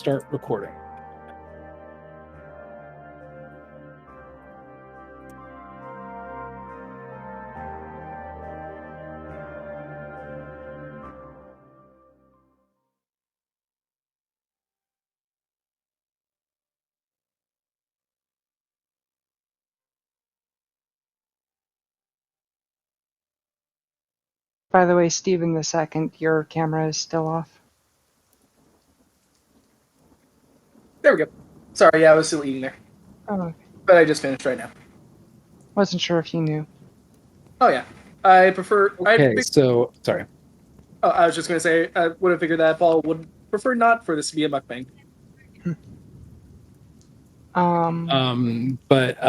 start recording. By the way, Stephen II, your camera is still off. There we go. Sorry, yeah, I was still eating there. Oh, okay. But I just finished right now. Wasn't sure if you knew. Oh, yeah. I prefer... Okay, so, sorry. Oh, I was just going to say, I would have figured that Paul would prefer not for this to be a mukbang. But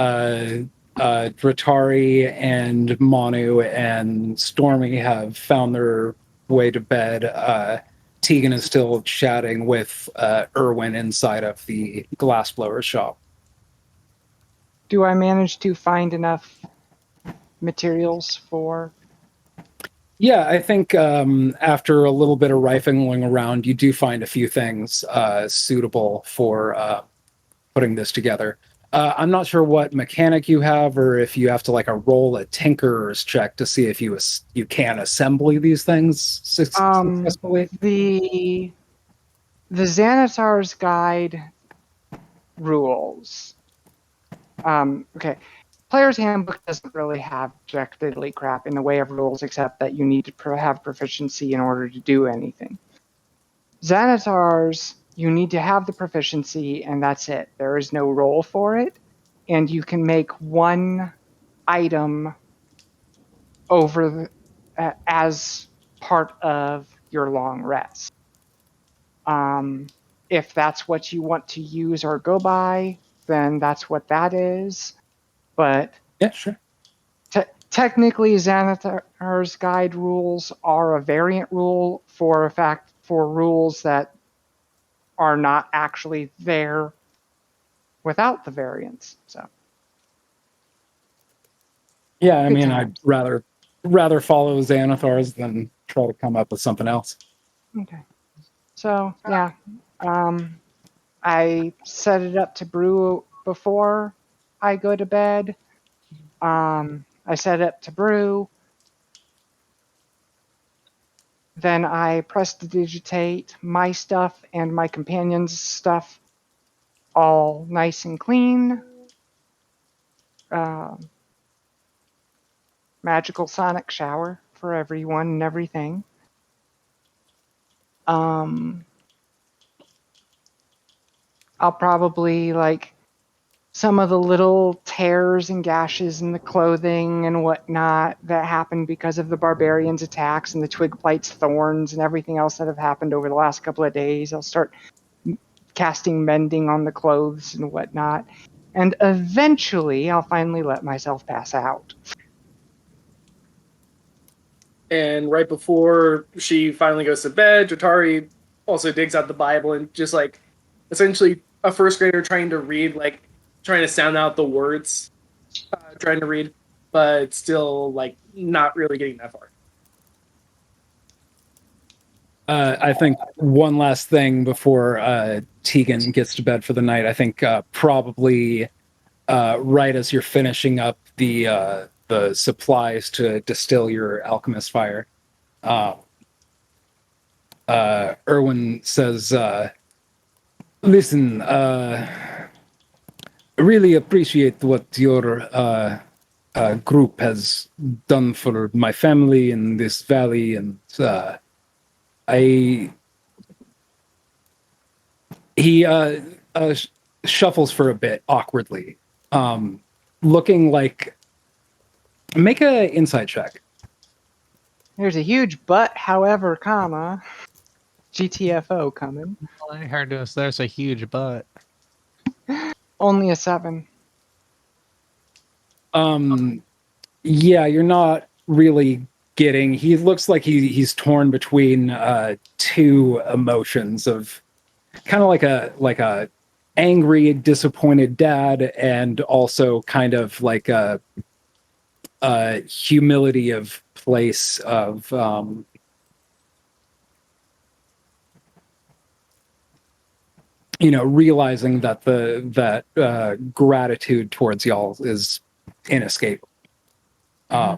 Dratari and Manu and Stormy have found their way to bed. Tegan is still chatting with Erwin inside of the glassblower shop. Do I manage to find enough materials for... Yeah, I think after a little bit of rifling around, you do find a few things suitable for putting this together. I'm not sure what mechanic you have, or if you have to roll a tinkerer's check to see if you can assemble these things successfully. The Xanatar's Guide rules. Okay. Player's Handbook doesn't really have diddly crap in the way of rules, except that you need to have proficiency in order to do anything. Xanatar's, you need to have the proficiency, and that's it. There is no roll for it, and you can make one item over as part of your long rest. If that's what you want to use or go by, then that's what that is. But yeah, sure. Technically, Xanatar's Guide rules are a variant rule for rules that are not actually there without the variants. So yeah, I mean, I'd rather follow Xanathar's than try to come up with something else. Okay. So yeah, I set it up to brew before I go to bed. I set it up to brew. Then I prestidigitate my stuff and my companion's stuff all nice and clean. Magical sonic shower for everyone and everything. I'll probably some of the little tears and gashes in the clothing and whatnot that happened because of the barbarians' attacks and the twig blights, thorns, and everything else that have happened over the last couple of days. I'll start casting mending on the clothes and whatnot. And eventually, I'll finally let myself pass out. And right before she finally goes to bed, Jotari also digs out the Bible and just essentially a first grader trying to read, trying to sound out the words, trying to read, but still not really getting that far. I think one last thing before Tegan gets to bed for the night. I think probably right as you're finishing up the supplies to distill your alchemist fire, Erwin says, "Listen, I really appreciate what your group has done for my family in this valley, and he shuffles for a bit awkwardly, looking like... Make an insight check. There's a huge but, however, comma, GTFO coming. I heard this. There's a huge but. Only a 7. Yeah, you're not really getting... He looks like he's torn between two emotions of kind of like a angry, disappointed dad, and also kind of like a humility of place of realizing that gratitude towards y'all is inescapable. I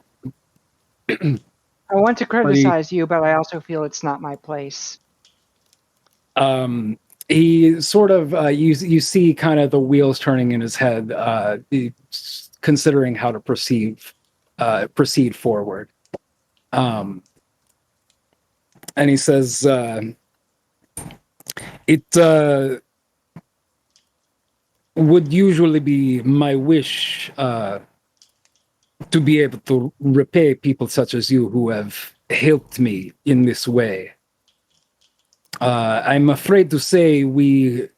want to But he- criticize you, but I also feel it's not my place. he sort of you see kind of the wheels turning in his head, considering how to proceed forward. And he says, it would usually be my wish to be able to repay people such as you who have helped me in this way. I'm afraid to say we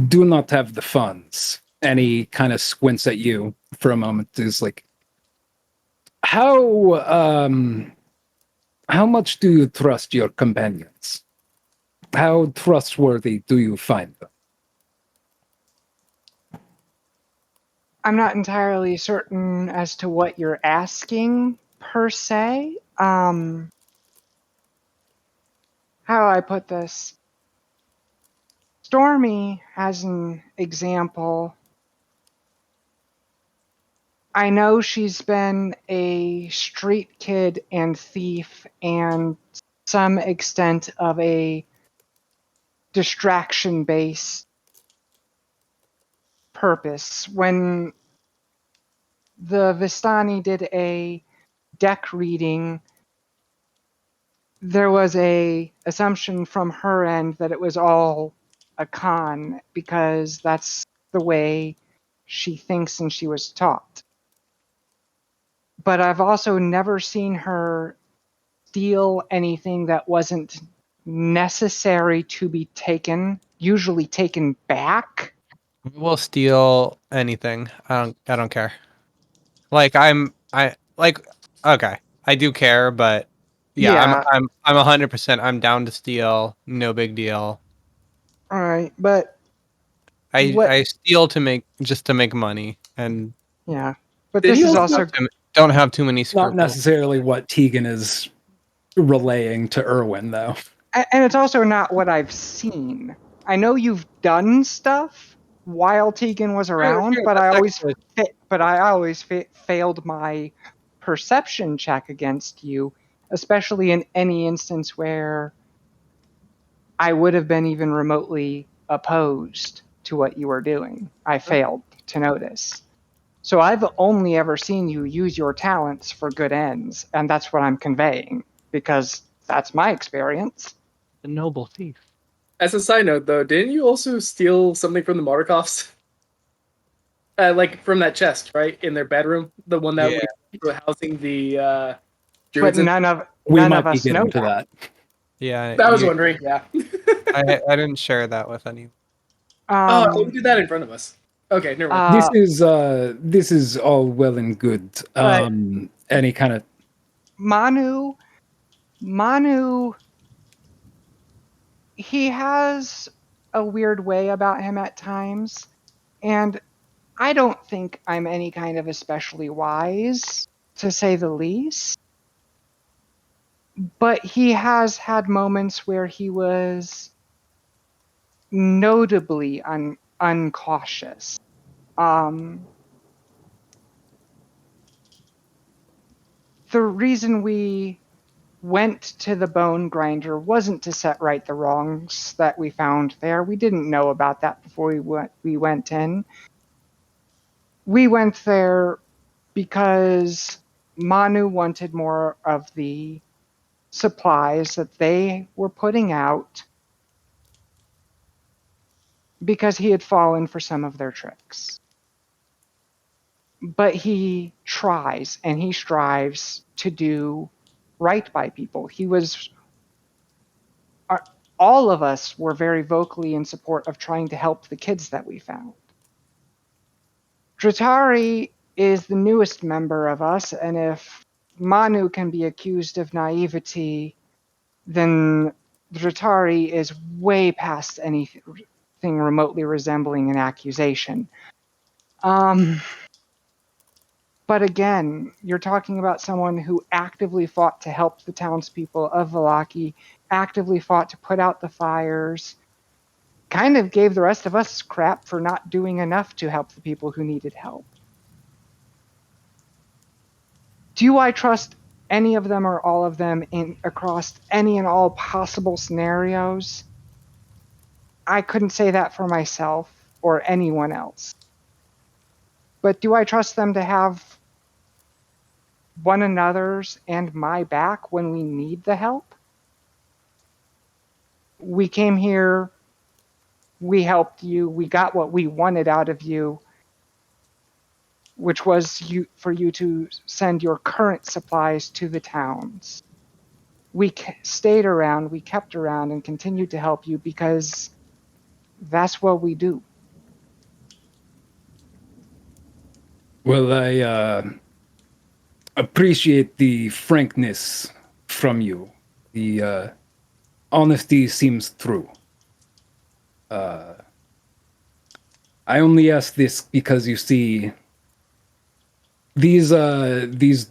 do not have the funds. And he kind of squints at you for a moment. Is like, how much do you trust your companions? How trustworthy do you find them? I'm not entirely certain as to what you're asking, per se. How do I put this? Stormy, as an example, I know she's been a street kid and thief and some extent of a distraction-based purpose. When the Vistani did a deck reading, there was a assumption from her end that it was all a con because that's the way she thinks and she was taught. But I've also never seen her steal anything that wasn't necessary to be taken, usually taken back. We'll steal anything. I don't care. Like okay. I do care, but yeah, Yeah, I'm 100%. I'm down to steal. No big deal. all right, but what? I steal to make money and Yeah, but Did this he is also- also don't have too many Not scruples. necessarily what Tegan is relaying to Erwin, though. and it's also not what I've seen. I know you've done stuff while Tegan was around, Sure, but that's I always failed my perception check against you, especially in any instance where I would have been even remotely opposed to what you were doing. I failed to notice. So I've only ever seen you use your talents for good ends, and that's what I'm conveying, because that's my experience. a noble thief. As a side note, though, didn't you also steal something from the Markovs? Like from that chest, right, in their bedroom, the one that was housing the But druids. We none might of be us know getting to that. Yeah, I was wondering. Yeah. I didn't share that with anyone. Oh, we did that in front of us. Okay, never mind. This is all well and good. But- And he kind of Manu, he has a weird way about him at times, and I don't think I'm any kind of especially wise, to say the least. But he has had moments where he was notably uncautious. The reason we went to the bone grinder wasn't to set right the wrongs that we found there. We didn't know about that before we went in. We went there because Manu wanted more of the supplies that they were putting out because he had fallen for some of their tricks. But he tries and he strives to do right by people. All of us were very vocally in support of trying to help the kids that we found. Dratari is the newest member of us, and if Manu can be accused of naivety, then Dratari is way past anything remotely resembling an accusation. But again, you're talking about someone who actively fought to help the townspeople of Vallaki, actively fought to put out the fires, kind of gave the rest of us crap for not doing enough to help the people who needed help. Do I trust any of them or all of them across any and all possible scenarios? I couldn't say that for myself or anyone else. But do I trust them to have one another's and my back when we need the help? We came here, we helped you, we got what we wanted out of you, which was for you to send your current supplies to the towns. We stayed around, we kept around, and continued to help you because that's what we do. Well, I appreciate the frankness from you. The honesty seems true. I only ask this because you see, these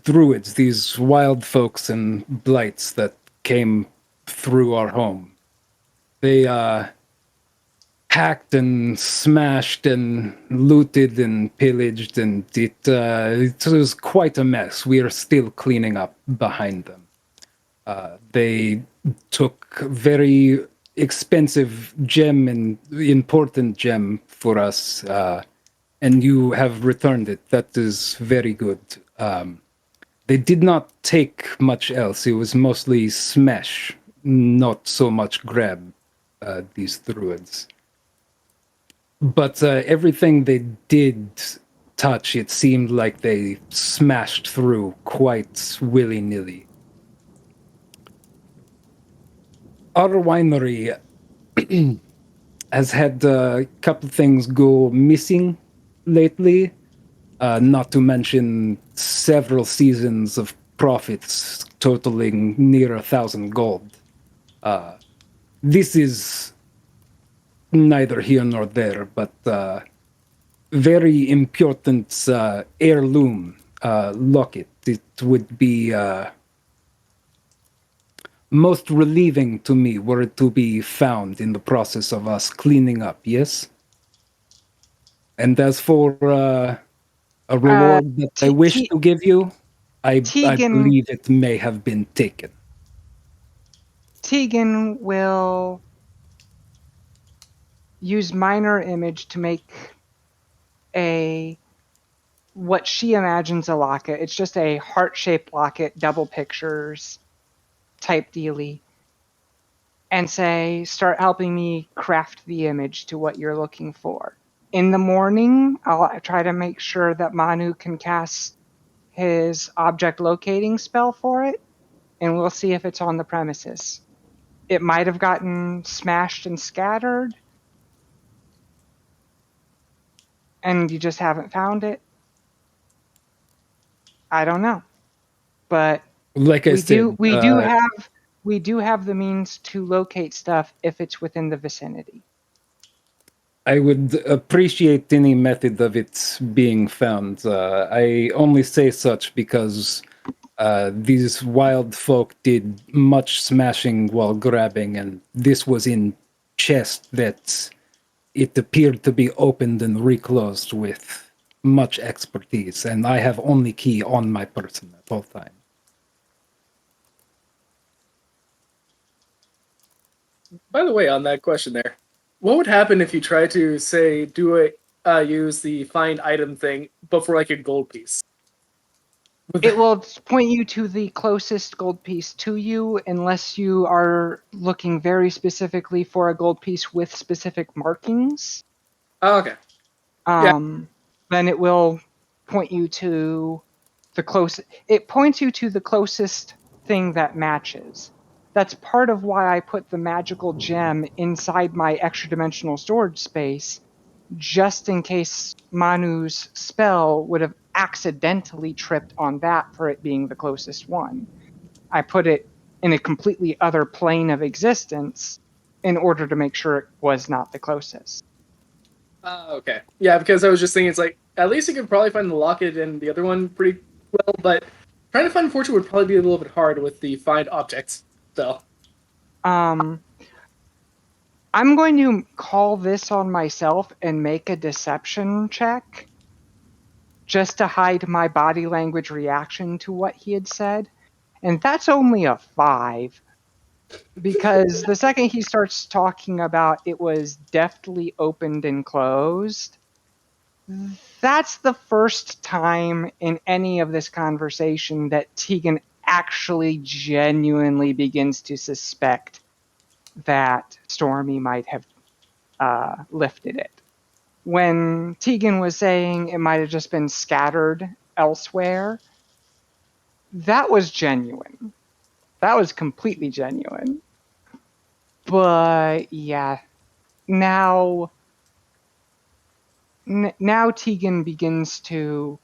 druids, these wild folks and blights that came through our home, they hacked and smashed and looted and pillaged, and it was quite a mess. We are still cleaning up behind them. They took very expensive gem and important gem for us, and you have returned it. That is very good. They did not take much else. It was mostly smash, not so much grab, these druids. But everything they did touch, it seemed like they smashed through quite willy-nilly. Our winery has had a couple things go missing lately, not to mention several seasons of profits totaling near 1,000 gold. This is neither here nor there, but very important heirloom locket. It would be most relieving to me were it to be found in the process of us cleaning up, yes? And as for a reward that I wish to give you, I believe it may have been taken. Tegan will use minor image to make what she imagines a locket. It's just a heart-shaped locket, double pictures type dealy, and say, start helping me craft the image to what you're looking for. In the morning, I'll try to make sure that Manu can cast his object locating spell for it, and we'll see if it's on the premises. It might have gotten smashed and scattered, and you just haven't found it. I don't know, but like I said, we do have the means to locate stuff if it's within the vicinity. I would appreciate any method of it being found. I only say such because these wild folk did much smashing while grabbing, and this was in chest that it appeared to be opened and reclosed with much expertise, and I have only key on my person at all times. By the way, on that question there, what would happen if you try to say use the find item thing, but for like a gold piece? It will point you to the closest gold piece to you, unless you are looking very specifically for a gold piece with specific markings. Oh, okay. Then it will point you to the closest. It points you to the closest thing that matches. That's part of why I put the magical gem inside my extra dimensional storage space, just in case Manu's spell would have accidentally tripped on that for it being the closest one. I put it in a completely other plane of existence in order to make sure it was not the closest. Okay. Yeah, because I was just thinking, it's like, at least you could probably find the locket and the other one pretty well, but trying to find fortune would probably be a little bit hard with the find objects, so. I'm going to call this on myself and make a deception check just to hide my body language reaction to what he had said. And that's only a 5. Because the second he starts talking about it was deftly opened and closed, that's the first time in any of this conversation that Tegan actually genuinely begins to suspect that Stormy might have lifted it. When Tegan was saying it might have just been scattered elsewhere, that was genuine. That was completely genuine. But yeah, now Tegan begins to.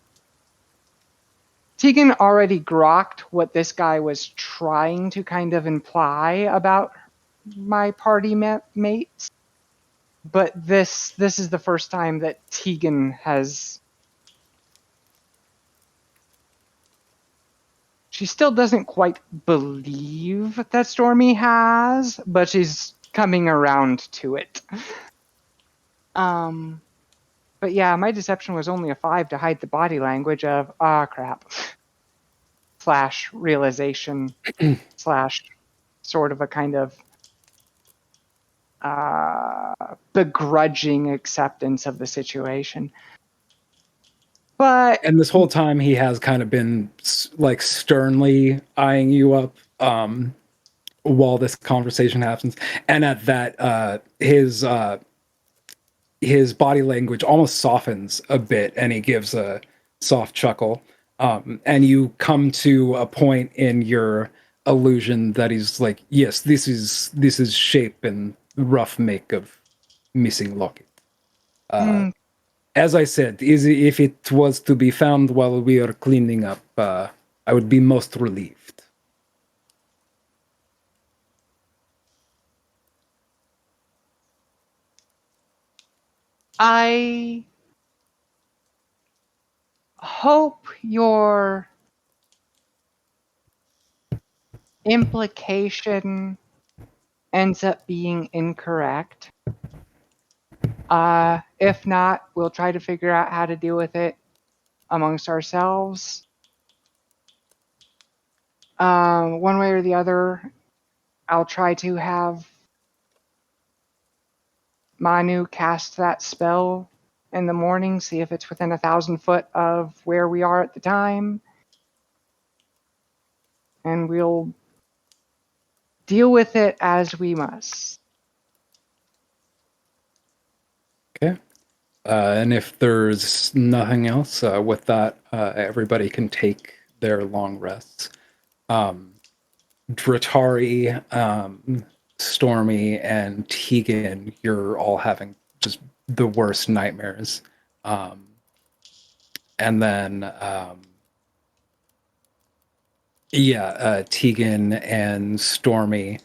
Tegan already grokked what this guy was trying to kind of imply about my party mates, but this is the first time that Tegan has. She still doesn't quite believe that Stormy has, but she's coming around to it. But yeah, my deception was only a 5 to hide the body language of crap. / realization / sort of a kind of begrudging acceptance of the situation. But And this whole time he has kind of been like sternly eyeing you up while this conversation happens. And at that, his body language almost softens a bit, and he gives a soft chuckle. And you come to a point in your illusion that he's like, yes, this is shape and rough make of missing locket. As I said, if it was to be found while we are cleaning up, I would be most relieved. I hope your implication ends up being incorrect. If not, we'll try to figure out how to deal with it amongst ourselves. One way or the other, I'll try to have Manu cast that spell in the morning, see if it's within 1,000 foot of where we are at the time. And we'll deal with it as we must. Okay. And if there's nothing else, with that, everybody can take their long rests. Dratari, Stormy, and Tegan, you're all having just the worst nightmares. And then, Tegan and Stormy,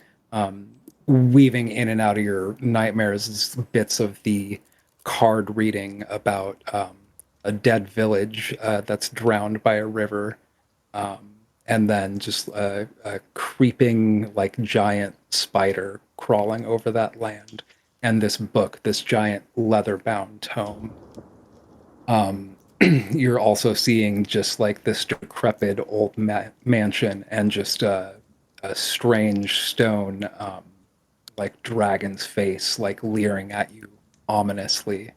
weaving in and out of your nightmares is bits of the card reading about a dead village that's drowned by a river, and then just a creeping like giant spider crawling over that land, and this book, this giant leather-bound tome. You're also seeing just like this decrepit old mansion and just a strange stone like dragon's face like leering at you ominously,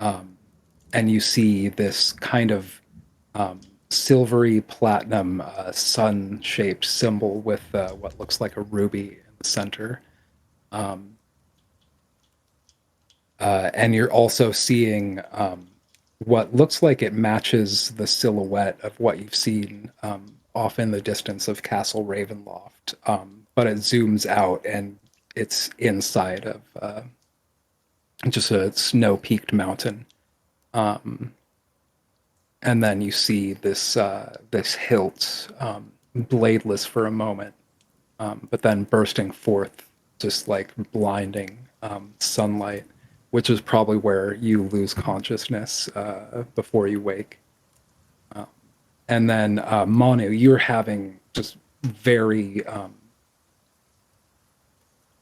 and you see this kind of silvery platinum sun-shaped symbol with what looks like a ruby in the center, and you're also seeing what looks like it matches the silhouette of what you've seen off in the distance of Castle Ravenloft, but it zooms out and it's inside of just a snow-peaked mountain. And then you see this hilt, bladeless for a moment, but then bursting forth just like blinding sunlight, which is probably where you lose consciousness before you wake. And then Manu, you're having just very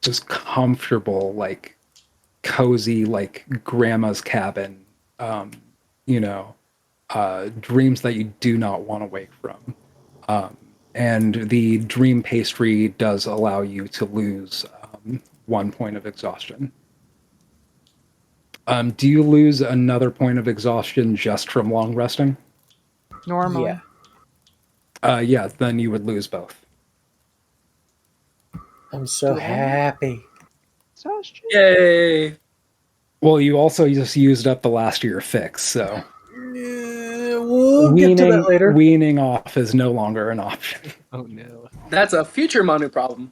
just comfortable like cozy, like grandma's cabin, you know, dreams that you do not want to wake from. And the dream pastry does allow you to lose 1 point of exhaustion. Do you lose another point of exhaustion just from long resting? Normally. Yeah, then you would lose both. I'm so Do it anyway. happy. So it's true. Yay! Well, you also just used up the last of your fix, so We'll get to that later. weaning off is no longer an option. Oh no. That's a future Manu problem.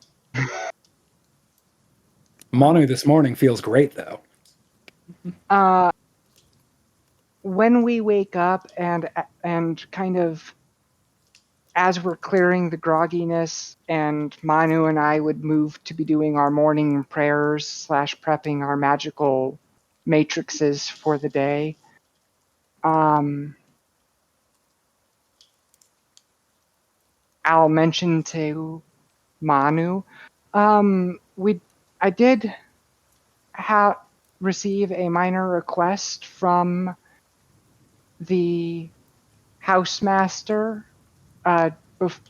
Manu this morning feels great, though. When we wake up and kind of as we're clearing the grogginess, and Manu and I would move to be doing our morning prayers / prepping our magical matrices for the day. I'll mention to Manu, I did receive a minor request from the housemaster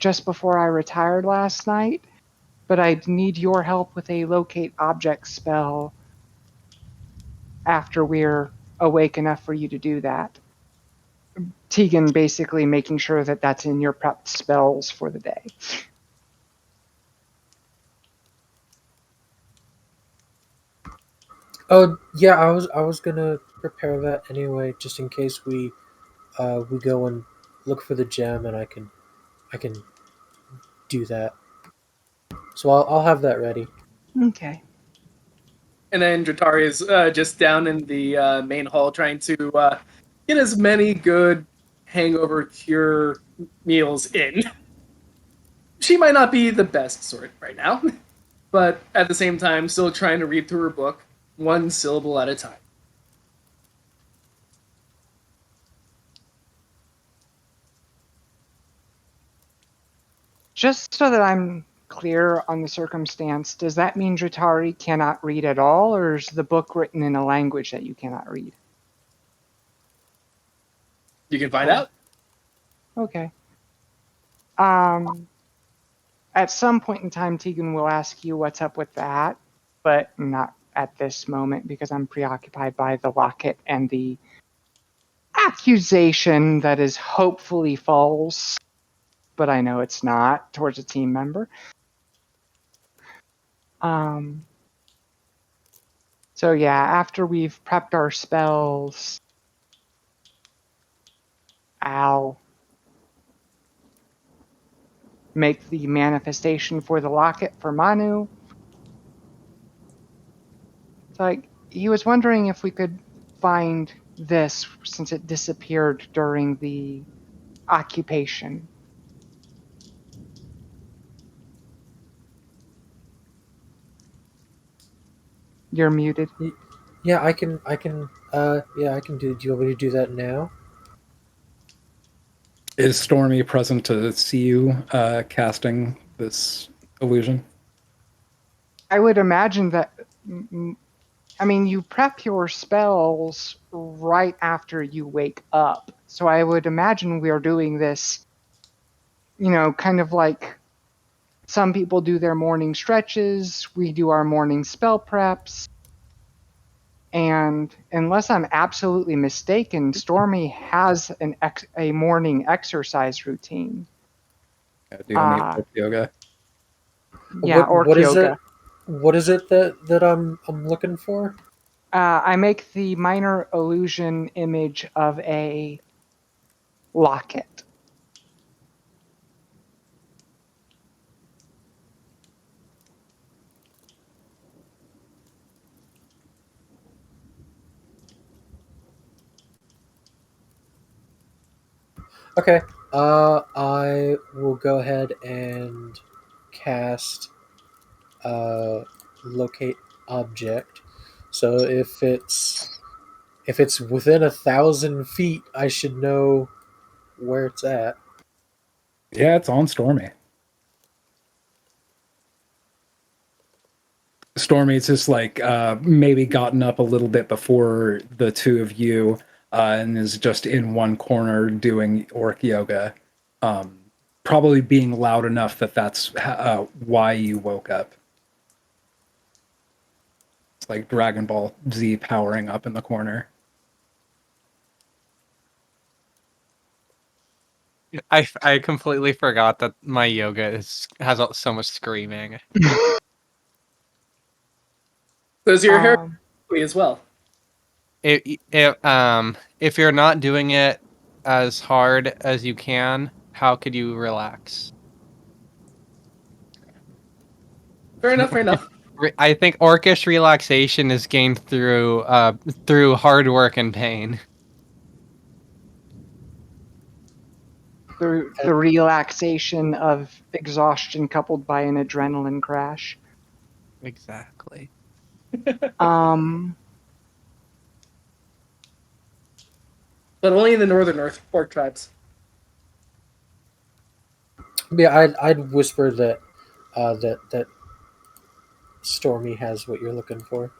just before I retired last night, but I need your help with a locate object spell after we're awake enough for you to do that. Tegan basically making sure that that's in your prepped spells for the day. Oh yeah, I was gonna prepare that anyway, just in case we go and look for the gem, and I can do that. So I'll have that ready. Okay. And then Dratari is just down in the main hall trying to get as many good hangover cure meals in. She might not be the best sort right now, but at the same time, still trying to read through her book one syllable at a time. Just so that I'm clear on the circumstance, does that mean Dratari cannot read at all, or is the book written in a language that you cannot read? You can find out. Okay. At some point in time, Tegan will ask you what's up with that, but not at this moment because I'm preoccupied by the locket and the accusation that is hopefully false, but I know it's not, towards a team member. So yeah, after we've prepped our spells, I'll make the manifestation for the locket for Manu. It's like, he was wondering if we could find this since it disappeared during the occupation. You're muted. Yeah, I can yeah, I can do. Do you want me to do that now? Is Stormy present to see you casting this illusion? I would imagine that, I mean, you prep your spells right after you wake up. So I would imagine we are doing this, kind of like some people do their morning stretches, we do our morning spell preps. And unless I'm absolutely mistaken, Stormy has a morning exercise routine. Do you need yoga? Yeah, or what is yoga. it? What is it that I'm looking for? I make the minor illusion image of a locket. Okay. I will go ahead and cast locate object. So if it's within 1,000 feet, I should know where it's at. Yeah, it's on Stormy. Stormy's just like maybe gotten up a little bit before the two of you and is just in one corner doing orc yoga. Probably being loud enough that that's why you woke up. It's like Dragon Ball Z powering up in the corner. I completely forgot that my yoga has so much screaming. Does your hair Um, as well? If you're not doing it as hard as you can, how could you relax? Fair enough. Fair enough. I think orcish relaxation is gained through hard work and pain. the relaxation of exhaustion coupled by an adrenaline crash. Exactly. Um, But only in the northern orc tribes. Yeah, I'd whisper that that Stormy has what you're looking for.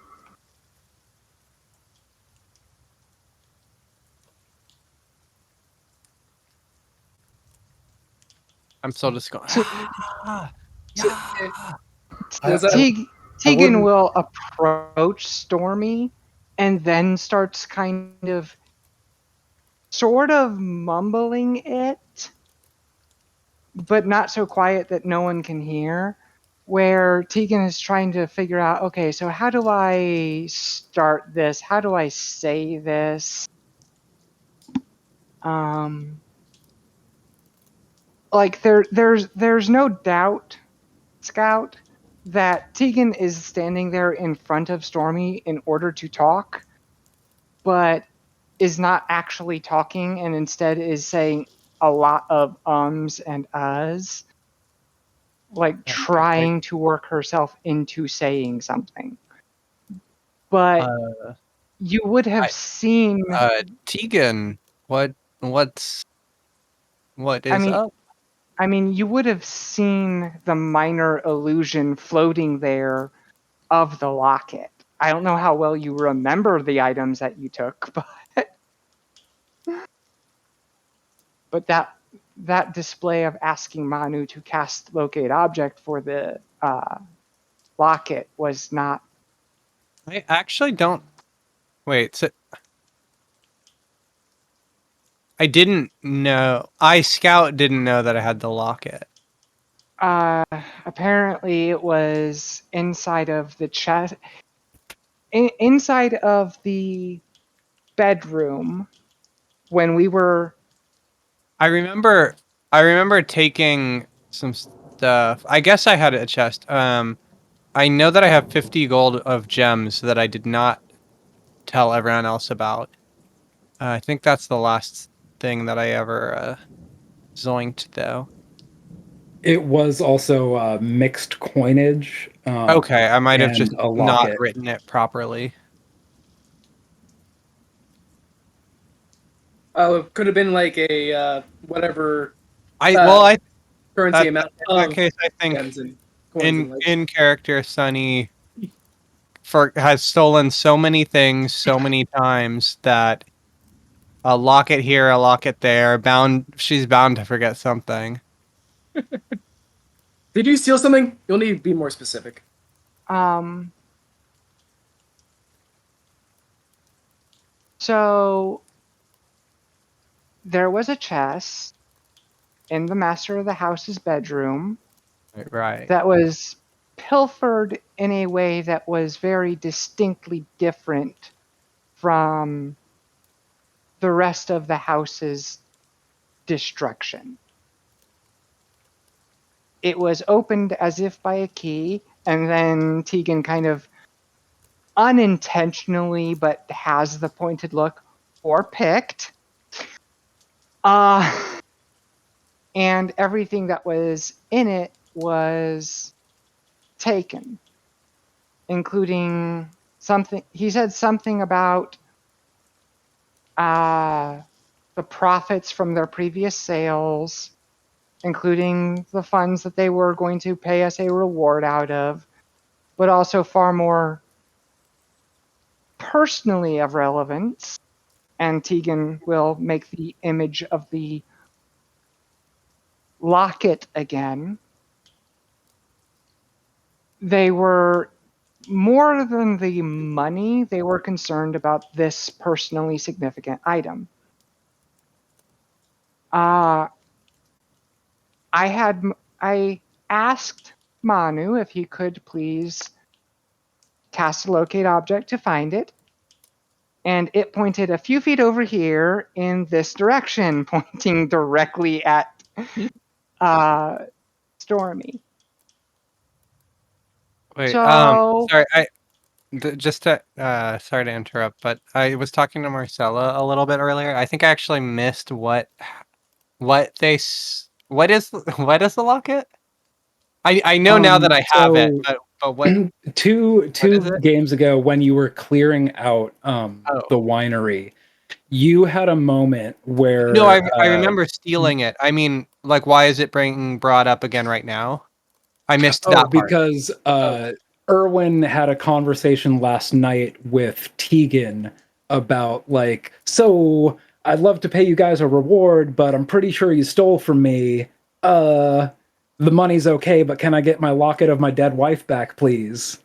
I'm still just going. So- So, I, Was that- I, Tegan wouldn't- will approach Stormy and then starts kind of sort of mumbling it, but not so quiet that no one can hear. Where Tegan is trying to figure out, okay, so how do I start this? How do I say this? Like there's no doubt, Scout, that Tegan is standing there in front of Stormy in order to talk, but is not actually talking and instead is saying a lot of ums and uhs, like trying to work herself into saying something. But you would have seen. Tegan, what is up? I mean, you would have seen the minor illusion floating there of the locket. I don't know how well you remember the items that you took, but that display of asking Manu to cast locate object for the locket was not. I actually don't. Wait, so I didn't know. Scout didn't know that I had the locket. Apparently, it was inside of the chest, inside of the bedroom when we were. I remember taking some stuff. I guess I had a chest. I know that I have 50 gold of gems that I did not tell everyone else about. I think that's the last thing that I ever zoinked, though. It was also mixed coinage. Okay, I might have and just a not locket. written it properly. Oh, it could have been like a whatever I currency that, amount. in that case, I think Gems and coins and like. in character, Sunny has stolen so many things so many times that a locket here, a locket there. She's bound to forget something. Did you steal something? You'll need to be more specific. So there was a chest in the master of the house's bedroom Right. that was pilfered in a way that was very distinctly different from the rest of the house's destruction. It was opened as if by a key, and then Tegan kind of unintentionally, but has the pointed look, or picked. And everything that was in it was taken, including something. He said something about the profits from their previous sales, including the funds that they were going to pay us a reward out of, but also far more personally of relevance. And Tegan will make the image of the locket again. They were more than the money, they were concerned about this personally significant item. I asked Manu if he could please cast a locate object to find it, and it pointed a few feet over here in this direction, pointing directly at Stormy. Wait, So sorry, just to sorry to interrupt, but I was talking to Marcella a little bit earlier. I think I actually missed what what is what is the locket? I know now that I have it, but what two is it? games ago when you were clearing out Oh. the winery, you had a moment where No, I remember stealing it. I mean, like, why is it being brought up again right now? I missed that part. because Erwin had a conversation last night with Tegan about like, so I'd love to pay you guys a reward, but I'm pretty sure you stole from me. The money's okay, but can I get my locket of my dead wife back, please?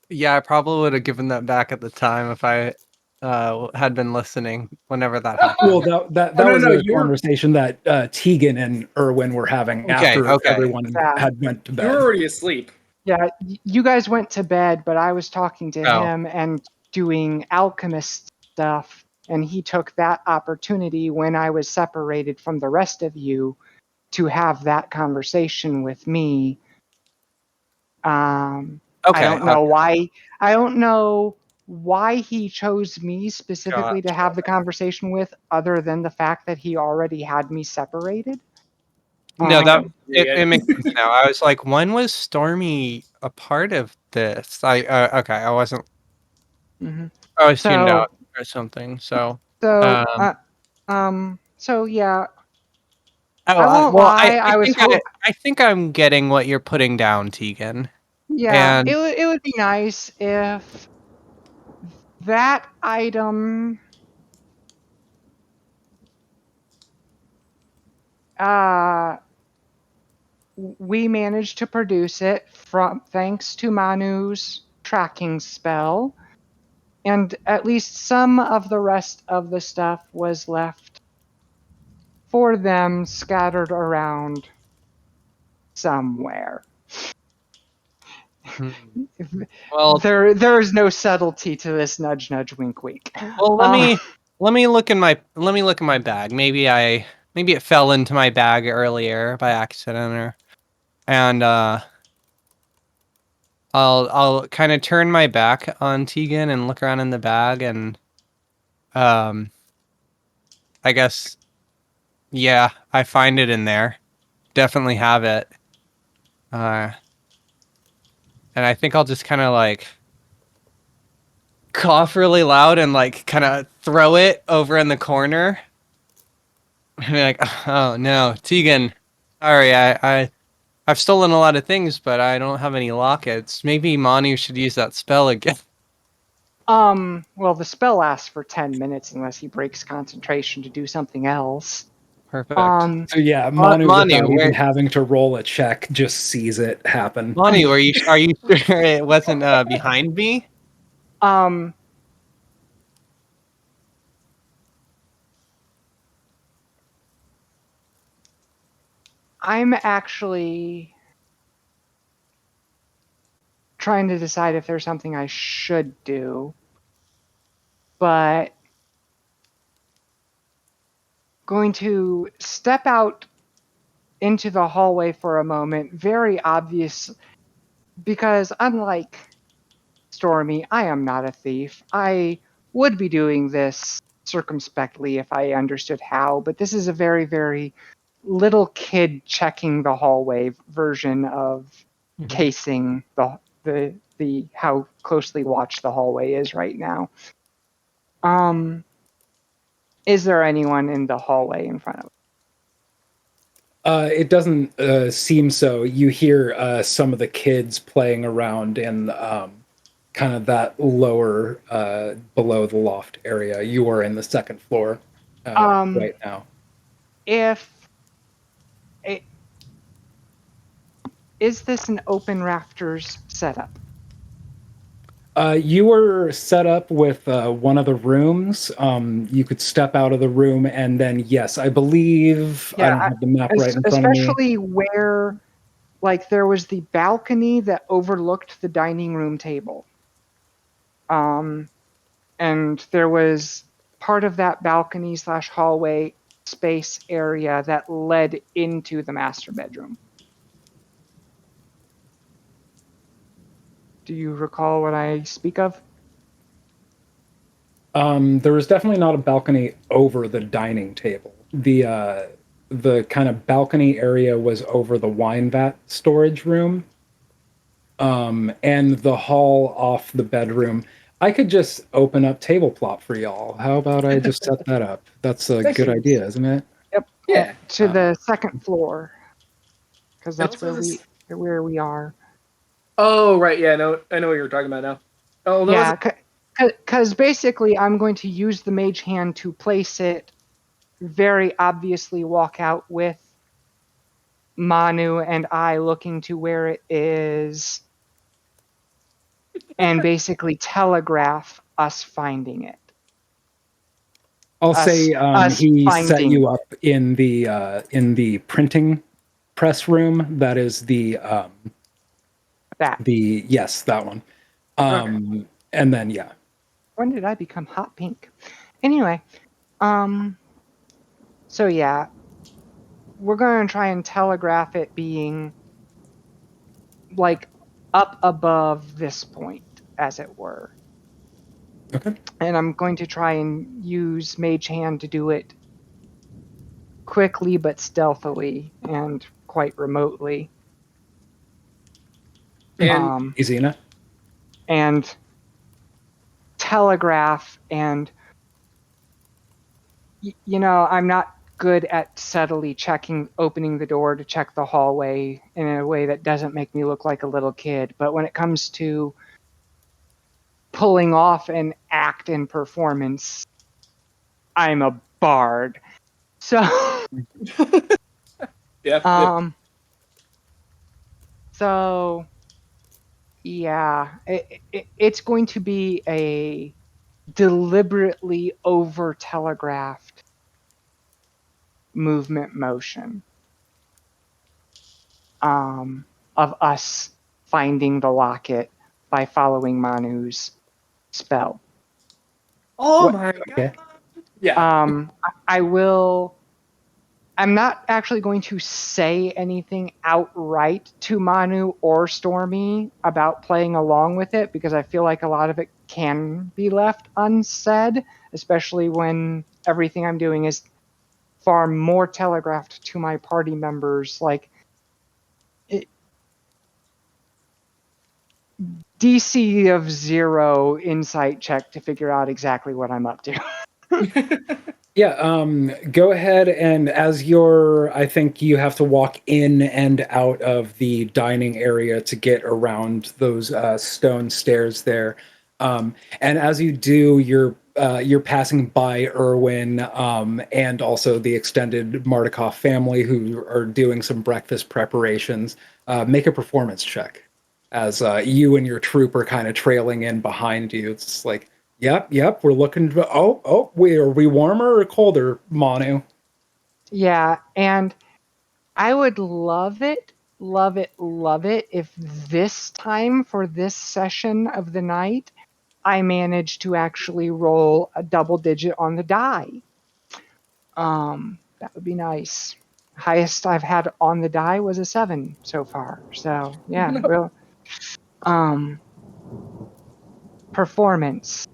Yeah, I probably would have given that back at the time if I had been listening whenever that happened. Well, that Oh, no, was no, a you were conversation that Tegan and Erwin were having after okay. everyone Yeah. had went to you bed. were already asleep. yeah, you guys went to bed, but I was talking to Oh. him and doing alchemist stuff, and he took that opportunity when I was separated from the rest of you to have that conversation with me. I Okay. don't know why. I don't know why he chose me specifically to have the conversation with, other than the fact that he already had me separated. No, that Yeah. it makes sense now. I was like, when was Stormy a part of this? Okay, I wasn't. Mhm. I was tuned So, out or something. So, so, so yeah. I won't well, lie. I was I think I'm getting what you're putting down, Tegan. yeah. And It would be nice if that item we managed to produce it from thanks to Manu's tracking spell, and at least some of the rest of the stuff was left for them scattered around somewhere. well, There is no subtlety to this nudge nudge wink wink. well, let me look in my bag. Maybe it fell into my bag earlier by accident, and I'll kind of turn my back on Tegan and look around in the bag, and um I guess, yeah, I find it in there. Definitely have it. And I think I'll just kind of like cough really loud and like kind of throw it over in the corner. And be like, oh no, Tegan. Sorry, I've stolen a lot of things, but I don't have any lockets. Maybe Manu should use that spell again. Well, the spell lasts for 10 minutes unless he breaks concentration to do something else. Perfect. So yeah, Manu, Manu, without even having to roll a check, just sees it happen. Manu, are you sure it wasn't behind me? Um, I'm actually trying to decide if there's something I should do, but going to step out into the hallway for a moment, very obvious, because unlike Stormy, I am not a thief. I would be doing this circumspectly if I understood how, but this is a very, very little kid checking the hallway version of casing the how closely watched the hallway is right now. Is there anyone in the hallway in front of us? It doesn't seem so. You hear some of the kids playing around in kind of that lower, below the loft area. You are in the second floor Um, right now. if it, is this an open rafters setup? You were set up with one of the rooms. You could step out of the room, and then, yes, I believe, I Yeah, don't have the map right in front of me. especially where like there was the balcony that overlooked the dining room table. And there was part of that balcony / hallway space area that led into the master bedroom. Do you recall what I speak of? There was definitely not a balcony over the dining table. The kind of balcony area was over the wine vat storage room, and the hall off the bedroom. I could just open up table plot for y'all. How about I just set that up? That's a Makes good sense. idea, isn't it? Yep. Yeah. To the second floor, because And that's also where we are. Oh, right. Yeah, I know what you're talking about now. Oh, there Yeah, because basically I'm going to use the mage hand to place it very obviously, walk out with Manu and I looking to where it is, and basically telegraph us finding it. I'll say Us he set finding you up in the printing press room. That is that. yes, that one. And then yeah. When did I become hot pink? Anyway, so yeah, we're going to try and telegraph it being like up above this point, as it were. Okay. And I'm going to try and use Mage Hand to do it quickly but stealthily and quite remotely. And Easy enough. And telegraph and you know, I'm not good at subtly opening the door to check the hallway in a way that doesn't make me look like a little kid. But when it comes to pulling off an act and performance, I'm a bard. So, yeah. so yeah, it's going to be a deliberately over telegraphed movement motion of us finding the locket by following Manu's spell. Oh What- my god. Okay. Yeah. I'm not actually going to say anything outright to Manu or Stormy about playing along with it because I feel like a lot of it can be left unsaid, especially when everything I'm doing is far more telegraphed to my party members. Like, DC of 0 insight check to figure out exactly what I'm up to. Yeah, go ahead and I think you have to walk in and out of the dining area to get around those stone stairs there. And as you do, you're passing by Erwin and also the extended Mardikoff family who are doing some breakfast preparations. Make a performance check as you and your troop are kind of trailing in behind you. It's like, yep. We're looking. Are we warmer or colder, Manu? Yeah, and I would love it if this time for this session of the night, I managed to actually roll a double digit on the die. That would be nice. Highest I've had on the die was a 7 so far. So yeah, real performance.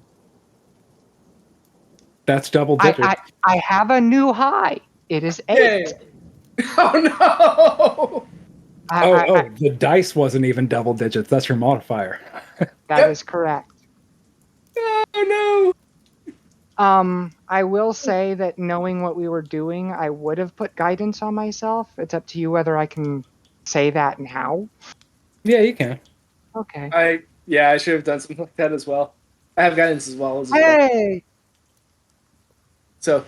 That's double digits. I have a new high. It is 8. Yay. Oh no. The dice wasn't even double digits. That's your modifier. That is correct. Oh no. I will say that knowing what we were doing, I would have put guidance on myself. It's up to you whether I can say that and how. Yeah, you can. Okay. I should have done something like that as well. I have guidance as well. Hey! So,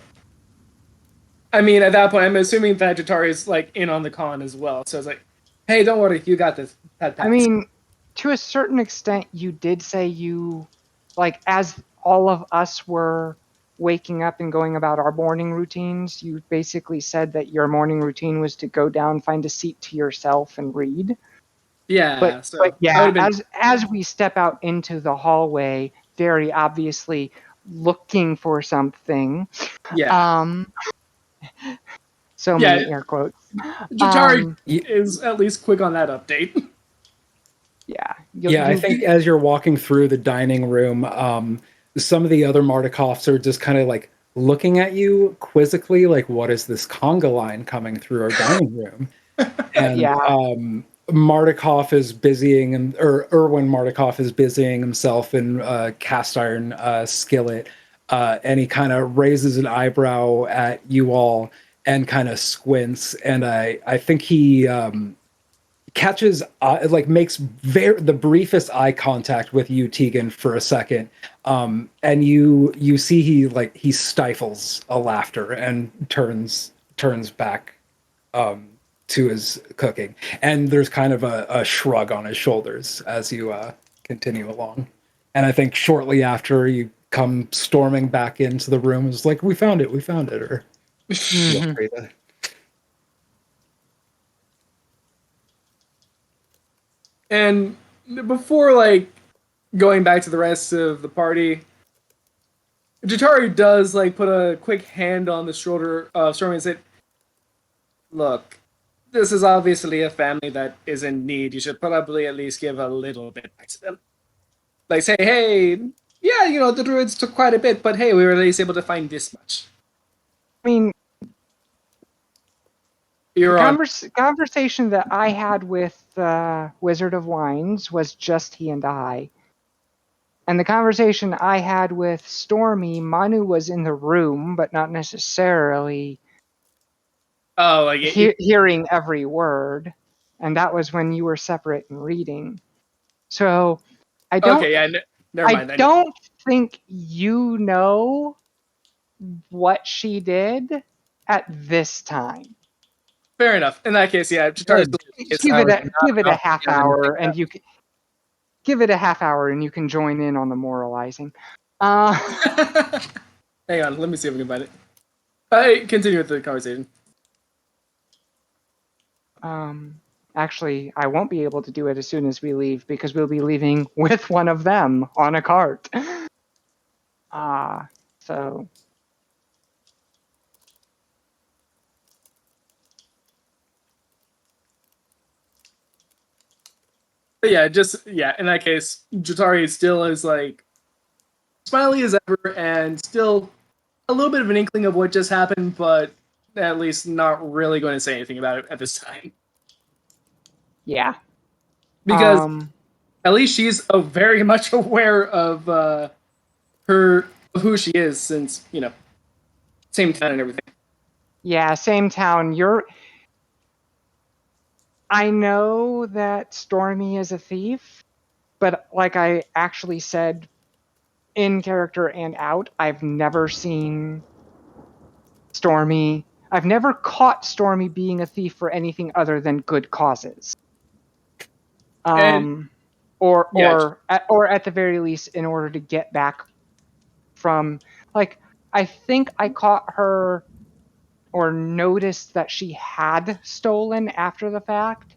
I mean, at that point, I'm assuming that Jatari is like in on the con as well. So it's like, hey, don't worry, you got this. That I mean, to a certain extent, you did say you, like, as all of us were waking up and going about our morning routines, you basically said that your morning routine was to go down, find a seat to yourself, and read. yeah. But So I would yeah, have been as we step out into the hallway, very obviously looking for something. Um, so Yeah. many air quotes. Jatari Ye- is at least quick on that update. Yeah. Yeah, I think as you're walking through the dining room, some of the other Mardikovs are just kind of like looking at you quizzically, like, what is this conga line coming through our dining room? And Yeah. Mardikov is busying, or Erwin Mardikov is busying himself in cast iron skillet, and he kind of raises an eyebrow at you all and kind of squints, and I think he catches like makes the briefest eye contact with you, Tegan, for a second, and you see he stifles a laughter and turns back to his cooking, and there's kind of a shrug on his shoulders as you continue along. And I think shortly after you come storming back into the room, it's like, we found it, or feel free to. And before like going back to the rest of the party, Jatari does like put a quick hand on the shoulder of Stormy and say, "Look, this is obviously a family that is in need. You should probably at least give a little bit back to them. Like say, hey, yeah, you know the druids took quite a bit, but hey, we were at least able to find this much. I mean, You're the on." conversation that I had with Wizard of Wines was just he and I. And the conversation I had with Stormy, Manu was in the room, but not necessarily Oh, like hearing every word. And that was when you were separate and reading. So I don't. okay, yeah, never I mind. Then. don't think you know what she did at this time. Fair enough. In that case, yeah, Jatari's Give I it was a not give it a about to half give anything hour, and you can give it a half hour, and you can join in on the moralizing. Hang on, let me see if I can find it. I continue with the conversation. Actually, I won't be able to do it as soon as we leave because we'll be leaving with one of them on a cart. So But yeah, in that case, Jatari still is like smiley as ever and still a little bit of an inkling of what just happened, but at least not really going to say anything about it at this time. yeah. Because at least she's very much aware of of who she is, since, you know, same town and everything. Yeah, same town. I know that Stormy is a thief, but like I actually said in character and out, I've never seen Stormy. I've never caught Stormy being a thief for anything other than good causes. And Or at the very least, in order to get back from, like, I think I caught her or noticed that she had stolen after the fact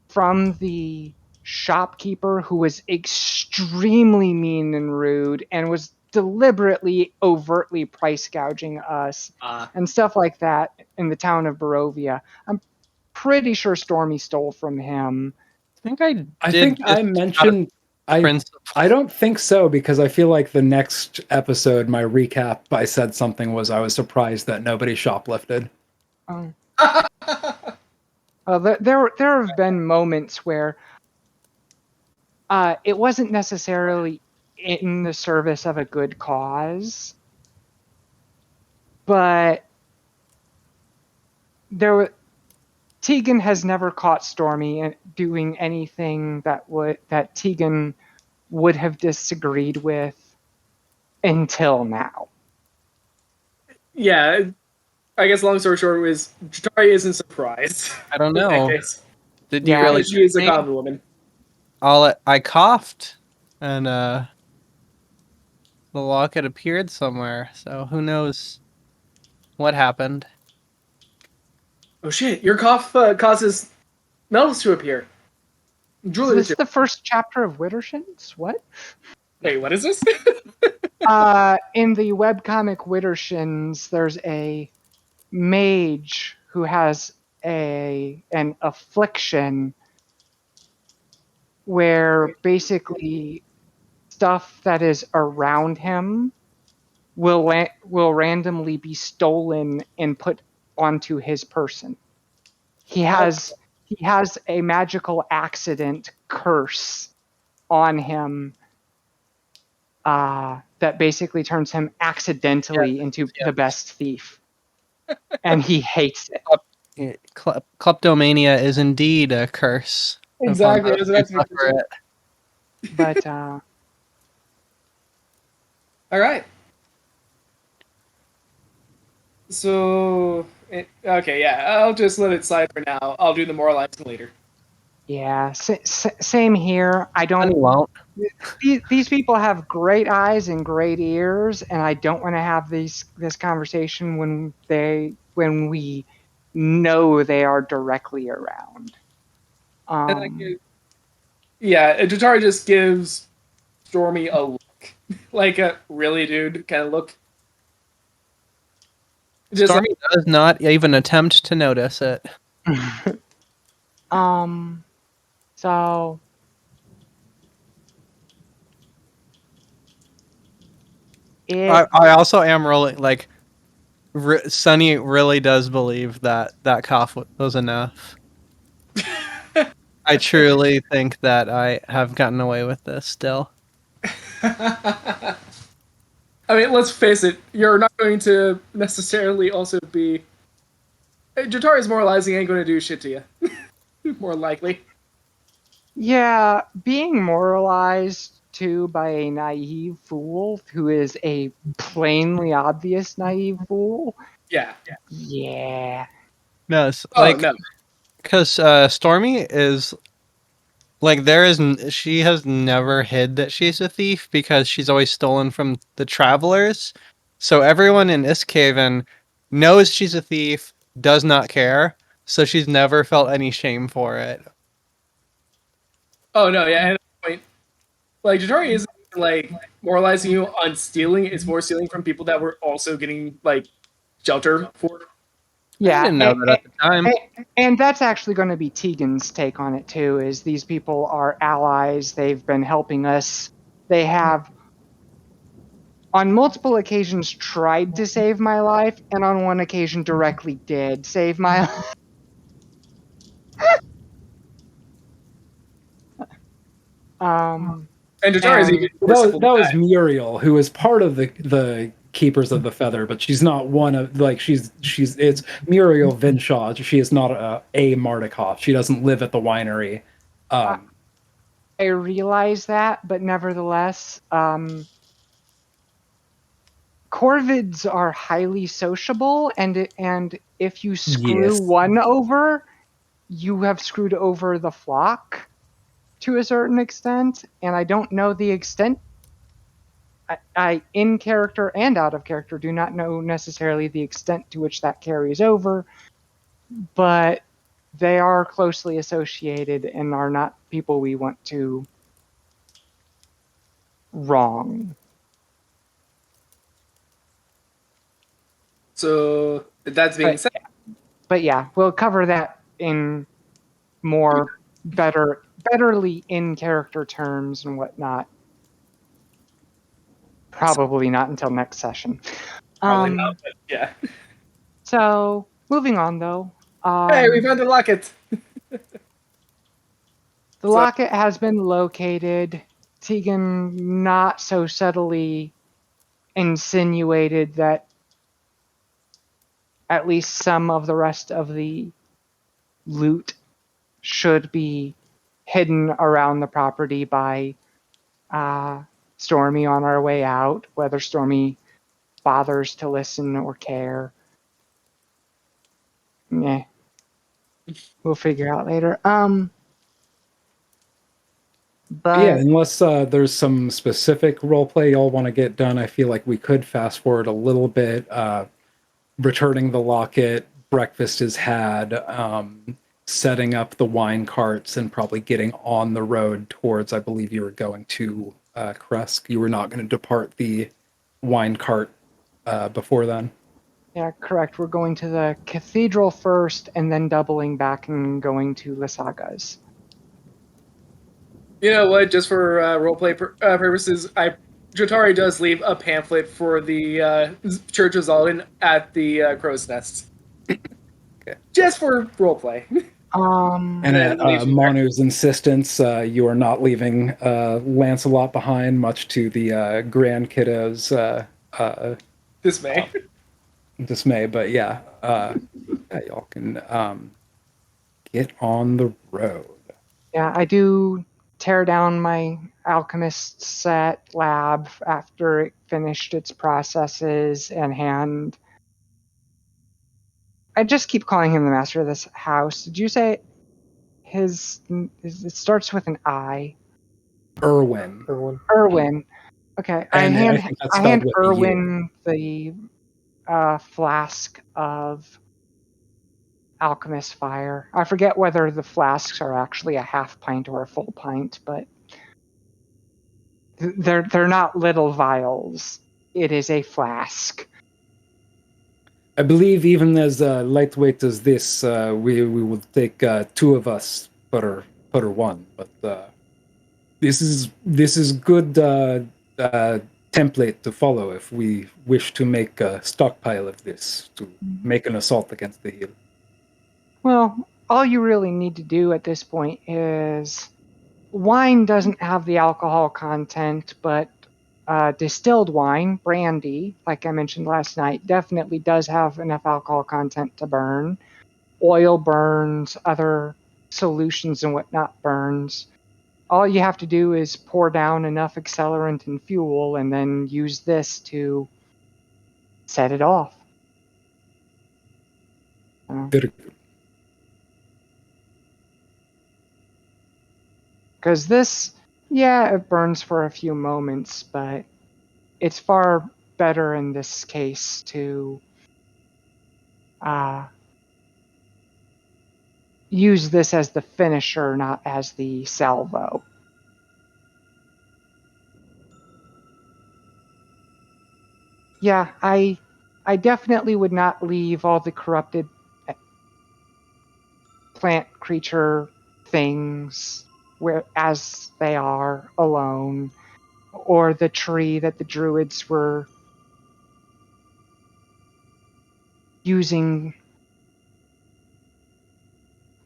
from the shopkeeper who was extremely mean and rude and was deliberately overtly price gouging us and stuff like that in the town of Barovia. I'm pretty sure Stormy stole from him. I think I did. I think I mentioned I don't think so, because I feel like the next episode, my recap, I said something was I was surprised that nobody shoplifted. Well, there have been moments where it wasn't necessarily in the service of a good cause, but Tegan has never caught Stormy doing anything that Tegan would have disagreed with until now. Yeah, I guess long story short was Jatari isn't surprised. I don't In that know. case. Did Yeah. you really? She is a me? common woman. I coughed, and the locket appeared somewhere. So who knows what happened? Oh shit! Your cough causes metals to appear. Is Julie, this the first chapter of Widdershins? What? wait, what is this? In the webcomic Widdershins, there's a mage who has an affliction where basically stuff that is around him will randomly be stolen and put onto his person. He has a magical accident curse on him that basically turns him accidentally into the best thief, and he hates it. Kleptomania is indeed a curse. Exactly, upon that's those what I who was suffer thinking. it. But All right. So, okay, yeah, I'll just let it slide for now. I'll do the moralizing later. yeah, same here. I And don't. won't. These people have great eyes and great ears, and I don't want to have this conversation when we know they are directly around. Yeah, Jatari just gives Stormy a look, like a really, dude kind of look. Just Stormy does not even attempt to notice it. So I also am rolling like Sunny really does believe that cough was enough. I truly think that I have gotten away with this still. I mean, let's face it, you're not going to necessarily also be. Jatari's moralizing ain't going to do shit to you. More likely. yeah, being moralized to by a naive fool who is a plainly obvious naive fool. Yeah. Yeah. No, it's Oh, no. because Stormy is like she has never hid that she's a thief because she's always stolen from the travelers. So everyone in Iskaven knows she's a thief, does not care. So she's never felt any shame for it. Oh, no, yeah. And at that point, like, Jatari isn't, like, moralizing you on stealing. It's more stealing from people that were also getting, like, shelter for. Yeah, I didn't know that at the time. and that's actually going to be Tegan's take on it too. Is these people are allies? They've been helping us. They have, on multiple occasions, tried to save my life, and on one occasion, directly did save my life. And Jatari's and- even That was Muriel, who is part of the Keepers of the Feather, but she's not one of it's Muriel Vinshaw. She is not a Mardikoff. She doesn't live at the winery. I realize that, but nevertheless, Corvids are highly sociable, and if you screw Yes. one over, you have screwed over the flock to a certain extent, and I don't know the extent. I in character and out of character do not know necessarily the extent to which that carries over, but they are closely associated and are not people we want to wrong. So, that's being said. But yeah, we'll cover that in more betterly in character terms and whatnot. Probably not until next session. Probably not, but yeah. So moving on though. Hey, we found the locket! The locket has been located. Tegan not so subtly insinuated that at least some of the rest of the loot should be hidden around the property by Stormy on our way out, whether Stormy bothers to listen or care. Nah. We'll figure out later. But Yeah, unless there's some specific roleplay y'all want to get done, I feel like we could fast forward a little bit. Returning the locket, breakfast is had, setting up the wine carts, and probably getting on the road towards, I believe you were going to Krezk. You were not going to depart the wine cart before then. yeah, correct. We're going to the cathedral first and then doubling back and going to Lysagas. You know what? Just for roleplay purposes, Jotari does leave a pamphlet for the Church of Zaldin at the Crow's Nest. Okay. Just for roleplay. And at Manu's insistence, you are not leaving Lancelot behind, much to the grand kiddo's Dismay. dismay. But yeah, y'all can get on the road. Yeah, I do tear down my alchemist set lab after it finished its processes and hand. I just keep calling him the master of this house. Did you say it starts with an I? Irwin. Irwin. Okay, I And hand think that's spelled with a U. Irwin the flask of alchemist fire. I forget whether the flasks are actually a half pint or a full pint, but they're not little vials. It is a flask. I believe even as lightweight as this, we would take two of us per one. But this is good template to follow if we wish to make a stockpile of this to make an assault against the hill. Well, all you really need to do at this point is wine doesn't have the alcohol content, but distilled wine, brandy, like I mentioned last night, definitely does have enough alcohol content to burn. Oil burns, other solutions and whatnot burns. All you have to do is pour down enough accelerant and fuel and then use this to set it off. Very good. Because this, yeah, it burns for a few moments, but it's far better in this case to use this as the finisher, not as the salvo. Yeah, I definitely would not leave all the corrupted plant creature things where as they are alone, or the tree that the druids were using.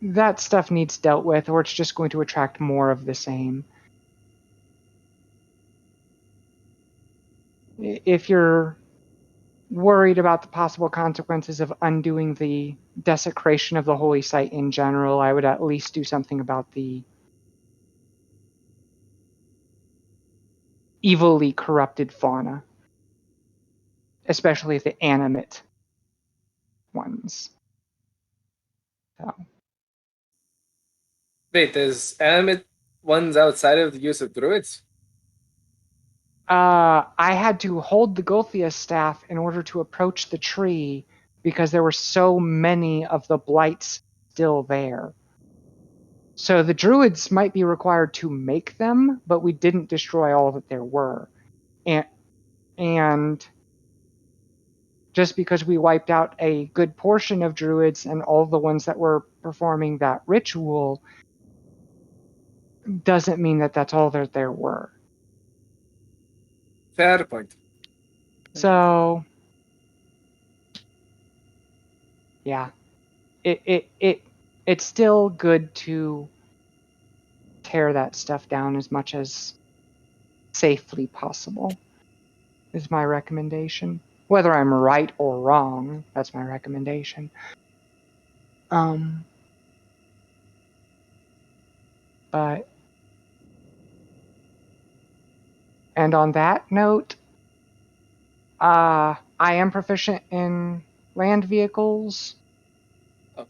That stuff needs dealt with, or it's just going to attract more of the same. If you're worried about the possible consequences of undoing the desecration of the holy site in general, I would at least do something about the evilly corrupted fauna, especially the animate ones. So. Wait, there's animate ones outside of the use of druids? I had to hold the Golthia staff in order to approach the tree because there were so many of the blights still there. So the druids might be required to make them, but we didn't destroy all that there were. And just because we wiped out a good portion of druids and all the ones that were performing that ritual doesn't mean that that's all that there were. Fair point. So, yeah, it's still good to tear that stuff down as much as safely possible, is my recommendation. whether I'm right or wrong. That's my recommendation. But, and on that note, I am proficient in land vehicles,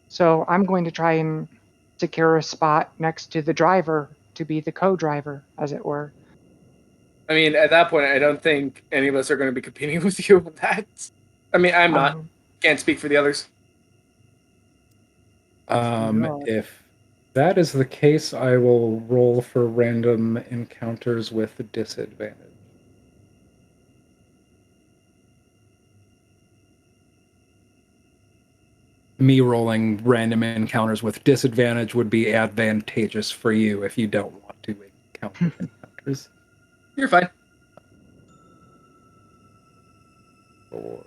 so I'm going to try and secure a spot next to the driver to be the co-driver, as it were. I mean, at that point, I don't think any of us are going to be competing with you with that. I mean, I'm not. Can't speak for the others. Yeah. If that is the case, I will roll for random encounters with disadvantage. Me rolling random encounters with disadvantage would be advantageous for you if you don't want to encounter encounters. You're fine. Or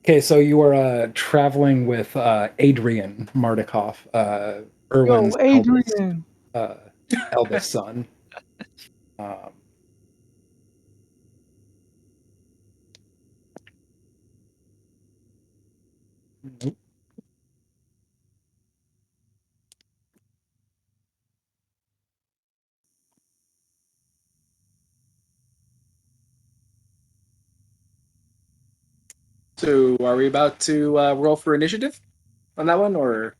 okay, so you are traveling with Adrian Mardikoff, Erwin's Adrian! eldest son. So, are we about to roll for initiative on that one, or?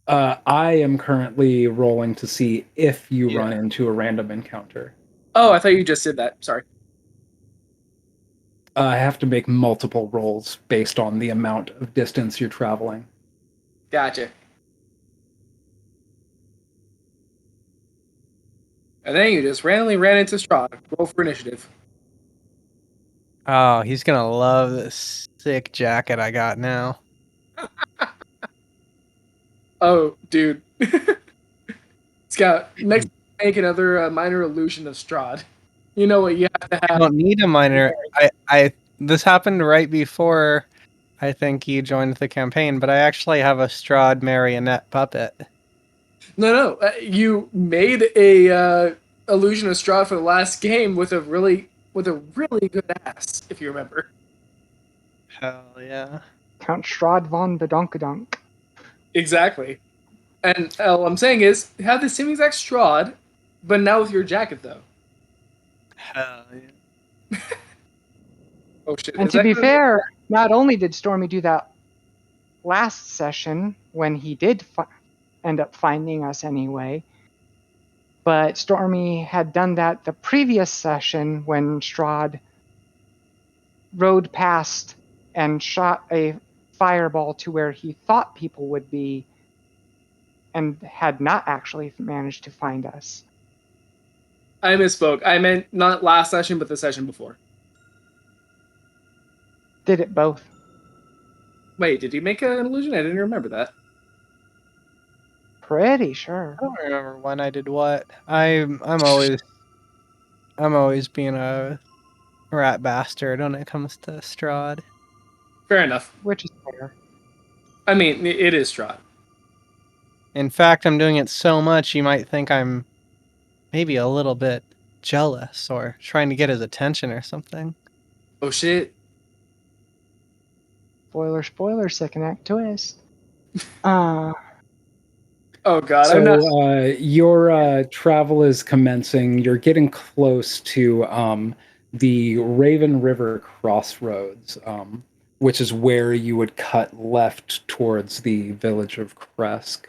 I am currently rolling to see if you Yeah. run into a random encounter. Oh, I thought you just did that. Sorry. I have to make multiple rolls based on the amount of distance you're traveling. Gotcha. And then you just randomly ran into Strahd. Roll for initiative. Oh, he's gonna love this sick jacket I got now. Oh, dude. Scout, next make another minor illusion of Strahd. You know what you have to I have. don't need a minor. This happened right before I think you joined the campaign, but I actually have a Strahd marionette puppet. No. You made a illusion of Strahd for the last game with a really good ass, if you remember. Hell yeah. Count Strahd von Bedonkadunk. Exactly. And all I'm saying is, have the same exact Strahd, but now with your jacket, though. Hell yeah. Oh shit! And is to that be gonna- fair, not only did Stormy do that last session when he did end up finding us anyway, but Stormy had done that the previous session when Strahd rode past and shot a fireball to where he thought people would be and had not actually managed to find us. I misspoke. I meant not last session, but the session before. Did it both. Wait, did you make an illusion? I didn't remember that. Pretty sure. I don't remember when I did what. I'm always being a rat bastard when it comes to Strahd. Fair enough. Which is fair. I mean, it is Strahd. In fact, I'm doing it so much you might think I'm maybe a little bit jealous or trying to get his attention or something. Oh shit! Spoiler, second act twist. Oh god, So I'm not. your travel is commencing. You're getting close to the Raven River crossroads, which is where you would cut left towards the village of Krezk.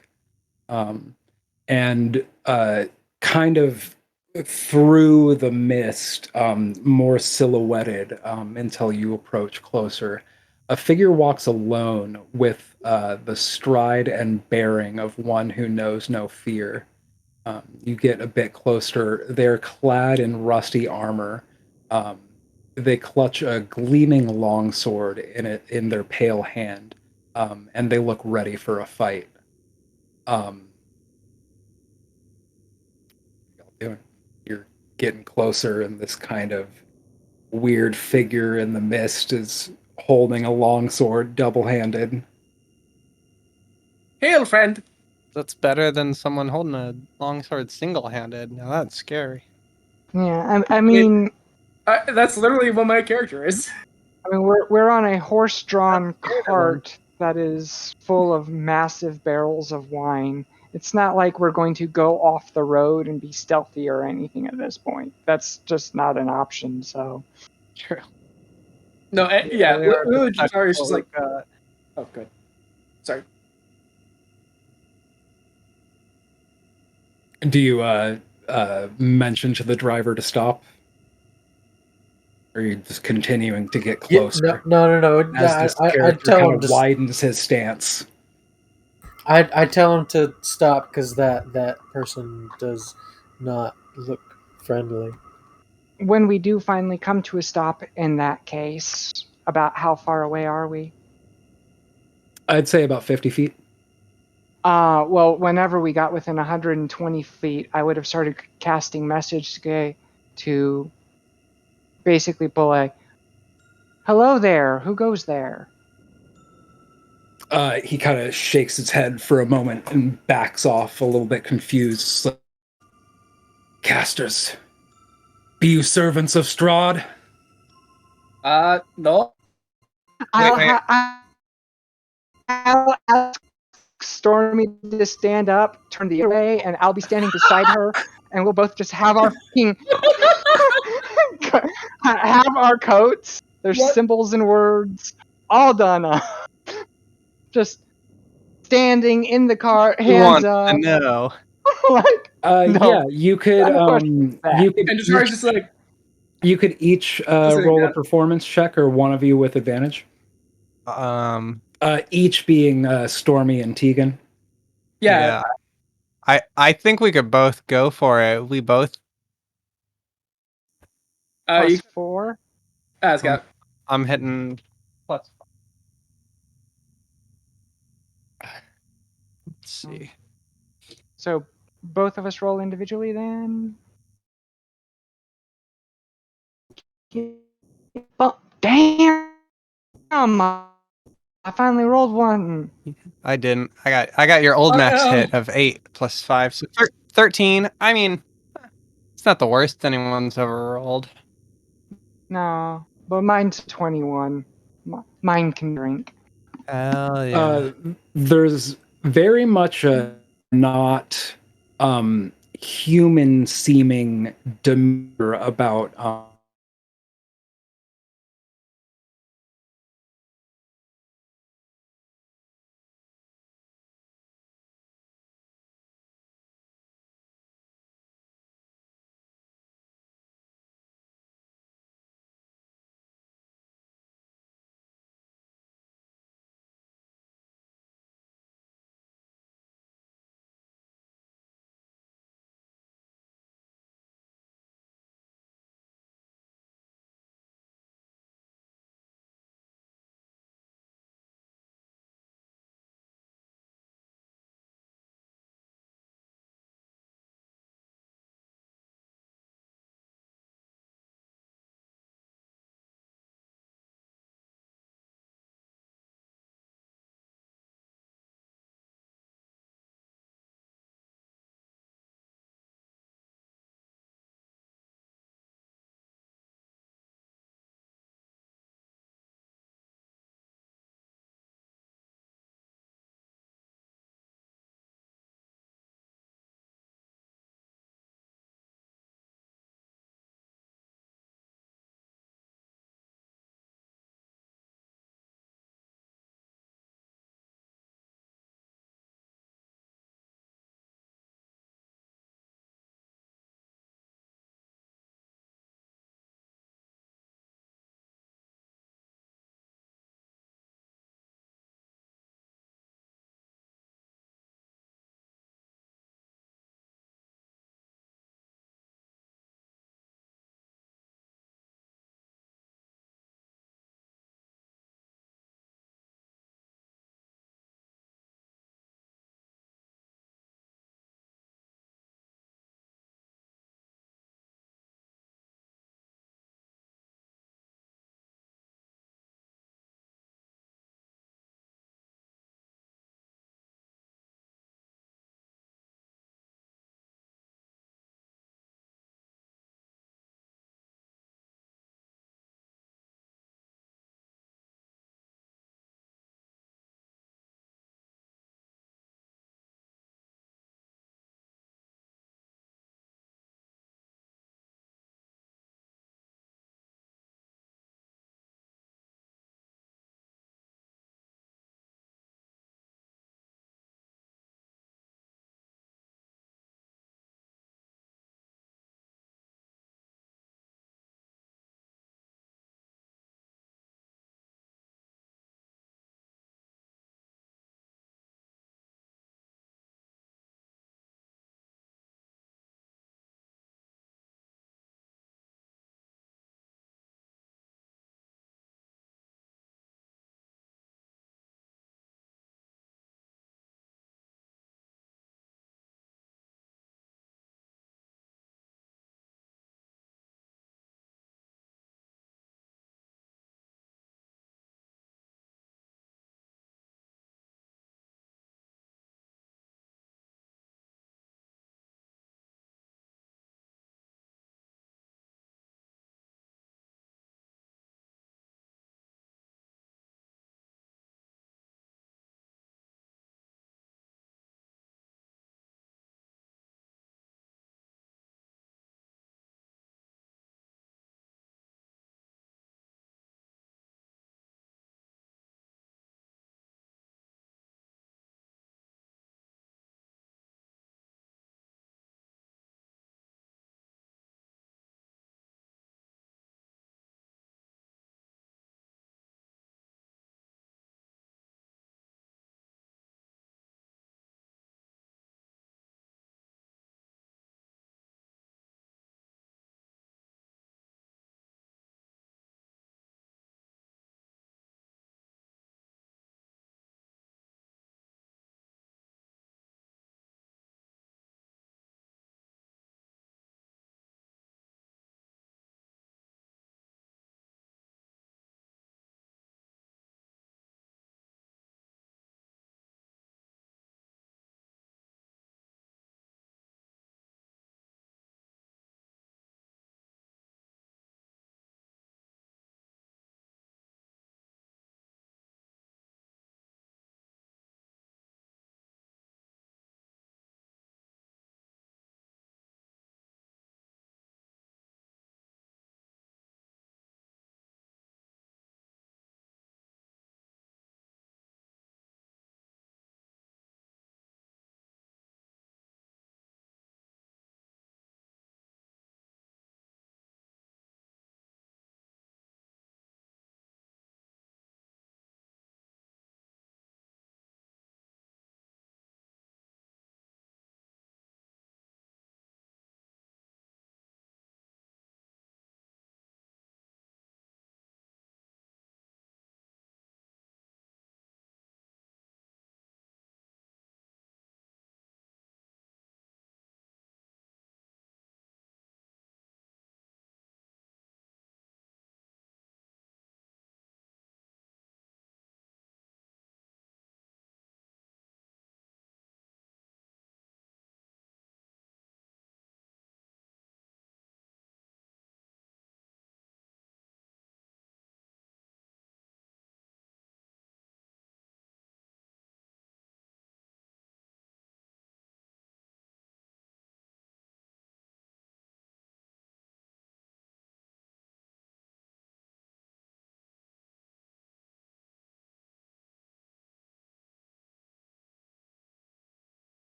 And kind of through the mist, more silhouetted until you approach closer. A figure walks alone with the stride and bearing of one who knows no fear. You get a bit closer. They're clad in rusty armor. They clutch a gleaming longsword in their pale hand. and they look ready for a fight. Um, what y'all doing? You're getting closer, and this kind of weird figure in the mist is holding a longsword double-handed. Hail, friend. That's better than someone holding a longsword single-handed. Now that's scary. Yeah, I mean, That's literally what my character is. we're on a horse-drawn cart that is full of massive barrels of wine. It's not like we're going to go off the road and be stealthy or anything at this point. That's just not an option. So True. No, yeah, We are literally, protecting Jatari is what just we've like, got. oh, good. Sorry. Do you mention to the driver to stop? Or are you just continuing to get Yeah, no, closer no, no, no. as Yeah, this I character tell kind him of to. widens his stance? I tell him to stop because that person does not look friendly. when we do finally come to a stop in that case, about how far away are we? I'd say about 50 feet. Well, whenever we got within 120 feet, I would have started casting message to basically pull a, hello there, who goes there? He kind of shakes his head for a moment and backs off a little bit confused. Like, casters, be you servants of Strahd? No. Wait. I'll ask Stormy to stand up, turn the other way, and I'll be standing beside her, and we'll both just have our fucking have our coats, their What? symbols and words, all done up. Just standing in the car, Who hands wants to up, know? like Yeah, no. you could No question about that. And Jatari's just like, you could each Listening, roll a Dad. performance check, or one of you with advantage. Each being Stormy and Tegan. yeah. I think we could both go for it. We both. You +4. Scott. I'm hitting plus. Let's see. So both of us roll individually then. Oh, damn! I finally rolled one. I didn't. I got your old max Oh. hit of 8 plus 5, so 13. I mean, it's not the worst anyone's ever rolled. No, but mine's 21. Mine can drink. Hell yeah. There's very much a not human seeming demeanor about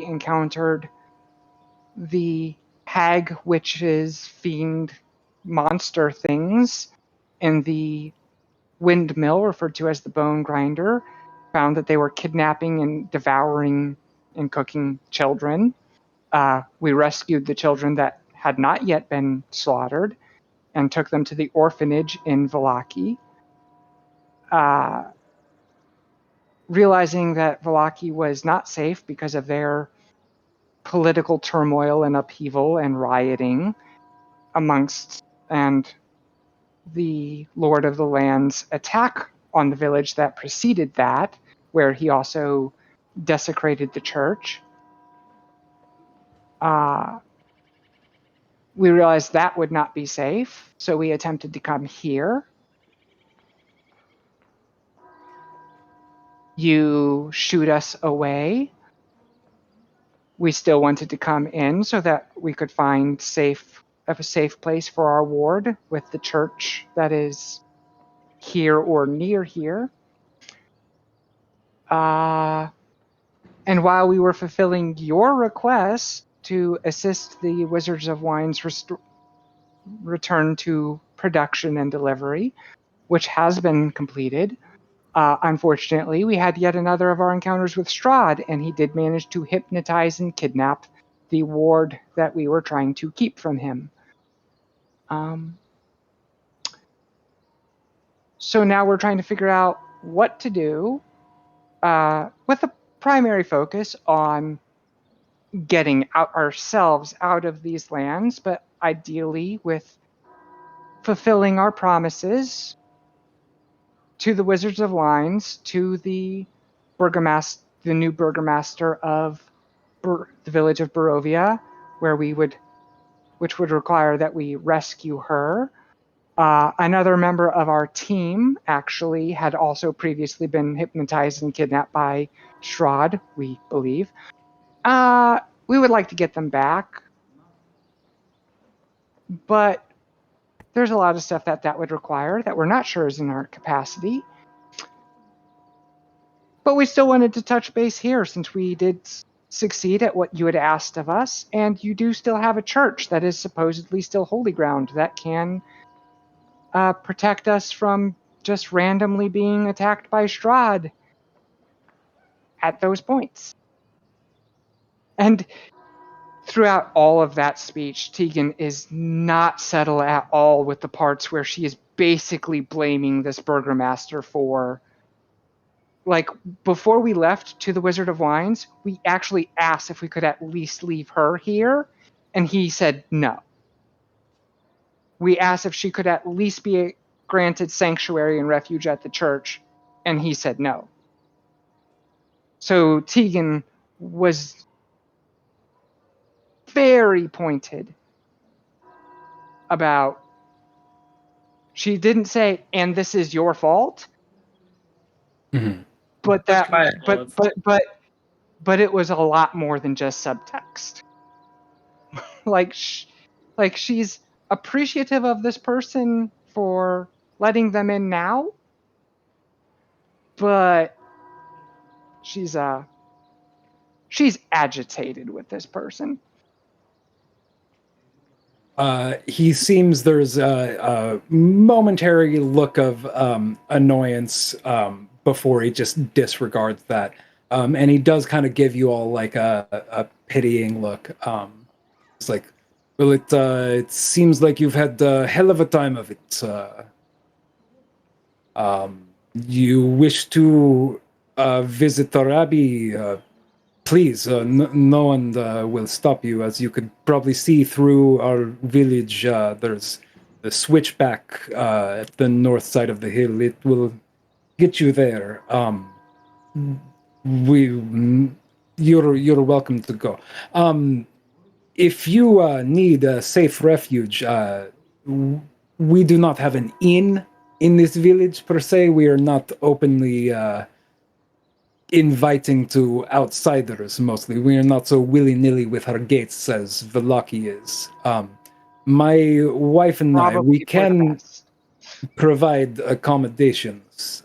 encountered the hag witches, fiend, monster things in the windmill, referred to as the bone grinder. Found that they were kidnapping and devouring and cooking children. We rescued the children that had not yet been slaughtered and took them to the orphanage in Vallaki. Realizing that Vallaki was not safe because of their political turmoil and upheaval and rioting amongst, and the Lord of the Land's attack on the village that preceded that, where he also desecrated the church. We realized that would not be safe, so we attempted to come here. You shoot us away. We still wanted to come in so that we could find a safe place for our ward with the church that is here or near here. And while we were fulfilling your request to assist the Wizards of Wine's return to production and delivery, which has been completed, unfortunately, we had yet another of our encounters with Strahd, and he did manage to hypnotize and kidnap the ward that we were trying to keep from him. So now we're trying to figure out what to do, with a primary focus on getting ourselves out of these lands, but ideally with fulfilling our promises to the Wizards of Wines, to the new burgomaster of the village of Barovia, which would require that we rescue her. Another member of our team actually had also previously been hypnotized and kidnapped by Strahd, we believe. We would like to get them back, but there's a lot of stuff that would require that we're not sure is in our capacity. But we still wanted to touch base here since we did succeed at what you had asked of us, and you do still have a church that is supposedly still holy ground that can protect us from just randomly being attacked by Strahd at those points. And throughout all of that speech, Tegan is not settled at all with the parts where she is basically blaming this burgomaster for, like, before we left to the Wizard of Wines, we actually asked if we could at least leave her here, and he said no. We asked if she could at least be granted sanctuary and refuge at the church, and he said no. So Tegan was very pointed about, she didn't say, and this is your fault, but that, but it was a lot more than just subtext. like she's appreciative of this person for letting them in now, but she's agitated with this person. He seems there's a momentary look of annoyance before he just disregards that. And he does kind of give you all like a pitying look. It's like, well, it seems like you've had a hell of a time of it. You wish to visit the Rabbi? Please, no one will stop you. As you could probably see through our village, there's the switchback at the north side of the hill. It will get you there. You're welcome to go. If you need a safe refuge, we do not have an inn in this village per se. We are not openly inviting to outsiders mostly. We are not so willy-nilly with our gates as Vallaki is. My wife and I, we can provide accommodations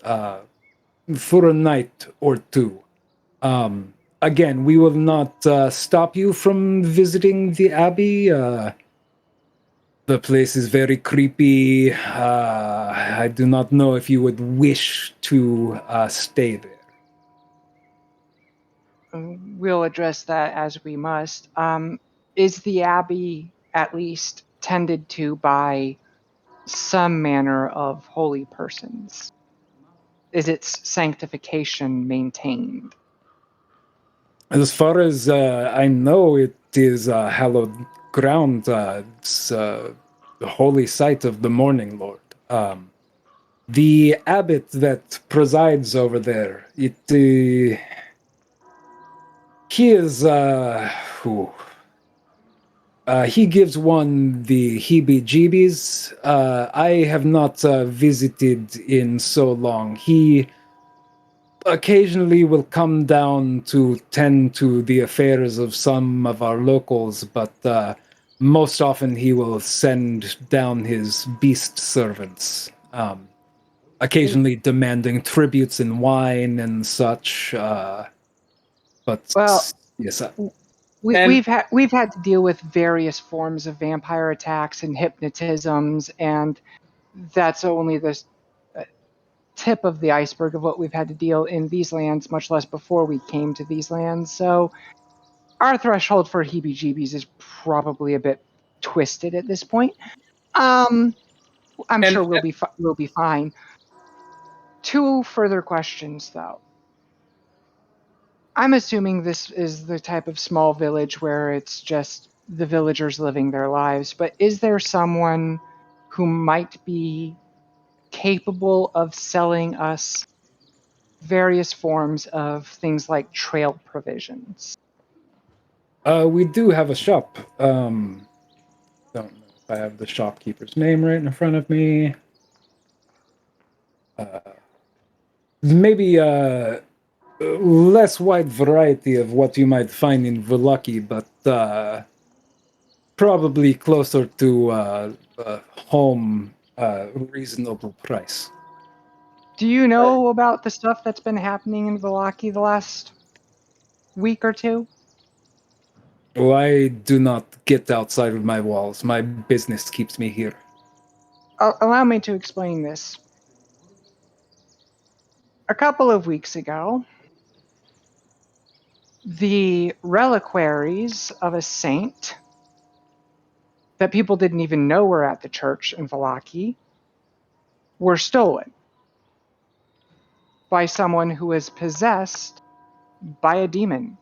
for a night or two. again, we will not stop you from visiting the abbey. The place is very creepy. I do not know if you would wish to stay there. We'll address that as we must. Is the abbey at least tended to by some manner of holy persons? Is its sanctification maintained? As far as I know, it is hallowed ground. It's the holy site of the Morning Lord. The abbot that presides over there, he is he gives one the heebie-jeebies. I have not visited in so long. He occasionally will come down to tend to the affairs of some of our locals, but most often he will send down his beast servants, occasionally demanding tributes in wine and such. But Well, yes, And- we've had to deal with various forms of vampire attacks and hypnotisms, and that's only the tip of the iceberg of what we've had to deal in these lands, much less before we came to these lands. So our threshold for heebie-jeebies is probably a bit twisted at this point. I'm sure we'll be fine. Two further questions, though. I'm assuming this is the type of small village where it's just the villagers living their lives, but is there someone who might be capable of selling us various forms of things like trail provisions? we do have a shop. Don't know if I have the shopkeeper's name right in front of me. Maybe less wide variety of what you might find in Vallaki, but probably closer to home reasonable price. Do you know about the stuff that's been happening in Vallaki the last week or two? Oh, I do not get outside of my walls. My business keeps me here. Allow me to explain this. A couple of weeks ago, the reliquaries of a saint that people didn't even know were at the church in Vallaki were stolen by someone who was possessed by a demon.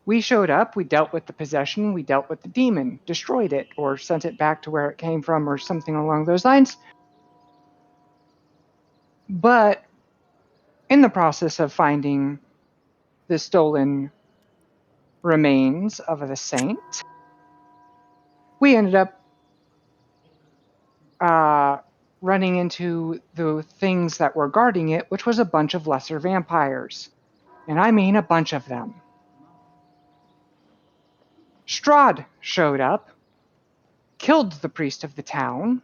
We showed up, we dealt with the possession, we dealt with the demon, destroyed it, or sent it back to where it came from, or something along those lines. But in the process of finding the stolen remains of the saint, we ended up running into the things that were guarding it, which was a bunch of lesser vampires. And I mean a bunch of them. Strahd showed up, killed the priest of the town.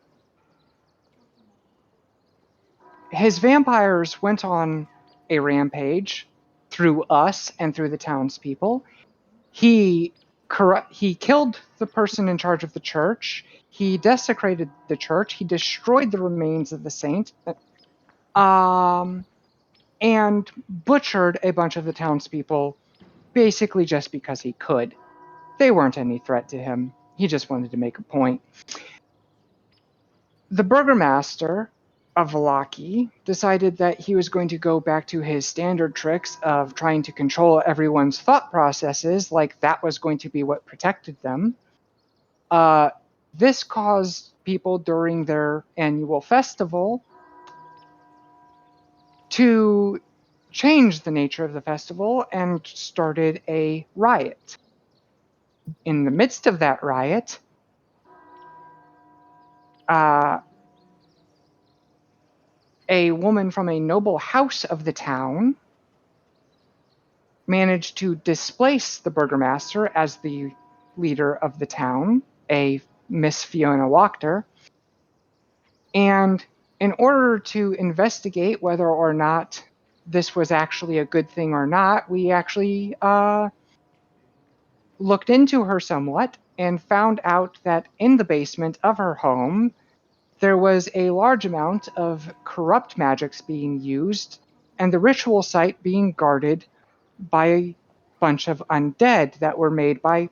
His vampires went on a rampage through us and through the townspeople. He killed the person in charge of the church. He desecrated the church. He destroyed the remains of the saint, and butchered a bunch of the townspeople, basically just because he could. They weren't any threat to him. He just wanted to make a point. The burgomaster of Vallaki decided that he was going to go back to his standard tricks of trying to control everyone's thought processes, like that was going to be what protected them. This caused people during their annual festival to change the nature of the festival and started a riot. In the midst of that riot, a woman from a noble house of the town managed to displace the burgomaster as the leader of the town, a Miss Fiona Wachter. And in order to investigate whether or not this was actually a good thing or not, we actually looked into her somewhat and found out that in the basement of her home, there was a large amount of corrupt magics being used, and the ritual site being guarded by a bunch of undead that were made by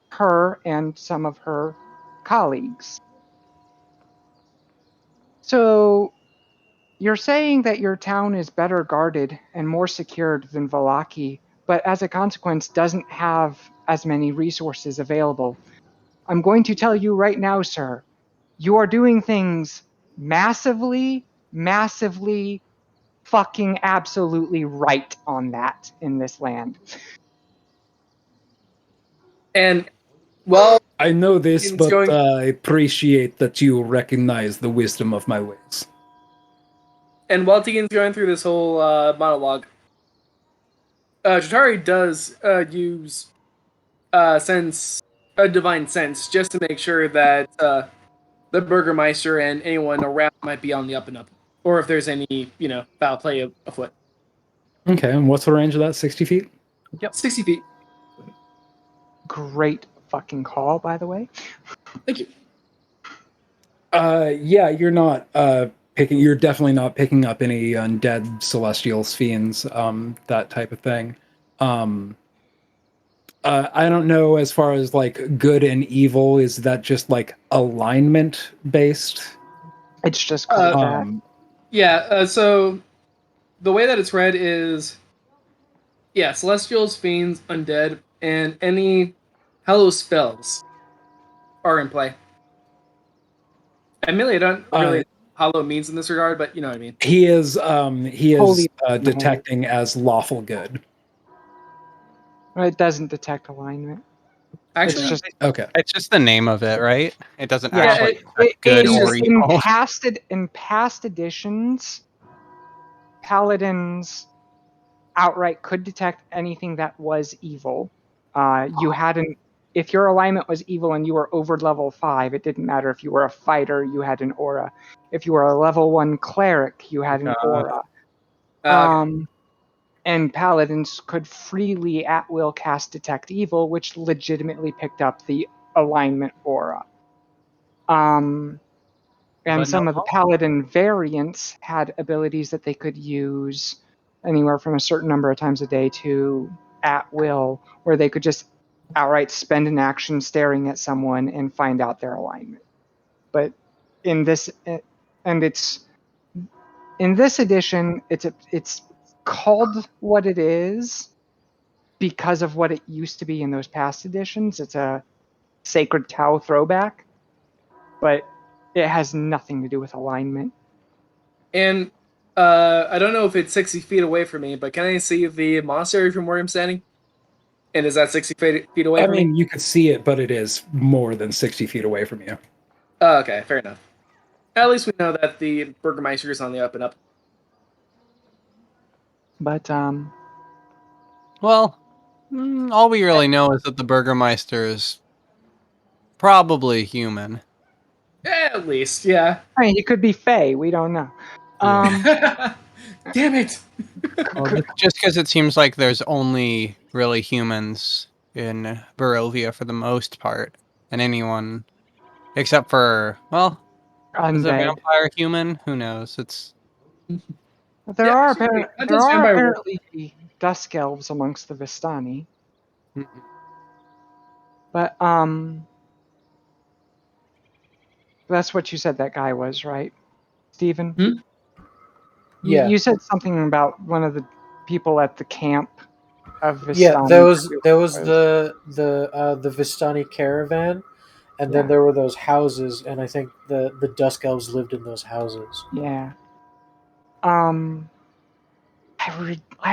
her and some of her colleagues. So, you're saying that your town is better guarded and more secured than Valaki, but as a consequence doesn't have as many resources available. I'm going to tell you right now, sir, you are doing things massively, massively, fucking absolutely right on that in this land. And while I know this, It's but going- I appreciate that you recognize the wisdom of my ways. Tegan's going through this whole monologue, Jatari does use sense, a divine sense, just to make sure that the Burgermeister and anyone around might be on the up and up, or if there's any, foul play afoot. Okay, and what's the range of that? 60 feet? Yep, 60 feet. Great fucking call, by the way. Thank you. Yeah, you're not you're definitely not picking up any undead celestials, fiends, that type of thing. I don't know as far as like good and evil, is that just like alignment based? It's just called that. Yeah, so the way that it's read is, celestials, fiends, undead, and any hello spells are in play. Admittedly, I don't really know how it means in this regard, but you know what I mean. He is Holy- detecting as lawful good. It doesn't detect alignment. Actually, It's just Okay. It's just the name of it, right? It doesn't Yeah, actually it, good in, or in evil. past editions, paladins outright could detect anything that was evil. You hadn't, if your alignment was evil and you were over level 5, it didn't matter if you were a fighter, you had an aura. If you were a level 1 cleric, you had an aura. okay. And paladins could freely at will cast detect evil, which legitimately picked up the alignment aura. And But some no of the paladin variants had abilities that they could use anywhere from a certain number of times a day to at will, where they could just outright spend an action staring at someone and find out their alignment. But in this, and it's in this edition, it's called what it is because of what it used to be in those past editions. It's a Sacred Cow throwback, but it has nothing to do with alignment. And I don't know if it's 60 feet away from me, but can I see the monastery from where I'm standing? And is that 60 feet away I from mean, me? you could see it, but it is more than 60 feet away from you. Oh, okay, fair enough. At least we know that the Burgermeister is on the up and up. But Well, all we really know is that the Burgermeister is probably human. At least, yeah. I mean, he could be Fey. We don't know. Damn it! Just because it seems like there's only really humans in Barovia for the most part, and anyone except for, well, is a Undead. vampire human? Who knows? It's There Yeah, are actually, that there does are vampire work. apparently dusk elves amongst the Vistani, Mhm. but that's what you said that guy was, right, Stephen? Hmm? Yeah. You said something about one of the people at the camp of Vistani. Yeah, there was the Vistani caravan, and then Yeah. there were those houses, and I think the Dusk Elves lived in those houses. Yeah. I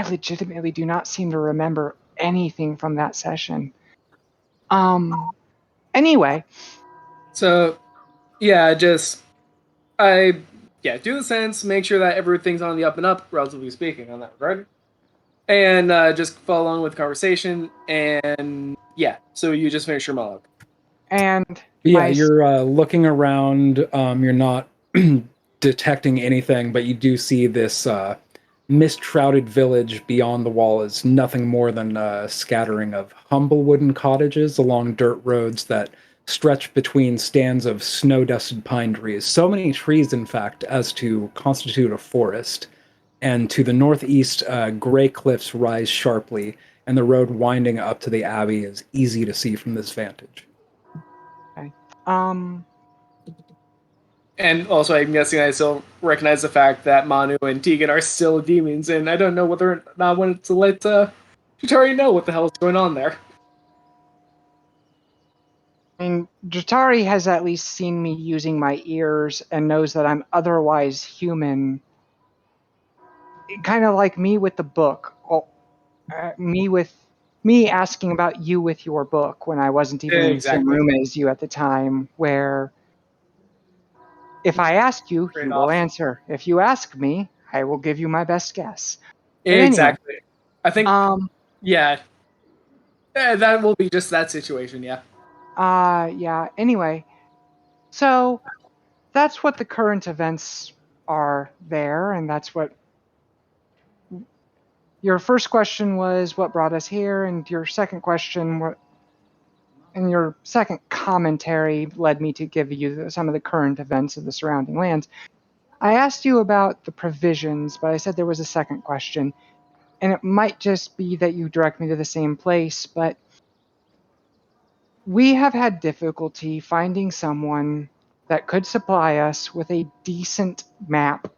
legitimately do not seem to remember anything from that session. Anyway, So, yeah, do the sense, make sure that everything's on the up and up, relatively speaking, on that regard. And just follow along with the conversation, and so you just finish your monologue. and Yeah, my you're looking around. You're not detecting anything, but you do see this mist-shrouded village beyond the wall is nothing more than a scattering of humble wooden cottages along dirt roads that stretch between stands of snow-dusted pine trees. So many trees, in fact, as to constitute a forest. And to the northeast, gray cliffs rise sharply, and the road winding up to the abbey is easy to see from this vantage. Okay. And also, I'm guessing I still recognize the fact that Manu and Tegan are still demons, and I don't know whether or not I want to let Chitari know what the hell is going on there. I mean, Jatari has at least seen me using my ears and knows that I'm otherwise human. Kind of like me with the book. Me asking about you with your book when I wasn't even in the same Exactly. room as you at the time, where if I ask you, Straight you will off. answer. If you ask me, I will give you my best guess. But anyway, Exactly. I think, yeah. That will be just that situation, yeah. yeah, anyway. So that's what the current events are there, and that's what your first question was, what brought us here, and your second question, and your second commentary led me to give you some of the current events of the surrounding lands. I asked you about the provisions, but I said there was a second question, and it might just be that you direct me to the same place, but we have had difficulty finding someone that could supply us with a decent map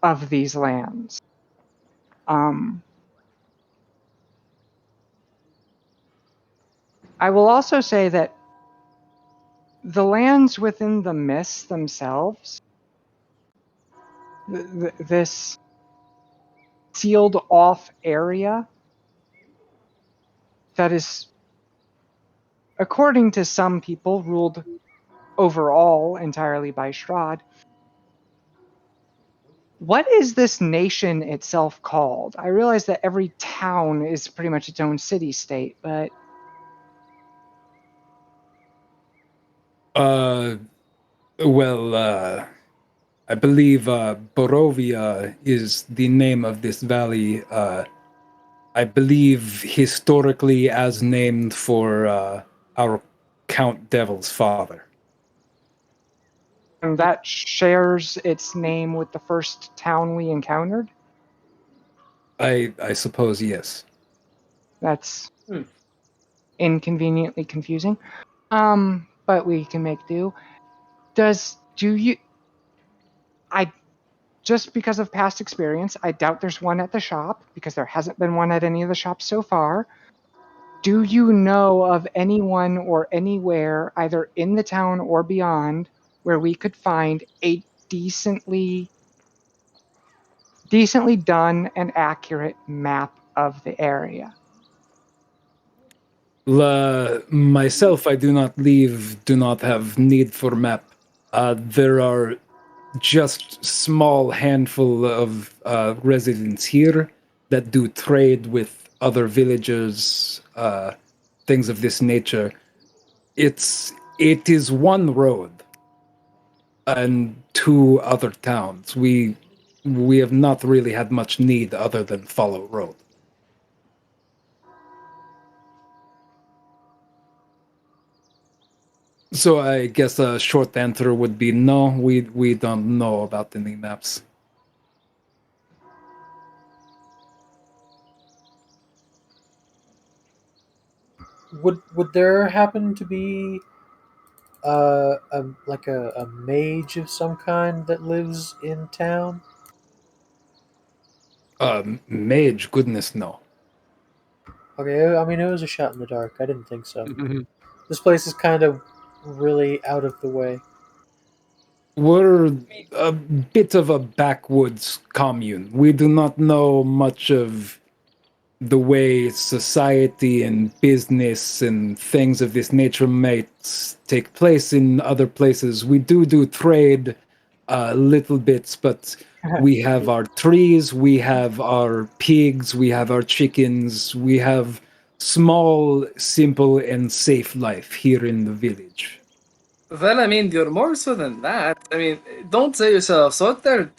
of these lands. I will also say that the lands within the mists themselves, this sealed off area that is, according to some people, ruled overall entirely by Strahd. What is this nation itself called? I realize that every town is pretty much its own city-state, but I believe Borovia is the name of this valley. I believe historically as named for our Count Devil's father. and that shares its name with the first town we encountered. I suppose yes. That's inconveniently confusing. But we can make do. I just because of past experience, I doubt there's one at the shop because there hasn't been one at any of the shops so far. Do you know of anyone or anywhere, either in the town or beyond, where we could find a decently done and accurate map of the area? Myself, I do not have need for map. There are just small handful of residents here that do trade with other villagers, things of this nature. It is one road and two other towns. We have not really had much need other than follow road. So I guess a short answer would be no. We don't know about any maps. Would there happen to be a mage of some kind that lives in town? Mage, goodness no. Okay, I mean it was a shot in the dark. I didn't think so. This place is kind of really out of the way. We're a bit of a backwoods commune. We do not know much of the way society and business and things of this nature might take place in other places. We do trade little bits, but we have our trees, we have our pigs, we have our chickens, we have small, simple, and safe life here in the village. Well, I mean, you're more so than that. I mean, don't say yourself shorter,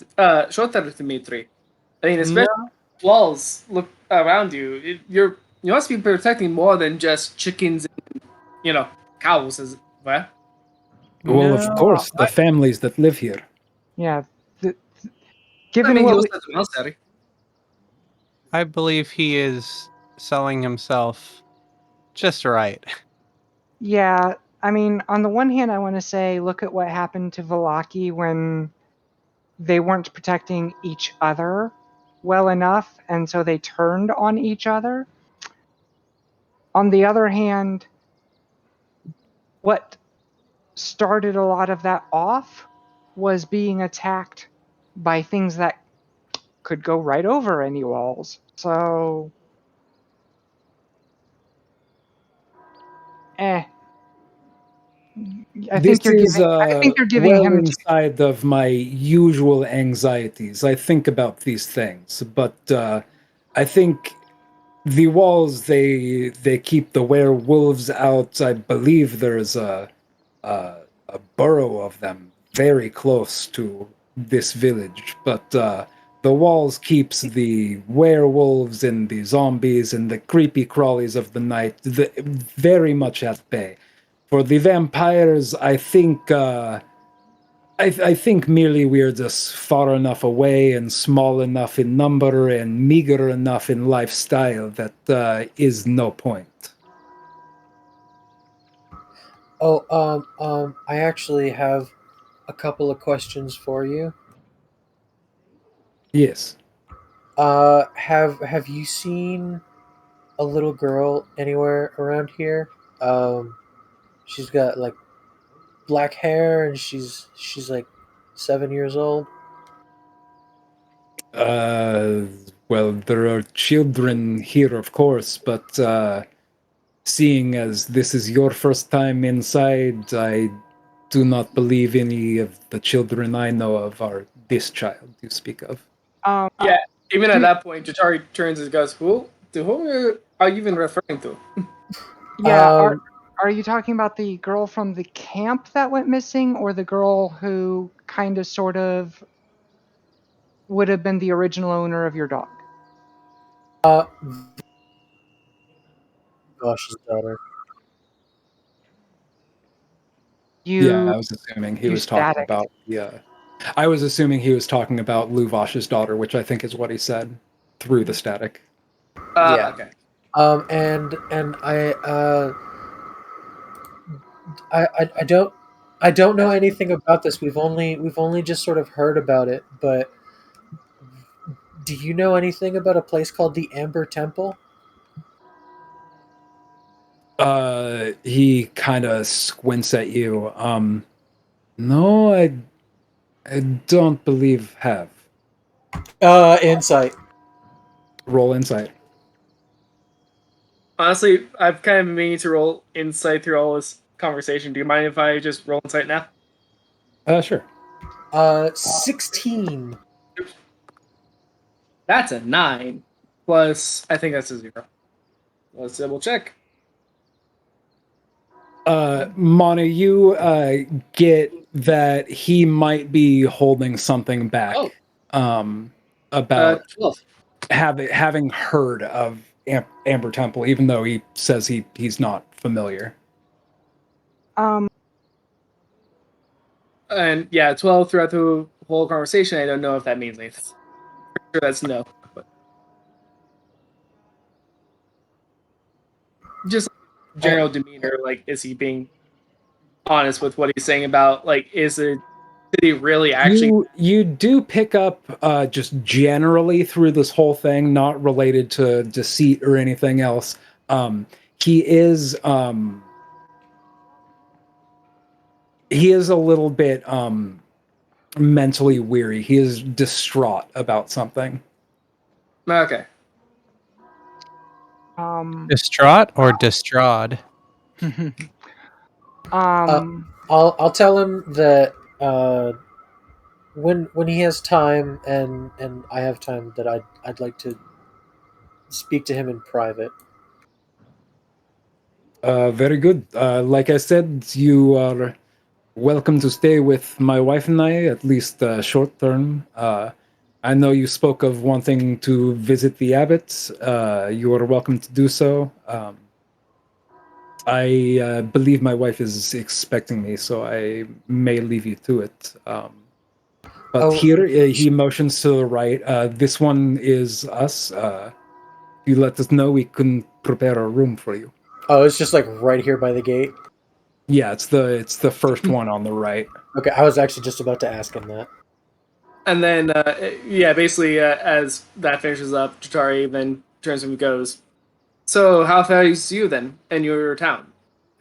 Dimitri. I mean, especially walls look around you. You must be protecting more than just chickens and cows, is well. Well, of No, course, the families that live here. yeah. I Given mean, he what also we, has a monastery. I believe he is selling himself just right. yeah, I mean, on the one hand, I want to say, look at what happened to Velaki when they weren't protecting each other well enough, and so they turned on each other. On the other hand, what started a lot of that off was being attacked by things that could go right over any walls. So, I This think you're is giving. I think you're giving well him. inside of my usual anxieties. I think about these things, but I think the walls they keep the werewolves out. I believe there's a burrow of them very close to this village, but the walls keeps the werewolves and the zombies and the creepy crawlies of the night very much at bay. For the vampires, I think I think merely we're just far enough away and small enough in number and meager enough in lifestyle that is no point. Oh, I actually have a couple of questions for you. Yes. Have you seen a little girl anywhere around here? She's got like black hair and she's like 7 years old. Uh, well, there are children here, of course, but seeing as this is your first time inside, I do not believe any of the children I know of are this child you speak of. Yeah, even at do- that point, Jatari turns and goes, who are you even referring to? Yeah, Um, are you talking about the girl from the camp that went missing, or the girl who kind of sort of would have been the original owner of your dog? uh, Gosh's daughter. Yeah, I You was assuming he you was talking static. about I was assuming he was talking about Luvash's daughter, which I think is what he said through the static. Yeah. Okay. And I don't know anything about this. We've only just sort of heard about it, but do you know anything about a place called the Amber Temple? He kind of squints at you. No, I don't believe have. Insight. Roll insight. Honestly, I've kind of been meaning to roll insight through all this conversation. Do you mind if I just roll insight now? Sure. 16. That's a 9. Plus, I think that's a 0. Let's double check. Mana, you get that he might be holding something back. About 12. having heard of Amber Temple, even though he says he's not familiar. And yeah, 12 throughout the whole conversation. I don't know if that means anything. I'm sure that's no. But just general demeanor, like, is he being honest with what he's saying about, like, is the city really actually... You do pick up just generally through this whole thing, not related to deceit or anything else. He is a little bit mentally weary. He is distraught about something. Okay. Distraught or distraught? I'll tell him that when he has time and I have time that I'd like to speak to him in private. Very good. Like I said, you are welcome to stay with my wife and I, at least short term. I know you spoke of wanting to visit the abbot. You are welcome to do so. I believe my wife is expecting me, so I may leave you to it. But Oh, here, he motions to the right. This one is us. If you let us know, we can prepare a room for you. oh, it's just like right here by the gate. Yeah, it's the first one on the right. Okay, I was actually just about to ask him that. And then, yeah, basically, as that finishes up, Jatari then turns to him and goes, "So, how far is you then in your town?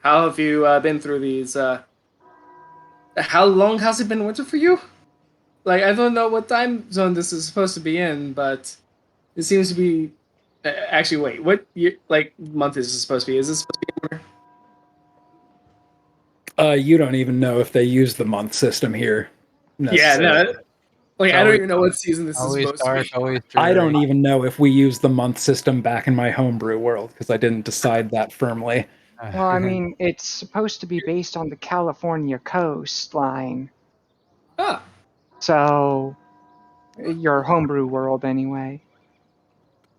How have you been through these? How long has it been winter for you? Like, I don't know what time zone this is supposed to be in, but it seems to be. Actually, wait, what year, like month is this supposed to be? Is this supposed to be winter? You don't even know if they use the month system here. Yeah, Necessarily. no. Like, I don't even know what season this is Always supposed dark, to be. always I don't dreary. even know if we use the month system back in my homebrew world because I didn't decide that firmly. Well, I mean, it's supposed to be based on the California coastline. Ah, So, your homebrew world, anyway.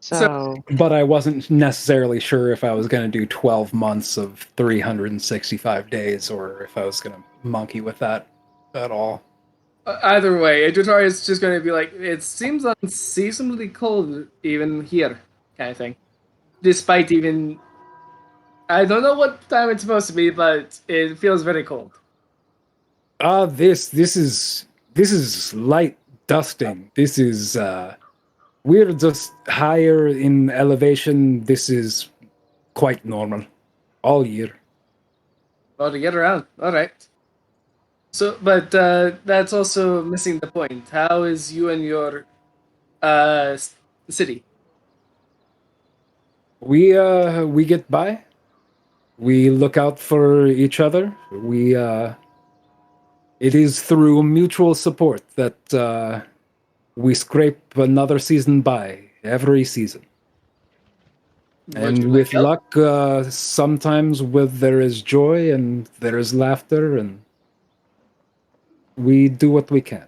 So- So, But I wasn't necessarily sure if I was going to do 12 months of 365 days or if I was going to monkey with that at all. either way, Jotari is just going to be like, it seems unseasonably cold even here, kind of thing. Despite even, I don't know what time it's supposed to be, but it feels very cold. This is light dusting. This is we're just higher in elevation. This is quite normal all year. Well, to get around, all right. So, but that's also missing the point. How is you and your city? We get by. We look out for each other. It is through mutual support that we scrape another season by every season. Would you And like with help? luck, sometimes there is joy and there is laughter, and we do what we can.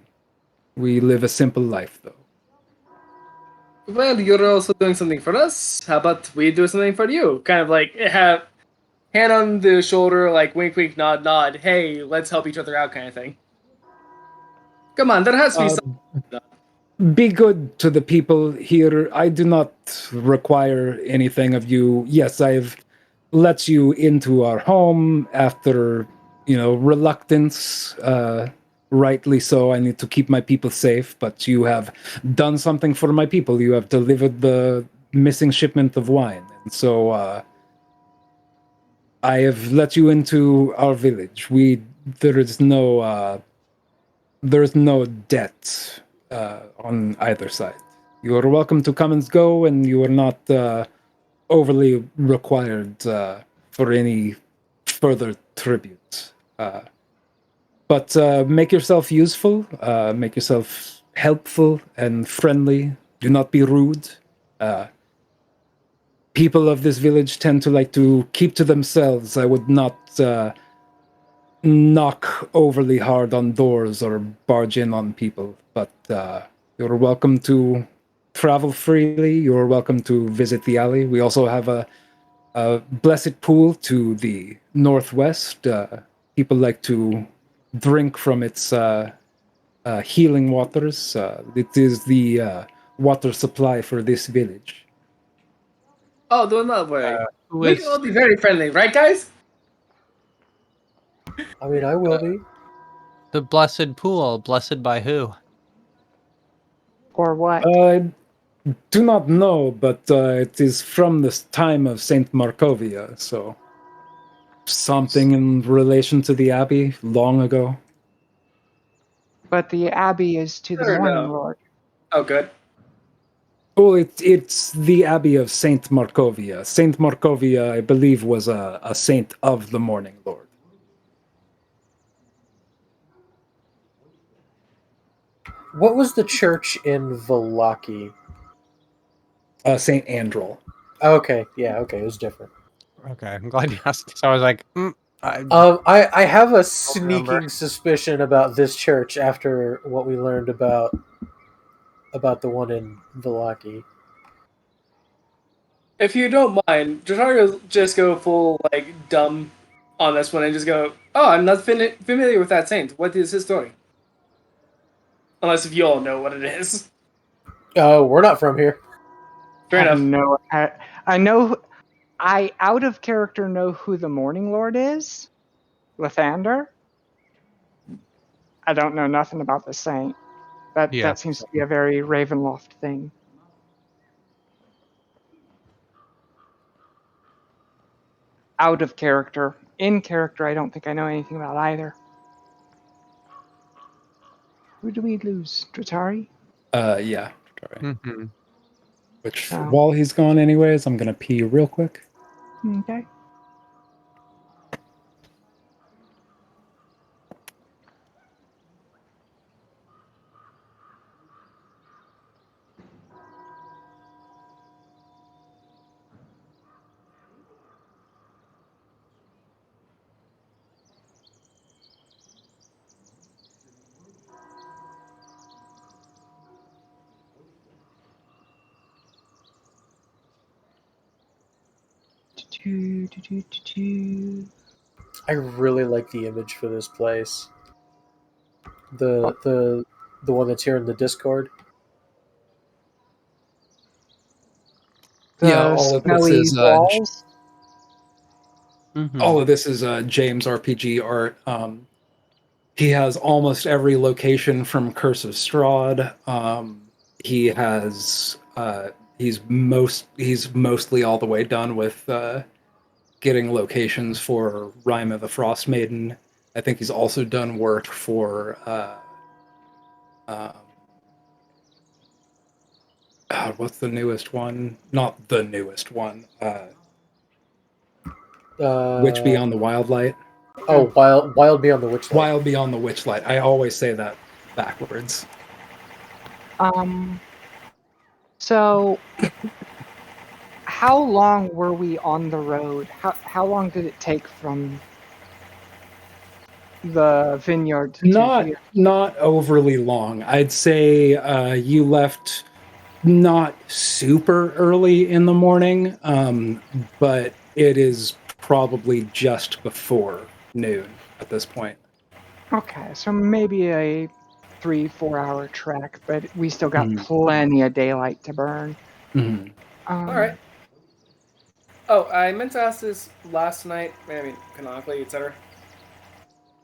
We live a simple life, though. Well, you're also doing something for us. How about we do something for you? Kind of like have hand on the shoulder, like wink, wink, nod, nod. Hey, let's help each other out, kind of thing. Come on, there has to be Uh, something. be good to the people here. I do not require anything of you. Yes, I've let you into our home after, reluctance. Rightly so. I need to keep my people safe, but you have done something for my people. You have delivered the missing shipment of wine. And so I have let you into our village. There is no debt on either side. You are welcome to come and go, and you are not overly required for any further tribute. But make yourself useful, make yourself helpful and friendly. Do not be rude. People of this village tend to like to keep to themselves. I would not knock overly hard on doors or barge in on people, but you're welcome to travel freely. You're welcome to visit the alley. We also have a blessed pool to the northwest. People like to drink from its healing waters. It is the water supply for this village. Oh, do not worry. Who We is can all be very friendly, right, guys? I mean, I will be. the blessed pool? Blessed by who? or what? Do not know, but it is from this time of Saint Markovia, so something in relation to the abbey long ago. But the abbey is to the Sure, Morning no. Lord. Oh, good. Oh, it's the abbey of Saint Markovia. Saint Markovia, I believe, was a saint of the Morning Lord. What was the church in Valaki? Saint Andrel. Okay, yeah, okay, it was different. Okay, I'm glad you asked. So I was like, I have a remember. sneaking suspicion about this church after what we learned about about the one in Villaki. If you don't mind, Jotari will just go full like dumb on this one and just go, "Oh, I'm not familiar with that saint. What is his story?" Unless if you all know what it is. We're not from here. Fair have enough. no. I know. I out of character know who the Morning Lord is, Lathander. I don't know nothing about the saint. Yeah. That seems to be a very Ravenloft thing. Out of character. In character, I don't think I know anything about either. Who do we lose? Dratari? Yeah. Sorry. Hmm. Which, Oh. while he's gone, anyways, I'm gonna pee real quick. Okay. I really like the image for this place. The one that's here in the Discord. The Yeah, all of this snowy is walls. all of this is James RPG art. He has almost every location from Curse of Strahd. He has he's mostly all the way done with getting locations for Rime of the Frost Maiden. I think he's also done work for um, what's the newest one? Not the newest one. Witch Uh, Beyond the Wildlight. oh, Wild Beyond the Witchlight. Wild Beyond the Witchlight. I always say that backwards. So how long were we on the road? How long did it take from the vineyard to here? Not overly long. I'd say you left not super early in the morning, but it is probably just before noon at this point. Okay, so maybe a 3-4 hour trek, but we still got Mhm. plenty of daylight to burn. Mhm. All right. Oh, I meant to ask this last night. I mean, canonically, etc.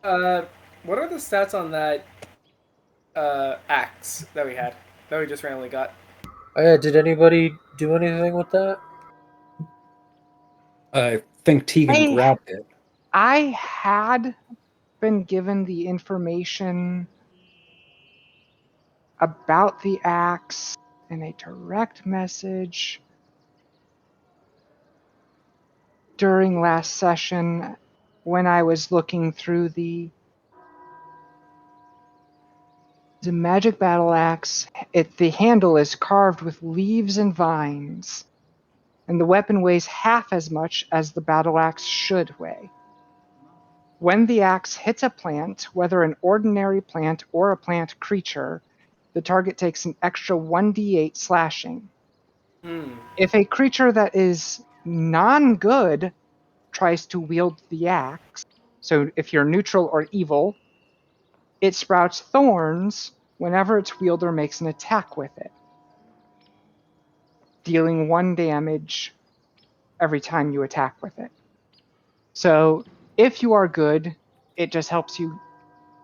What are the stats on that axe that we just randomly got? Oh, yeah, did anybody do anything with that? I think Tegan grabbed it. I had been given the information about the axe in a direct message during last session when I was looking through the magic battle axe. The handle is carved with leaves and vines, and the weapon weighs half as much as the battle axe should weigh. When the axe hits a plant, whether an ordinary plant or a plant creature, the target takes an extra 1d8 slashing. If a creature that is non-good tries to wield the axe, so if you're neutral or evil, it sprouts thorns whenever its wielder makes an attack with it, dealing 1 damage every time you attack with it. So if you are good, it just helps you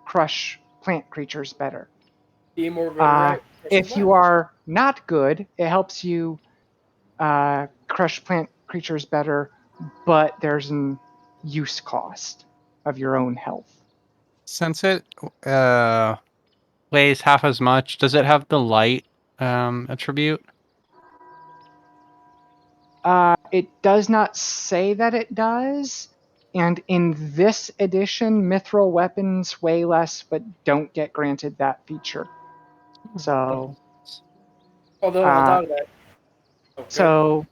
crush plant creatures better. Be more good, right? If you are not good, it helps you crush plant creatures better, but there's an use cost of your own health. Since it weighs half as much, does it have the light attribute? It does not say that it does, and in this edition, mithril weapons weigh less but don't get granted that feature. So, Although on top of that, so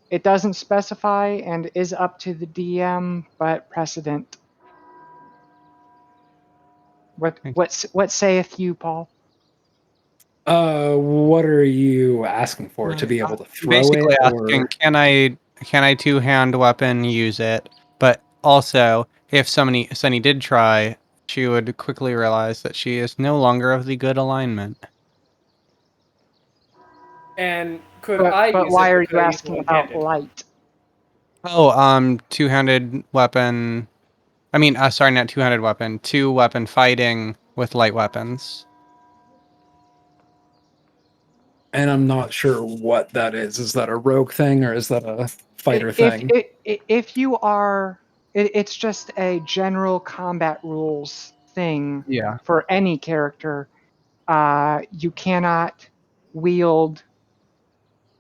it doesn't specify and is up to the DM, but precedent. What saith you, Paul? What are you asking for? To be able to throw Basically it, asking, or can I two-hand weapon use it? But also, if Sunny did try, she would quickly realize that she is no longer of the good alignment. And could I But use why it, are or could you I use it asking about one-handed? light? Oh, two-handed weapon. I mean, sorry, not two-handed weapon. Two-weapon fighting with light weapons. and I'm not sure what that is. Is that a rogue thing or is that a fighter If thing? if you are, it's just a general combat rules thing Yeah. for any character. You cannot wield.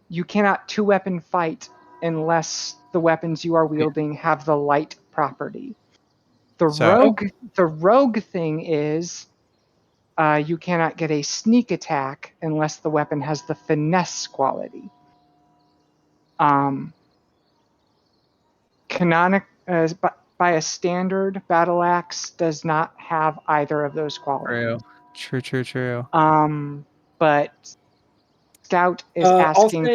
You cannot two-weapon fight unless the weapons you are wielding have the light property. The So, rogue thing is you cannot get a sneak attack unless the weapon has the finesse quality. Canonic by a standard, battle axe does not have either of those qualities. true. But Scout is I'll asking.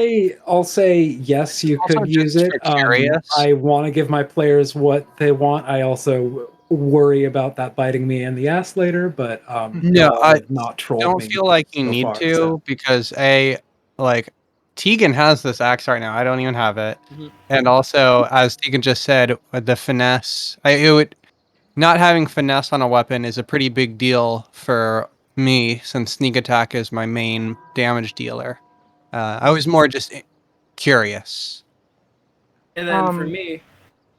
say yes, you Also, could use just it. for curious. I want to give my players what they want. I also worry about that biting me in the ass later, but No, y'all I have not trolled don't me feel like you so need far. So to because like Tegan has this axe right now. I don't even have it. Mhm. And also, as Tegan just said, with the finesse, it would not having finesse on a weapon is a pretty big deal for me since sneak attack is my main damage dealer. I was more just curious. And then for me,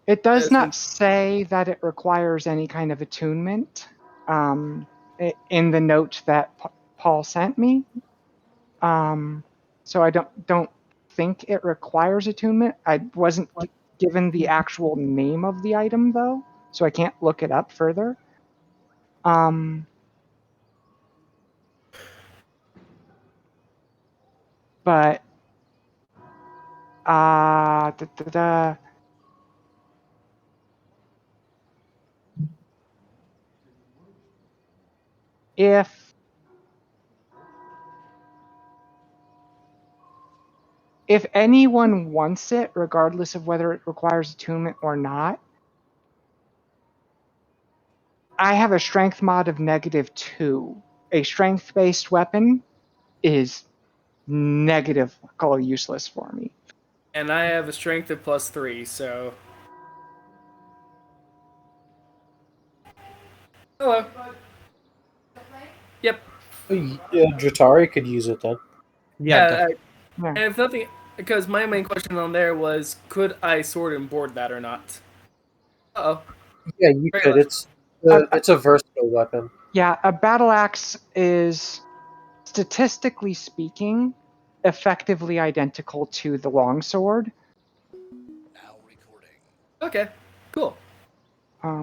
It does not since say that it requires any kind of attunement in the note that Paul sent me. So I don't think it requires attunement. I wasn't given the actual name of the item though, so I can't look it up further. But if anyone wants it, regardless of whether it requires attunement or not, I have a strength mod of -2. A strength-based weapon is negative color useless for me. and I have a strength of +3, so hello. Yep. Yeah, Dratari could use it then. Yeah. Yeah. And if nothing, because my main question on there was, could I sword and board that or not? Uh oh. Yeah, you Right could. left. It's a versatile weapon. Yeah, a battle axe is, statistically speaking, effectively identical to the longsword. Okay. Cool.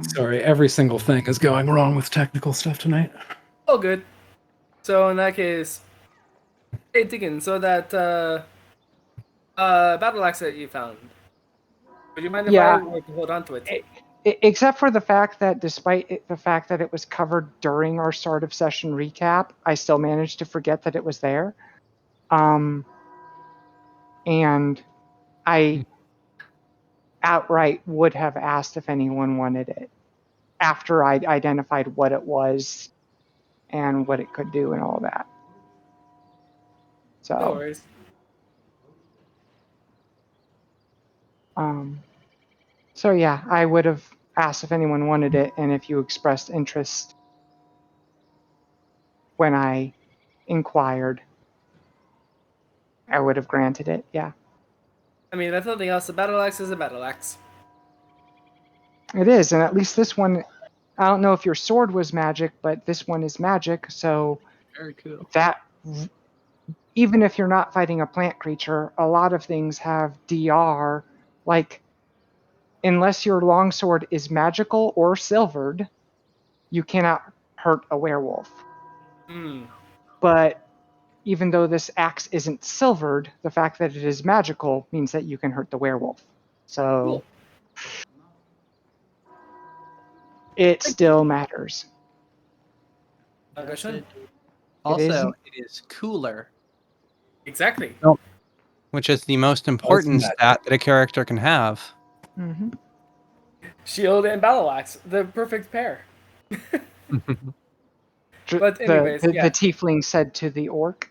sorry, every single thing is going wrong with technical stuff tonight. All good. So in that case, hey Dickon, so that battle axe that you found, would you mind if I Yeah, were to hold on to it? except for the fact that despite the fact that it was covered during our start of session recap, I still managed to forget that it was there. And I outright would have asked if anyone wanted it after I identified what it was and what it could do and all that. No So, worries. so yeah, I would have asked if anyone wanted it, and if you expressed interest when I inquired, I would have granted it. Yeah, I mean, if nothing else, a battle axe is a battle axe. it is, and at least this one. I don't know if your sword was magic, but this one is magic, so Very cool. that even if you're not fighting a plant creature, a lot of things have DR. Like, unless your longsword is magical or silvered, you cannot hurt a werewolf. Hmm. But even though this axe isn't silvered, the fact that it is magical means that you can hurt the werewolf. So Cool. it still matters. Question? Also, it is cooler, Exactly. which is the most important that. stat that a character can have. Mm-hmm. Shield and battle axe, the perfect pair. But anyways, the yeah. tiefling said to the orc.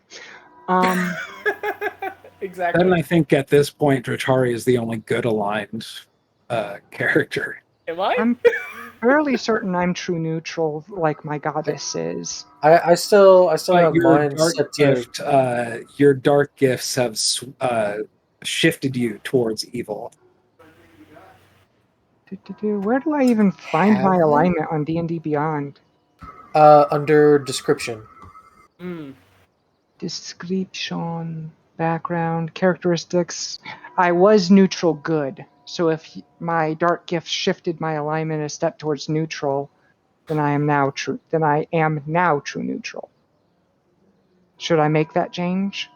Exactly. Then I think at this point, Dratari is the only good aligned character. Am I? I'm fairly certain I'm true neutral, like my goddess is. I still But have mine set to. your dark gifts have shifted you towards evil. Where do I even find Have my they? alignment on D&D Beyond? Under description. Mm. Description, background, characteristics. I was neutral good, so if my dark gift shifted my alignment a step towards neutral, then I am now true. Then I am now true neutral. Should I make that change,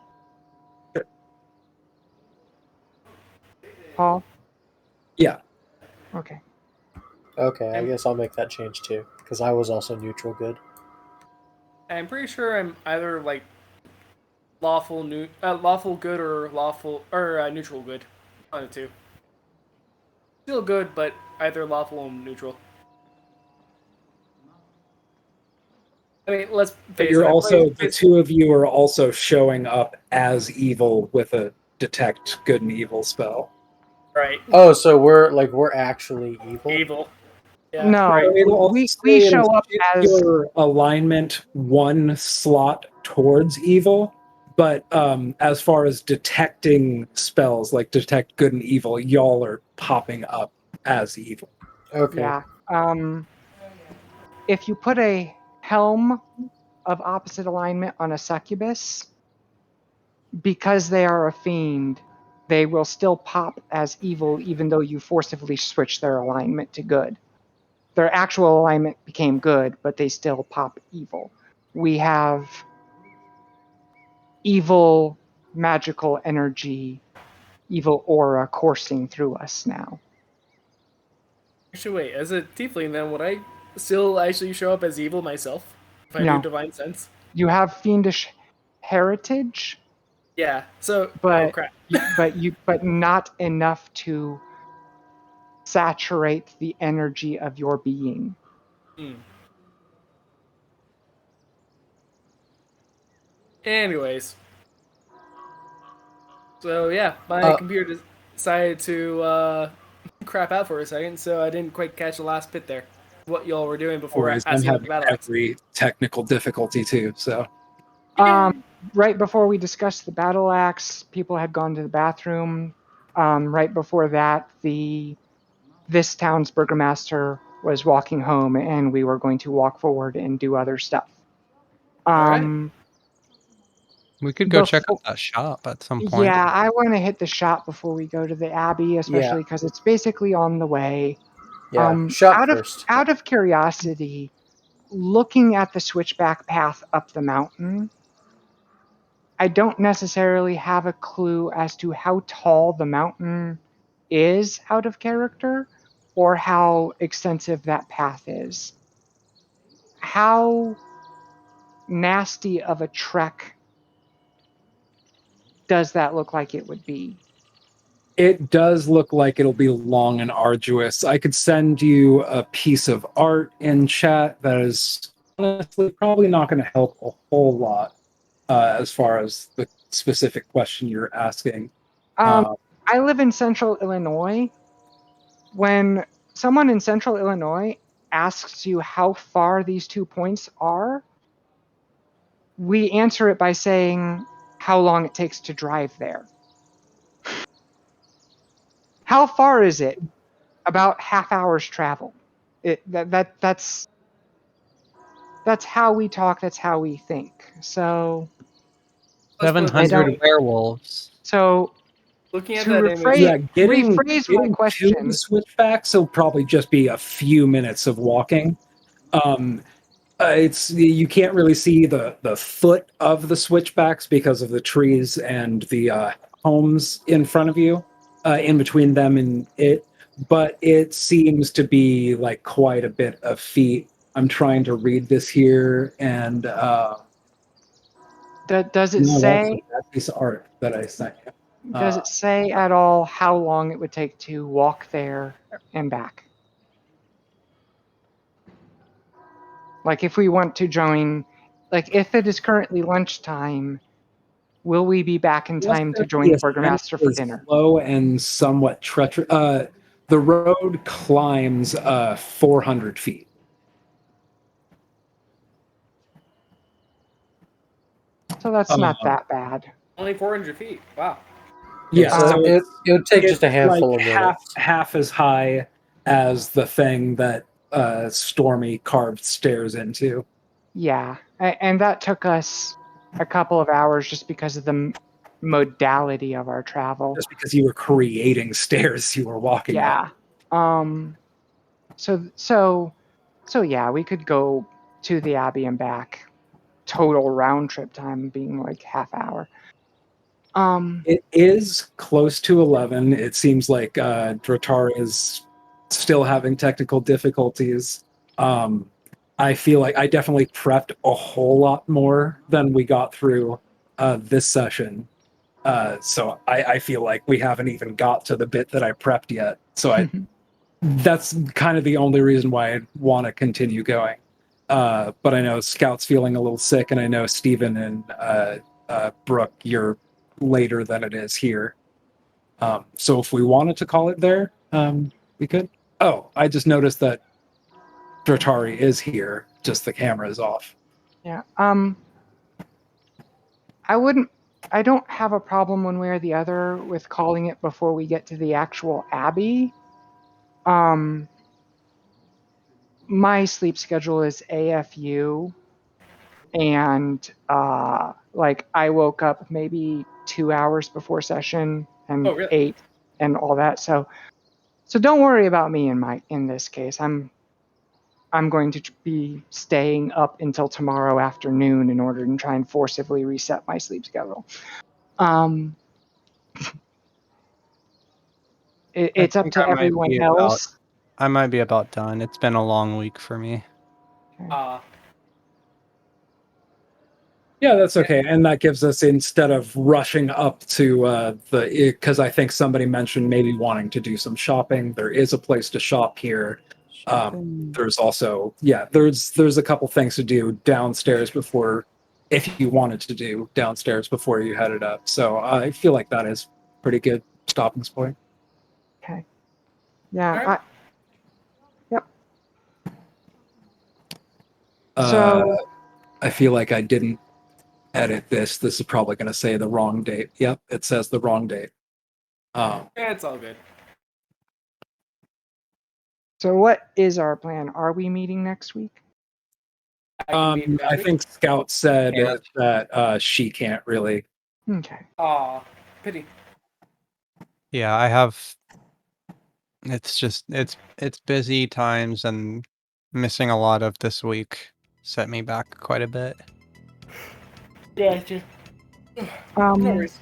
Paul? Yeah. Okay. Okay, I I'm- guess I'll make that change too, because I was also neutral good. I'm pretty sure I'm either like lawful good or neutral good. One of the two. Still good, but either lawful and neutral. I mean, let's But face you're it. also, the two of you are also showing up as evil with a detect good and evil spell. Right. Oh, so we're actually evil. Evil. Yeah. No, Right. we show up as your alignment one slot towards evil, but as far as detecting spells like detect good and evil, y'all are popping up as evil. Okay. yeah. If you put a helm of opposite alignment on a succubus, because they are a fiend, they will still pop as evil even though you forcibly switch their alignment to good. Their actual alignment became good, but they still pop evil. We have evil magical energy, evil aura coursing through us now. Actually, wait. As a tiefling, then would I still actually show up as evil myself if I No. do divine sense? You have fiendish heritage, Yeah. So. but Oh crap. but not enough to saturate the energy of your being. Hmm. Anyways. So yeah, my computer decided to crap out for a second, so I didn't quite catch the last bit there. What y'all were doing before Whereas I'm asking about the having battle axe. every technical difficulty too. So Right before we discussed the battle axe, people had gone to the bathroom. Right before that, this town's burgomaster was walking home, and we were going to walk forward and do other stuff. Alright. We could go check out that shop at some point. Yeah, I want to hit the shop before we go to the Abbey, especially because it's basically on the way. Yeah, shop out first. out of curiosity, looking at the switchback path up the mountain, I don't necessarily have a clue as to how tall the mountain is out of character or how extensive that path is. How nasty of a trek does that look like it would be? it does look like it'll be long and arduous. I could send you a piece of art in chat that is honestly probably not going to help a whole lot as far as the specific question you're asking. I live in central Illinois. When someone in central Illinois asks you how far these 2 points are, we answer it by saying how long it takes to drive there. How far is it? About half hour's travel. That's how we talk. That's how we think. So 700 werewolves. So Looking at to that image, rephrase my to question. the switchbacks will probably just be a few minutes of walking. It's you can't really see the foot of the switchbacks because of the trees and the homes in front of you, in between them and it. But it seems to be like quite a bit of feet. I'm trying to read this here, and Does it No, say? that's piece of art that I sent you. Does it say at all how long it would take to walk there and back? Like if we want to join, like if it is currently lunchtime, will we be back in time to join The the ascent Burgermaster for is dinner? slow and somewhat treacherous. The road climbs 400 feet. So that's not that bad. Only 400 feet. Wow. Yeah, So so it would take just a it's handful like of minutes. half as high as the thing that Stormy carved stairs into. Yeah, and that took us a couple of hours just because of the modality of our travel. Just because you were creating stairs you were walking up. Yeah. So yeah, we could go to the Abbey and back. Total round trip time being like half hour. It is close to 11. It seems like Drotar is still having technical difficulties. I feel like I definitely prepped a whole lot more than we got through this session. So I feel like we haven't even got to the bit that I prepped yet. So that's kind of the only reason why I want to continue going. But I know Scout's feeling a little sick, and I know Steven and Brooke, you're later than it is here. So if we wanted to call it there, we could. Oh, I just noticed that Dratari is here, just the camera is off. Yeah. I don't have a problem one way or the other with calling it before we get to the actual Abbey. My sleep schedule is AFU, and like I woke up maybe 2 hours before session and Oh, really? ate and all that. So don't worry about me in this case. I'm going to be staying up until tomorrow afternoon in order to try and forcibly reset my sleep schedule. It's up think to everyone else. I might be about done. It's been a long week for me. Yeah, that's okay. And that gives us, instead of rushing up to because I think somebody mentioned maybe wanting to do some shopping, there is a place to shop here. There's also, there's a couple things to do downstairs before, if you wanted to do downstairs before you headed up. So I feel like that is pretty good stopping point. Okay. Yeah. All right. Yep. So So I feel like I didn't edit this. This is probably going to say the wrong date. Yep, it says the wrong date. Yeah, it's all good. So what is our plan? Are we meeting next week? I think Scout said Yeah. that she can't really. Okay. Aw, pity. Yeah, I have. It's just it's busy times, and missing a lot of this week set me back quite a bit. Gotcha. No worries.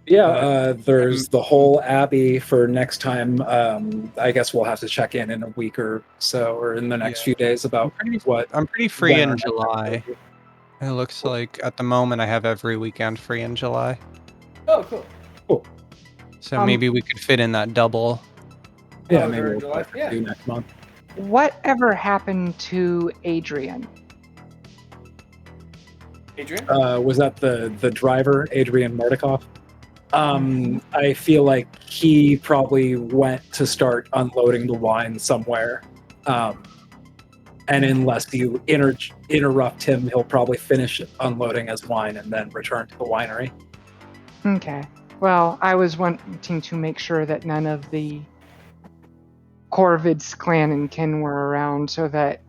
Yeah, there's the whole Abbey for next time. I guess we'll have to check in a week or so, or in the next few days about what. I'm pretty free when in our next July. episode will be. It looks like at the moment I have every weekend free in July. Oh, cool. So maybe we could fit in that double. Yeah, Oh, maybe or we'll July, try to do next month. Whatever happened to Adrian? Adrian? Was that the driver, Adrian Mardikoff? I feel like he probably went to start unloading the wine somewhere. And unless you interrupt him, he'll probably finish unloading his wine and then return to the winery. Okay. Well, I was wanting to make sure that none of the Corvid's clan and kin were around so that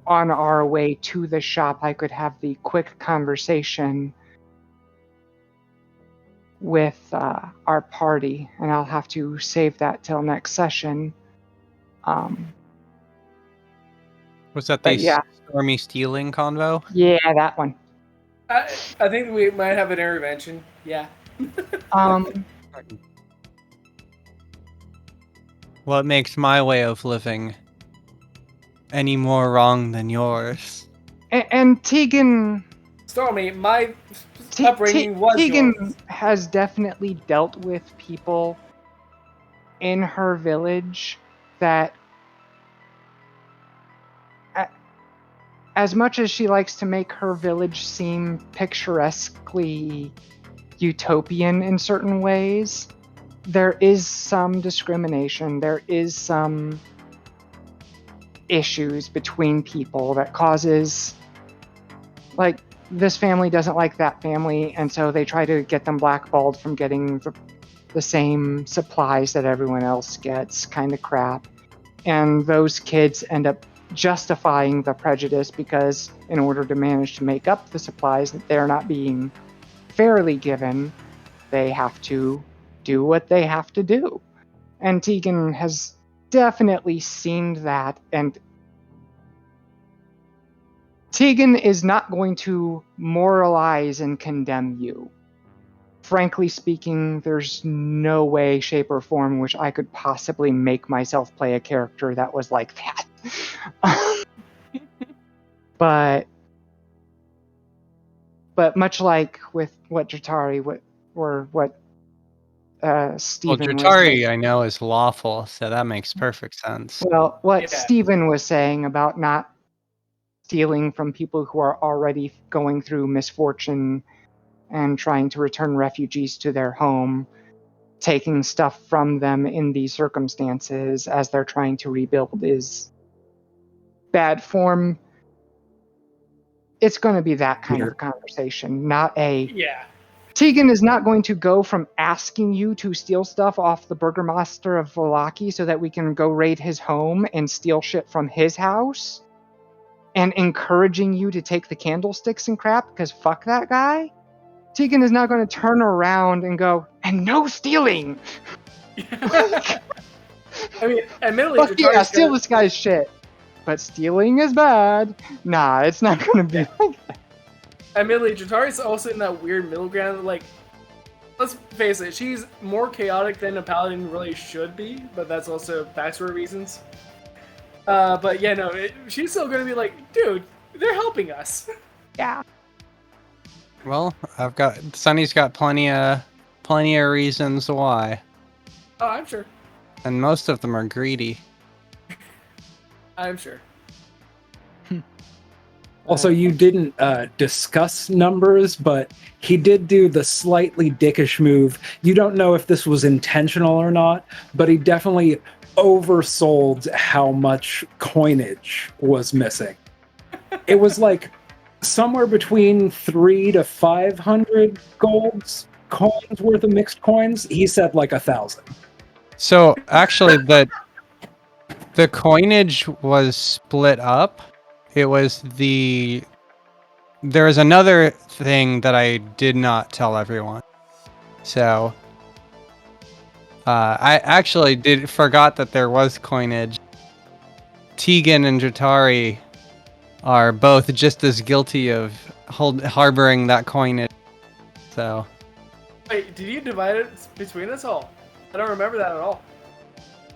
on our way to the shop I could have the quick conversation with our party, and I'll have to save that till next session. Was that But the yeah. Stormy Stealing convo? Yeah, that one. I think we might have an intervention. Yeah. What makes my way of living any more wrong than yours. And Tegan, Stormy, my upbringing was Tegan yours. has definitely dealt with people in her village that, as much as she likes to make her village seem picturesquely utopian in certain ways, there is some discrimination. There is some issues between people that causes, like, this family doesn't like that family, and so they try to get them blackballed from getting the same supplies that everyone else gets, kind of crap. And those kids end up justifying the prejudice because in order to manage to make up the supplies that they're not being fairly given, they have to do what they have to do. And Tegan has definitely seen that, and Tegan is not going to moralize and condemn you. Frankly speaking, there's no way, shape, or form in which I could possibly make myself play a character that was like that. But much like with what Jatari, what Well, Stephen was saying. Dratari, I know, is lawful, so that makes perfect sense. Well, what Yeah. Stephen was saying about not stealing from people who are already going through misfortune and trying to return refugees to their home, taking stuff from them in these circumstances as they're trying to rebuild is bad form. It's going to be that kind of conversation, not a... Yeah. Tegan is not going to go from asking you to steal stuff off the Burgermaster of Vallaki so that we can go raid his home and steal shit from his house, and encouraging you to take the candlesticks and crap because fuck that guy. Tegan is not going to turn around and go, and no stealing! I mean, admittedly, Fuck yeah, Jatari's steal gonna- this guy's shit. But stealing is bad. Nah, it's not going to be like that. admittedly, Jatari's also in that weird middle ground. Like, let's face it, she's more chaotic than a paladin really should be, but that's also backstory reasons. But yeah, no, she's still gonna be like, dude, they're helping us. Yeah. Well, Sunny's got plenty of reasons why, Oh, I'm sure. and most of them are greedy. I'm sure. Also, you didn't discuss numbers, but he did do the slightly dickish move. You don't know if this was intentional or not, but he definitely oversold how much coinage was missing. It was like somewhere between 300 to 500 coins worth of mixed coins. He said like 1,000. So actually, the coinage was split up. It was there was another thing that I did not tell everyone. So I actually forgot that there was coinage. Tegan and Jatari are both just as guilty of harboring that coinage. So Wait, did you divide it between us all? I don't remember that at all.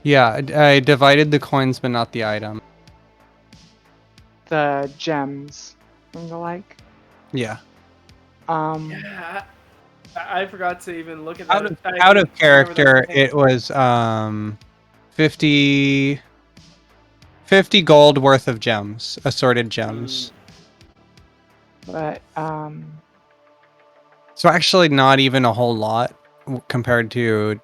yeah, I divided the coins, but not the item. The gems and the like. Yeah. Yeah, I forgot to even look at that. Out of I remember that character, thing. it was 50 gold worth of gems, assorted gems. But So actually, not even a whole lot compared to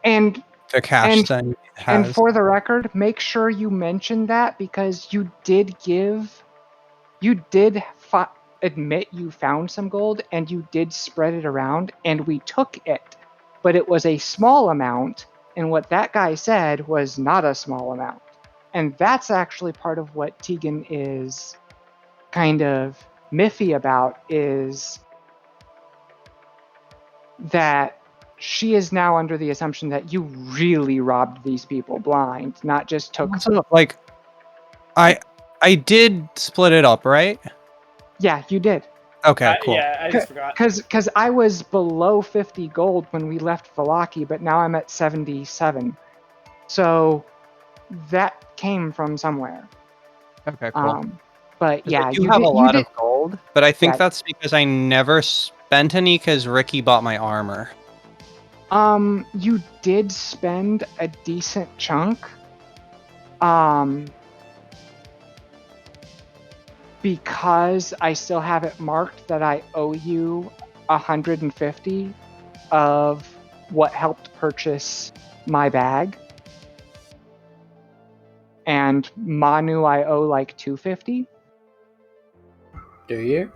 and the cash that it has. and for the record, make sure you mention that because you did admit you found some gold and you did spread it around and we took it, but it was a small amount, and what that guy said was not a small amount. And that's actually part of what Tegan is kind of miffy about, is that she is now under the assumption that you really robbed these people blind, not just took... Also, like, I did split it up, right? Yeah, you did. Okay, cool. Yeah, I just forgot. Because I was below 50 gold when we left Vallaki, but now I'm at 77. So that came from somewhere. Okay, cool. But 'Cause yeah, I do you have did. a You lot did. of gold, but I think Yeah. that's because I never spent any because Ricky bought my armor. You did spend a decent chunk. Because I still have it marked that I owe you 150 of what helped purchase my bag. And Manu I owe like 250. Do you?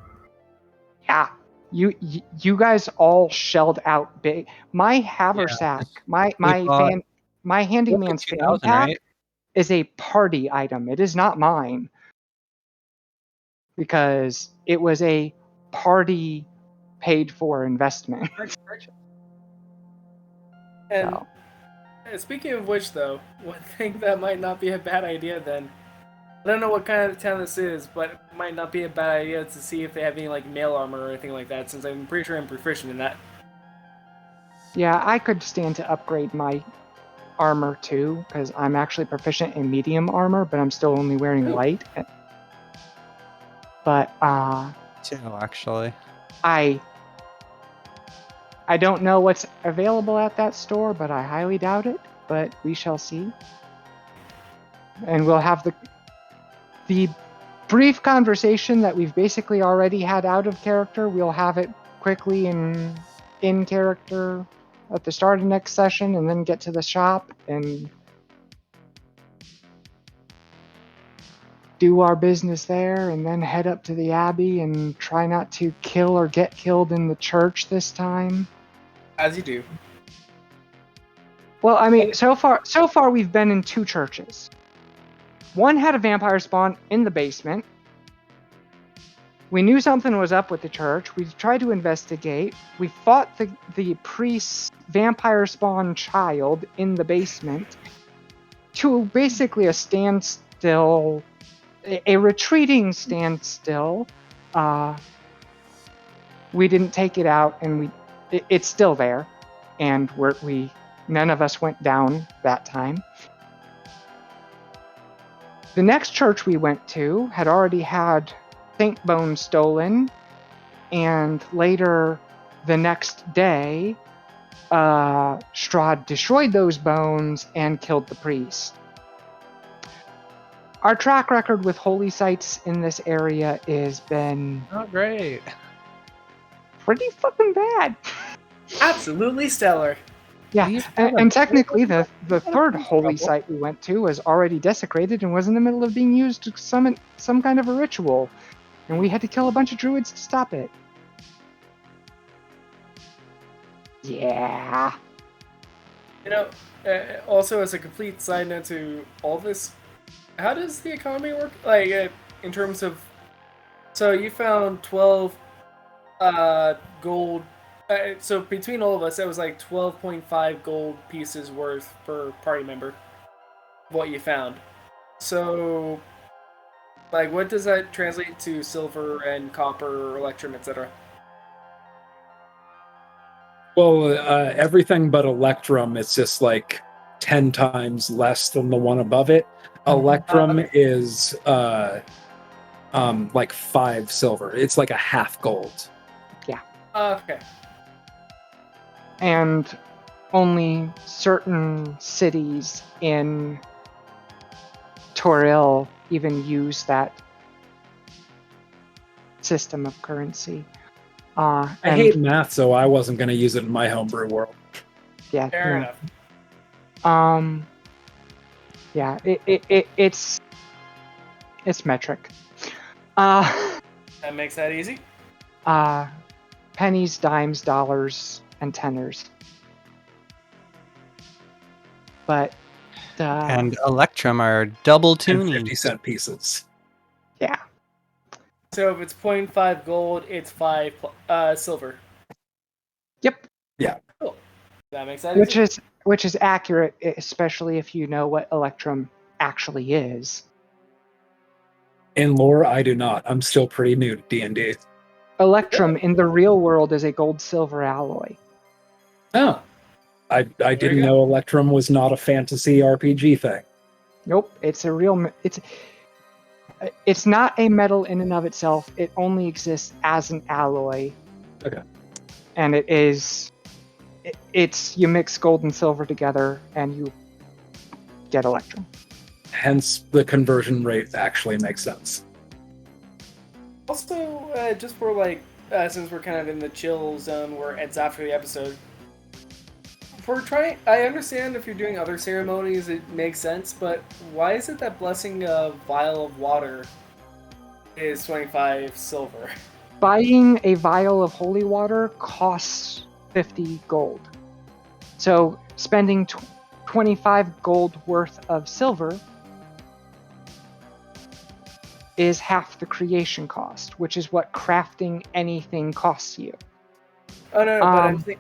Yeah. You guys all shelled out big. My haversack, my bought handyman's fan 2,000, pack right? is a party item. It is not mine. Because it was a party paid for investment. And So. speaking of which, though, one thing that might not be a bad idea then, I don't know what kind of town this is, but it might not be a bad idea to see if they have any like mail armor or anything like that, since I'm pretty sure I'm proficient in that. Yeah, I could stand to upgrade my armor too, because I'm actually proficient in medium armor, but I'm still only wearing light. But Too, actually. I don't know what's available at that store, but I highly doubt it. But we shall see. And we'll have the brief conversation that we've basically already had out of character. We'll have it quickly in character at the start of next session, and then get to the shop and do our business there, and then head up to the Abbey and try not to kill or get killed in the church this time. As you do. Well, I mean, so far we've been in 2 churches. One had a vampire spawn in the basement. We knew something was up with the church. We tried to investigate. We fought the priest's vampire spawn child in the basement to basically a standstill, a retreating standstill. We didn't take it out, and it's still there, and none of us went down that time. The next church we went to had already had Saint Bones stolen, and later the next day, Strahd destroyed those bones and killed the priest. Our track record with holy sites in this area has been Oh, great. pretty fucking bad. Absolutely stellar. Yeah, We've had and a- technically the had a third priest holy trouble. site we went to was already desecrated and was in the middle of being used to summon some kind of a ritual, and we had to kill a bunch of druids to stop it. Yeah. You know, also as a complete side note to all this, how does the economy work? Like, in terms of, so you found 12 gold. So between all of us, that was like 12.5 gold pieces worth per party member. What you found. So, like, what does that translate to silver and copper, electrum, etc.? Well, everything but Electrum, it's just like 10 times less than the one above it. Electrum Okay. is like 5 silver. It's like a half gold. Okay. And only certain cities in Toril even use that system of currency. I hate math, so I wasn't going to use it in my homebrew world. Yeah, Fair no. enough. Yeah, it's metric. That makes that easy. Pennies, dimes, dollars, and tenors. But And Electrum are double And tuning. 50-cent pieces. yeah, So if it's 0.5 gold, it's 5 silver. yep. Cool. That makes that easy. Which is accurate, especially if you know what Electrum actually is. In lore, I do not. I'm still pretty new to D&D. Electrum in the real world is a gold-silver alloy. Oh. I didn't know Electrum was not a fantasy RPG thing. Nope, it's a real. It's not a metal in and of itself. It only exists as an alloy. Okay. And it is. It's you mix gold and silver together, and you get electrum. Hence, the conversion rate actually makes sense. Also, just for since we're kind of in the chill zone where it's after the episode, I understand if you're doing other ceremonies, it makes sense, but why is it that blessing a vial of water is 25 silver? Buying a vial of holy water costs 50 gold. So spending 25 gold worth of silver is half the creation cost, which is what crafting anything costs you. Oh no, but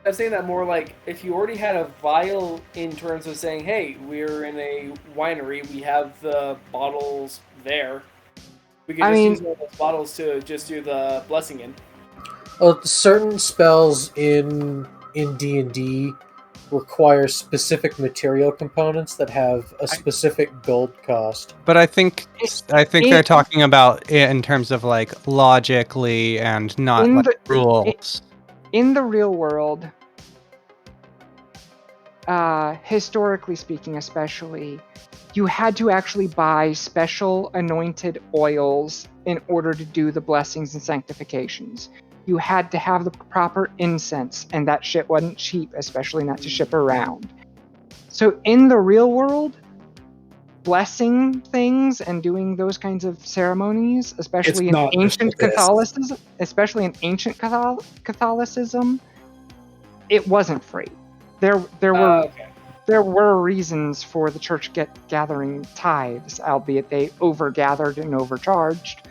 I'm saying that more like if you already had a vial in terms of saying, hey, we're in a winery, we have the bottles there. We could use one of those bottles to just do the blessing in. Well, certain spells in D&D require specific material components that have a specific gold cost. But I think they're talking about it in terms of like logically and not rules. In the real world, historically speaking especially, you had to actually buy special anointed oils in order to do the blessings and sanctifications. You had to have the proper incense, and that shit wasn't cheap, especially not to ship around. So in the real world, blessing things and doing those kinds of ceremonies, especially in ancient Catholicism, it wasn't free. There were reasons for the church gathering tithes, albeit they overgathered and overcharged.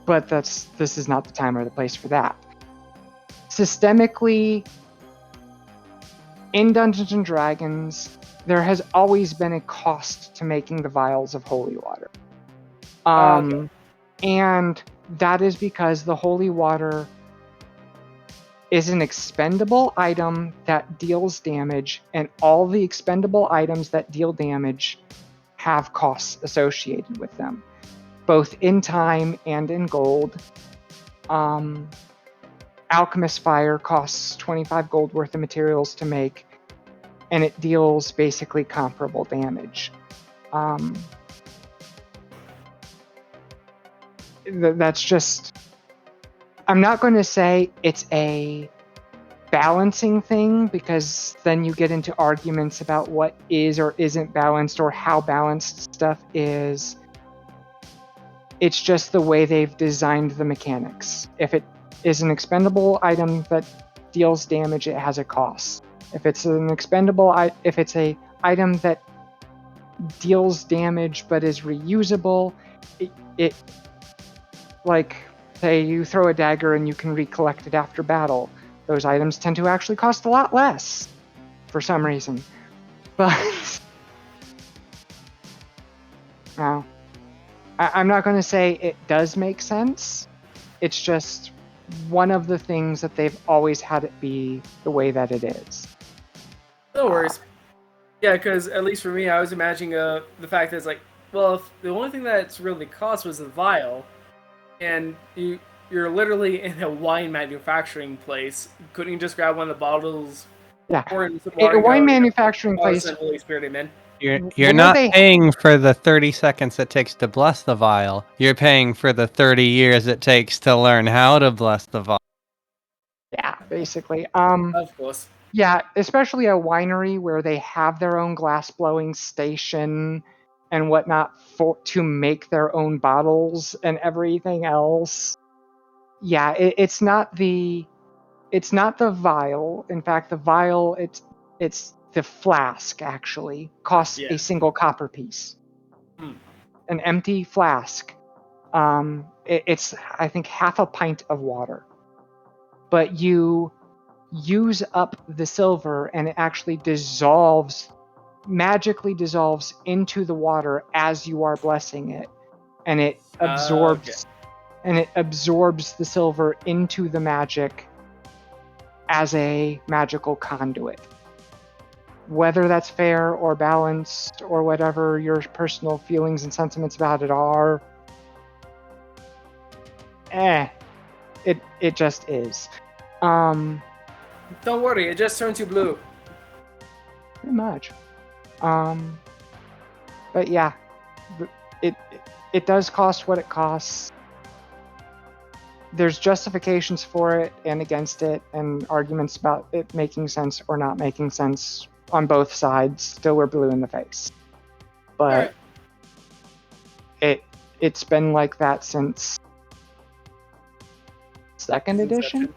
But this is not the time or the place for that. Systemically, in Dungeons and Dragons, there has always been a cost to making the vials of holy water. And that is because the holy water is an expendable item that deals damage, and all the expendable items that deal damage have costs associated with them, both in time and in gold. Alchemist Fire costs 25 gold worth of materials to make, and it deals basically comparable damage. That's just... I'm not going to say it's a balancing thing, because then you get into arguments about what is or isn't balanced or how balanced stuff is. It's just the way they've designed the mechanics. If it is an expendable item that deals damage, it has a cost. If it's an if it's a item that deals damage but is reusable, it like, say you throw a dagger and you can recollect it after battle. Those items tend to actually cost a lot less for some reason. But no, I'm not going to say it does make sense. It's just one of the things that they've always had it be the way that it is. No worries. Yeah, because at least for me, I was imagining the fact that it's like, well, if the only thing that's really cost was the vial, and you're literally in a wine manufacturing place, couldn't you just grab one of the bottles? Yeah, or in a wine manufacturing place. Holy Spirit, amen. You're not paying for the 30 seconds it takes to bless the vial. You're paying for the 30 years it takes to learn how to bless the vial. Yeah, basically. Of course. Yeah, especially a winery where they have their own glass blowing station and whatnot to make their own bottles and everything else. Yeah, it's not the vial. In fact, the vial, it's the flask actually costs a single copper piece. An empty flask. It's I think half a pint of water. But you use up the silver and it actually magically dissolves into the water as you are blessing it, and it absorbs the silver into the magic as a magical conduit. whether that's fair or balanced or whatever your personal feelings and sentiments about it are, it just is. Don't worry, it just turned to blue. Pretty much. But yeah, it does cost what it costs. There's justifications for it and against it, and arguments about it making sense or not making sense on both sides. Still, we're blue in the face. But it's been like that since second edition.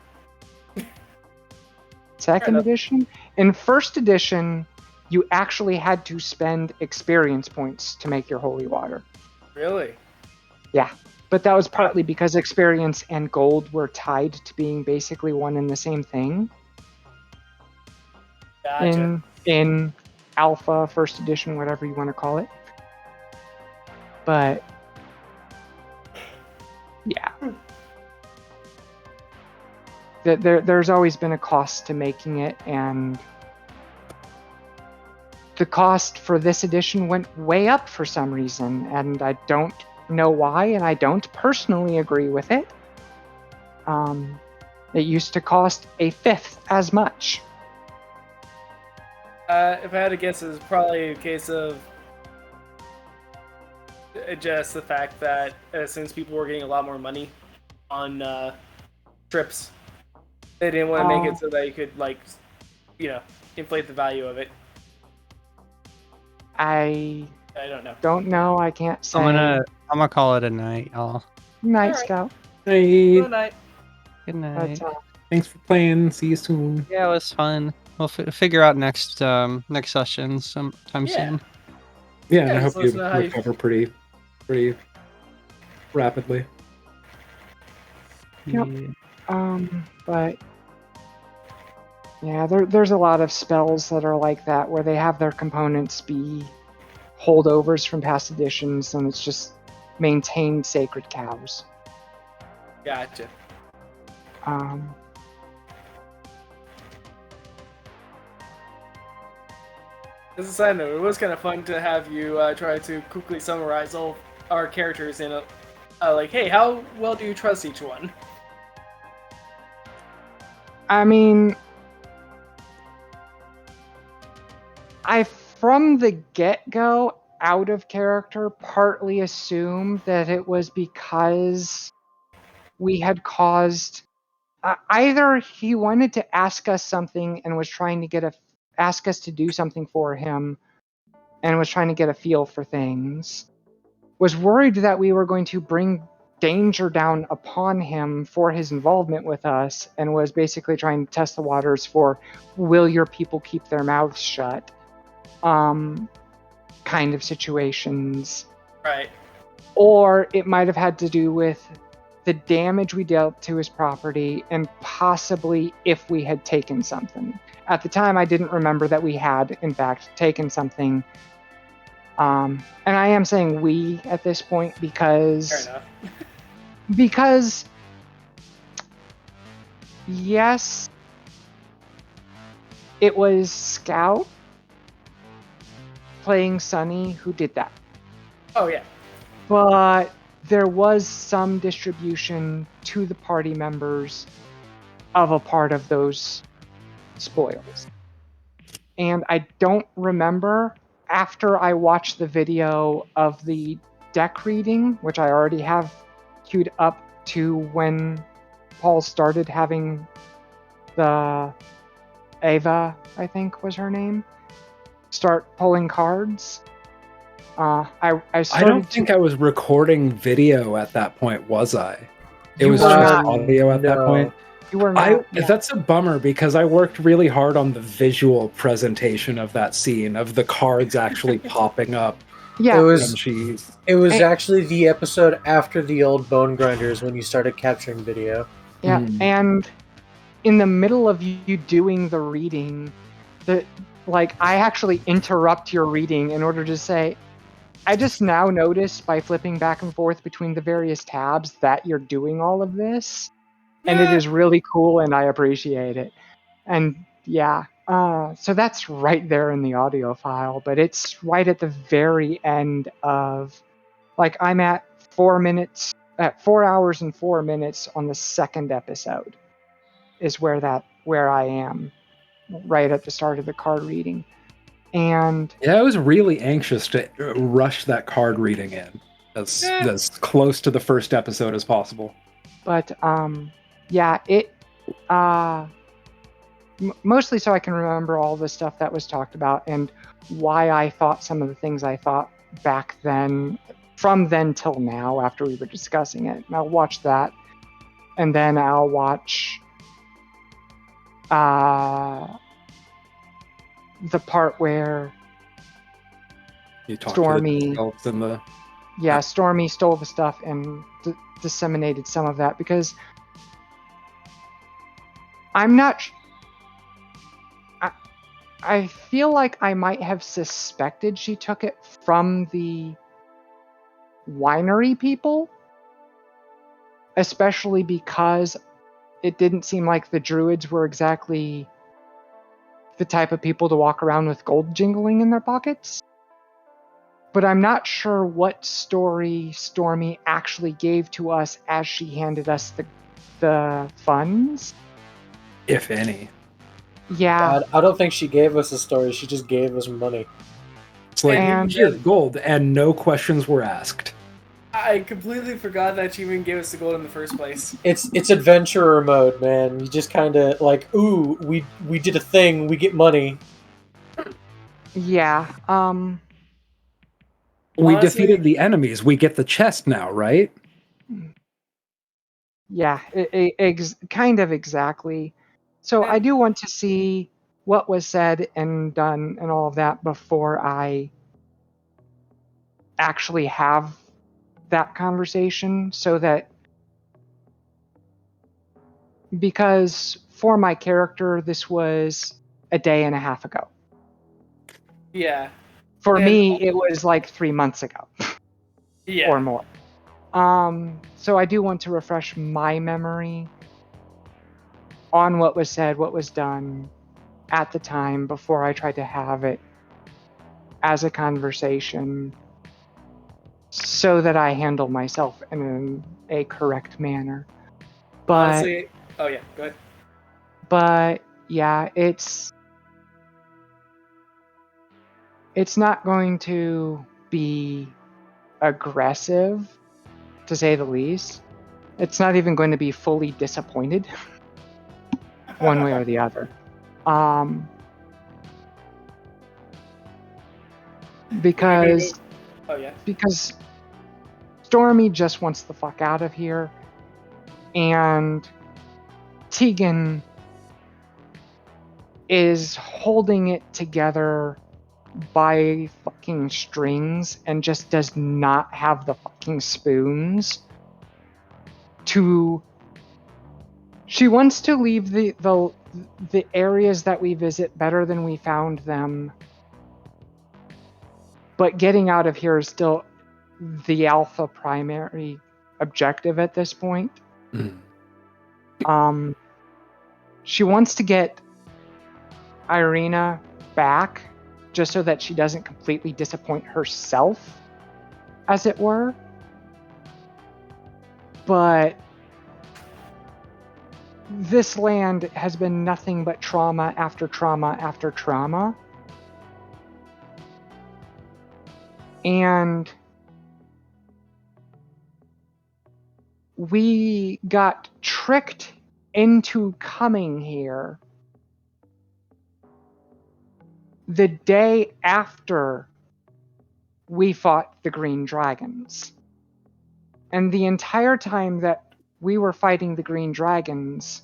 Second edition. In first edition, you actually had to spend experience points to make your holy water. Really? Yeah. But that was partly because experience and gold were tied to being basically one and the same thing. Gotcha. In alpha, first edition, whatever you want to call it. But yeah. There's always been a cost to making it, and the cost for this edition went way up for some reason, and I don't know why, and I don't personally agree with it. It used to cost a fifth as much. If I had to guess, it's probably a case of just the fact that since people were getting a lot more money on trips, they didn't want to make it so that you could, like, inflate the value of it. I don't know. Don't know. I can't say. I'm gonna call it a night, y'all. Night, All right. Scout. Hey, Good night. Good night. But, thanks for playing. See you soon. Yeah, it was fun. We'll figure out next session sometime soon. Yeah, and I just hope let us you know how you- recover pretty rapidly. Yep. But yeah, there's a lot of spells that are like that where they have their components be holdovers from past editions, and it's just maintain sacred cows. Gotcha. As a side note, it was kind of fun to have you try to quickly summarize all our characters in like, hey, how well do you trust each one? I mean, I from the get-go, out of character, partly assumed that it was because we had caused either he wanted to ask us something and was trying to ask us to do something for him and was trying to get a feel for things, was worried that we were going to bring danger down upon him for his involvement with us, and was basically trying to test the waters for, will your people keep their mouths shut? Kind of situations. Right. Or it might have had to do with the damage we dealt to his property, and possibly if we had taken something. At the time, I didn't remember that we had, in fact, taken something. And I am saying we at this point because... Fair enough. Because, yes, it was Scout playing Sunny who did that. Oh, yeah. But there was some distribution to the party members of a part of those spoils. And I don't remember, after I watched the video of the deck reading, which I already have queued up to when Paul started having the Ava, I think was her name, start pulling cards. I don't think I was recording video at that point, was I? It You was were just not. audio at that No. point. You were not. Yeah. That's a bummer because I worked really hard on the visual presentation of that scene, of the cards actually popping up. Yeah. It when was she's it was Hey. actually the episode after the old Bone Grinders when you started capturing video. Yeah, Hmm. and in the middle of you doing the reading, I actually interrupt your reading in order to say, I just now noticed by flipping back and forth between the various tabs that you're doing all of this, and it Yeah. is really cool, and I appreciate it. And yeah, So that's right there in the audio file, but it's right at the very end of, like, I'm at 4 hours and 4 minutes on the second episode is where I am, right at the start of the card reading. And Yeah, I was really anxious to rush that card reading in as close to the first episode as possible. but yeah, it mostly so I can remember all the stuff that was talked about and why I thought some of the things I thought back then, from then till now after we were discussing it. And I'll watch that, and then I'll watch the part where You talk Stormy- to the elves in the Stormy stole the stuff and disseminated some of that, because I'm not. I feel like I might have suspected she took it from the winery people, especially because it didn't seem like the druids were exactly the type of people to walk around with gold jingling in their pockets. But I'm not sure what story Stormy actually gave to us as she handed us the funds. if any. Yeah. I don't think she gave us a story. She just gave us money. It's like, And- here, gold, and no questions were asked. I completely forgot that she even gave us the gold in the first place. It's adventurer mode, man. You just kind of like, ooh, we did a thing. We get money. Yeah. We Honestly- defeated the enemies. We get the chest now, right? Yeah, kind of exactly. So I do want to see what was said and done and all of that before I actually have that conversation, so that, because for my character, this was a day and a half ago. Yeah. For And- me, it was like 3 months ago Yeah. or more. So I do want to refresh my memory on what was said, what was done at the time before I tried to have it as a conversation, so that I handle myself in a correct manner. But Honestly, oh yeah, go ahead. but yeah, it's not going to be aggressive, to say the least. It's not even going to be fully disappointed one way or the other. Because Oh yeah. because Stormy just wants the fuck out of here, and Tegan is holding it together by fucking strings and just does not have the fucking spoons to. She wants to leave the areas that we visit better than we found them, but getting out of here is still the alpha primary objective at this point. Mm. She wants to get Irina back, just so that she doesn't completely disappoint herself, as it were. But this land has been nothing but trauma after trauma after trauma. And we got tricked into coming here the day after we fought the Green Dragons. And the entire time that we were fighting the Green Dragons,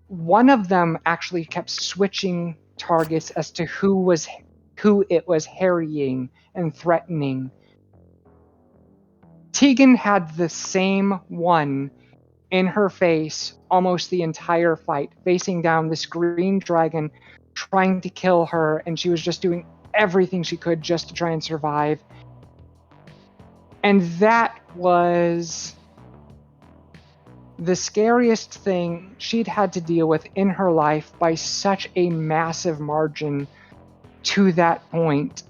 one of them actually kept switching targets as to who it was harrying and threatening. Tegan had the same one in her face almost the entire fight, facing down this green dragon, trying to kill her, and she was just doing everything she could just to try and survive. And that was the scariest thing she'd had to deal with in her life by such a massive margin to that point.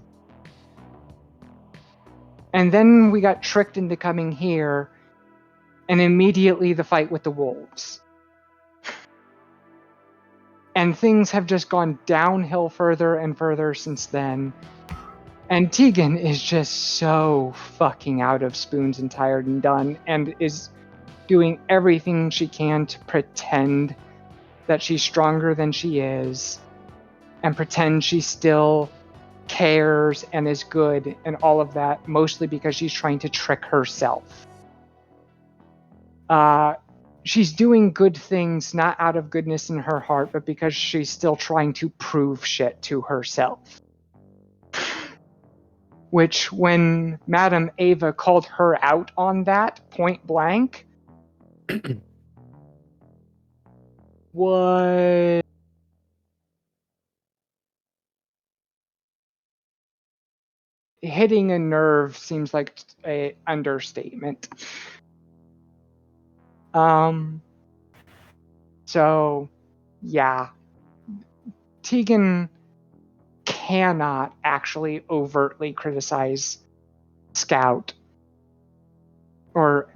And then we got tricked into coming here, and immediately the fight with the wolves. And things have just gone downhill further and further since then. And Tegan is just so fucking out of spoons and tired and done, and is doing everything she can to pretend that she's stronger than she is, and pretend she still cares and is good and all of that, mostly because she's trying to trick herself. She's doing good things not out of goodness in her heart, but because she's still trying to prove shit to herself. Which, when Madame Ava called her out on that point blank, was hitting a nerve seems like a understatement. So, yeah. Tegan cannot actually overtly criticize Scout or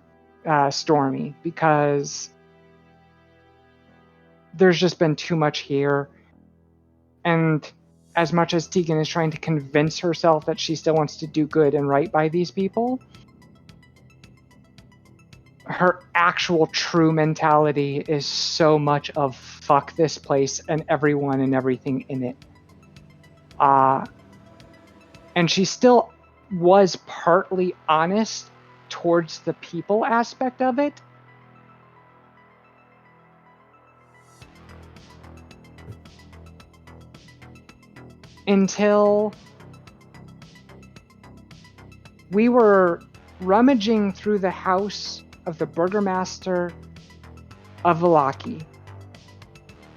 Stormy, because there's just been too much here. And as much as Tegan is trying to convince herself that she still wants to do good and right by these people, her actual true mentality is so much of fuck this place and everyone and everything in it. And she still was partly honest towards the people aspect of it. Until we were rummaging through the house of the burgomaster of Vallaki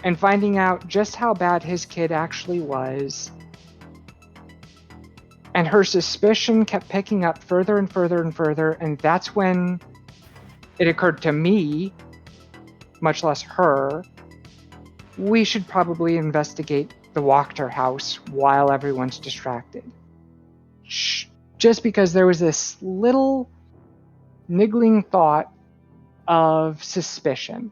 and finding out just how bad his kid actually was. And her suspicion kept picking up further and further and further, and that's when it occurred to me, much less her, we should probably investigate the Wachter house while everyone's distracted. Just because there was this little niggling thought of suspicion.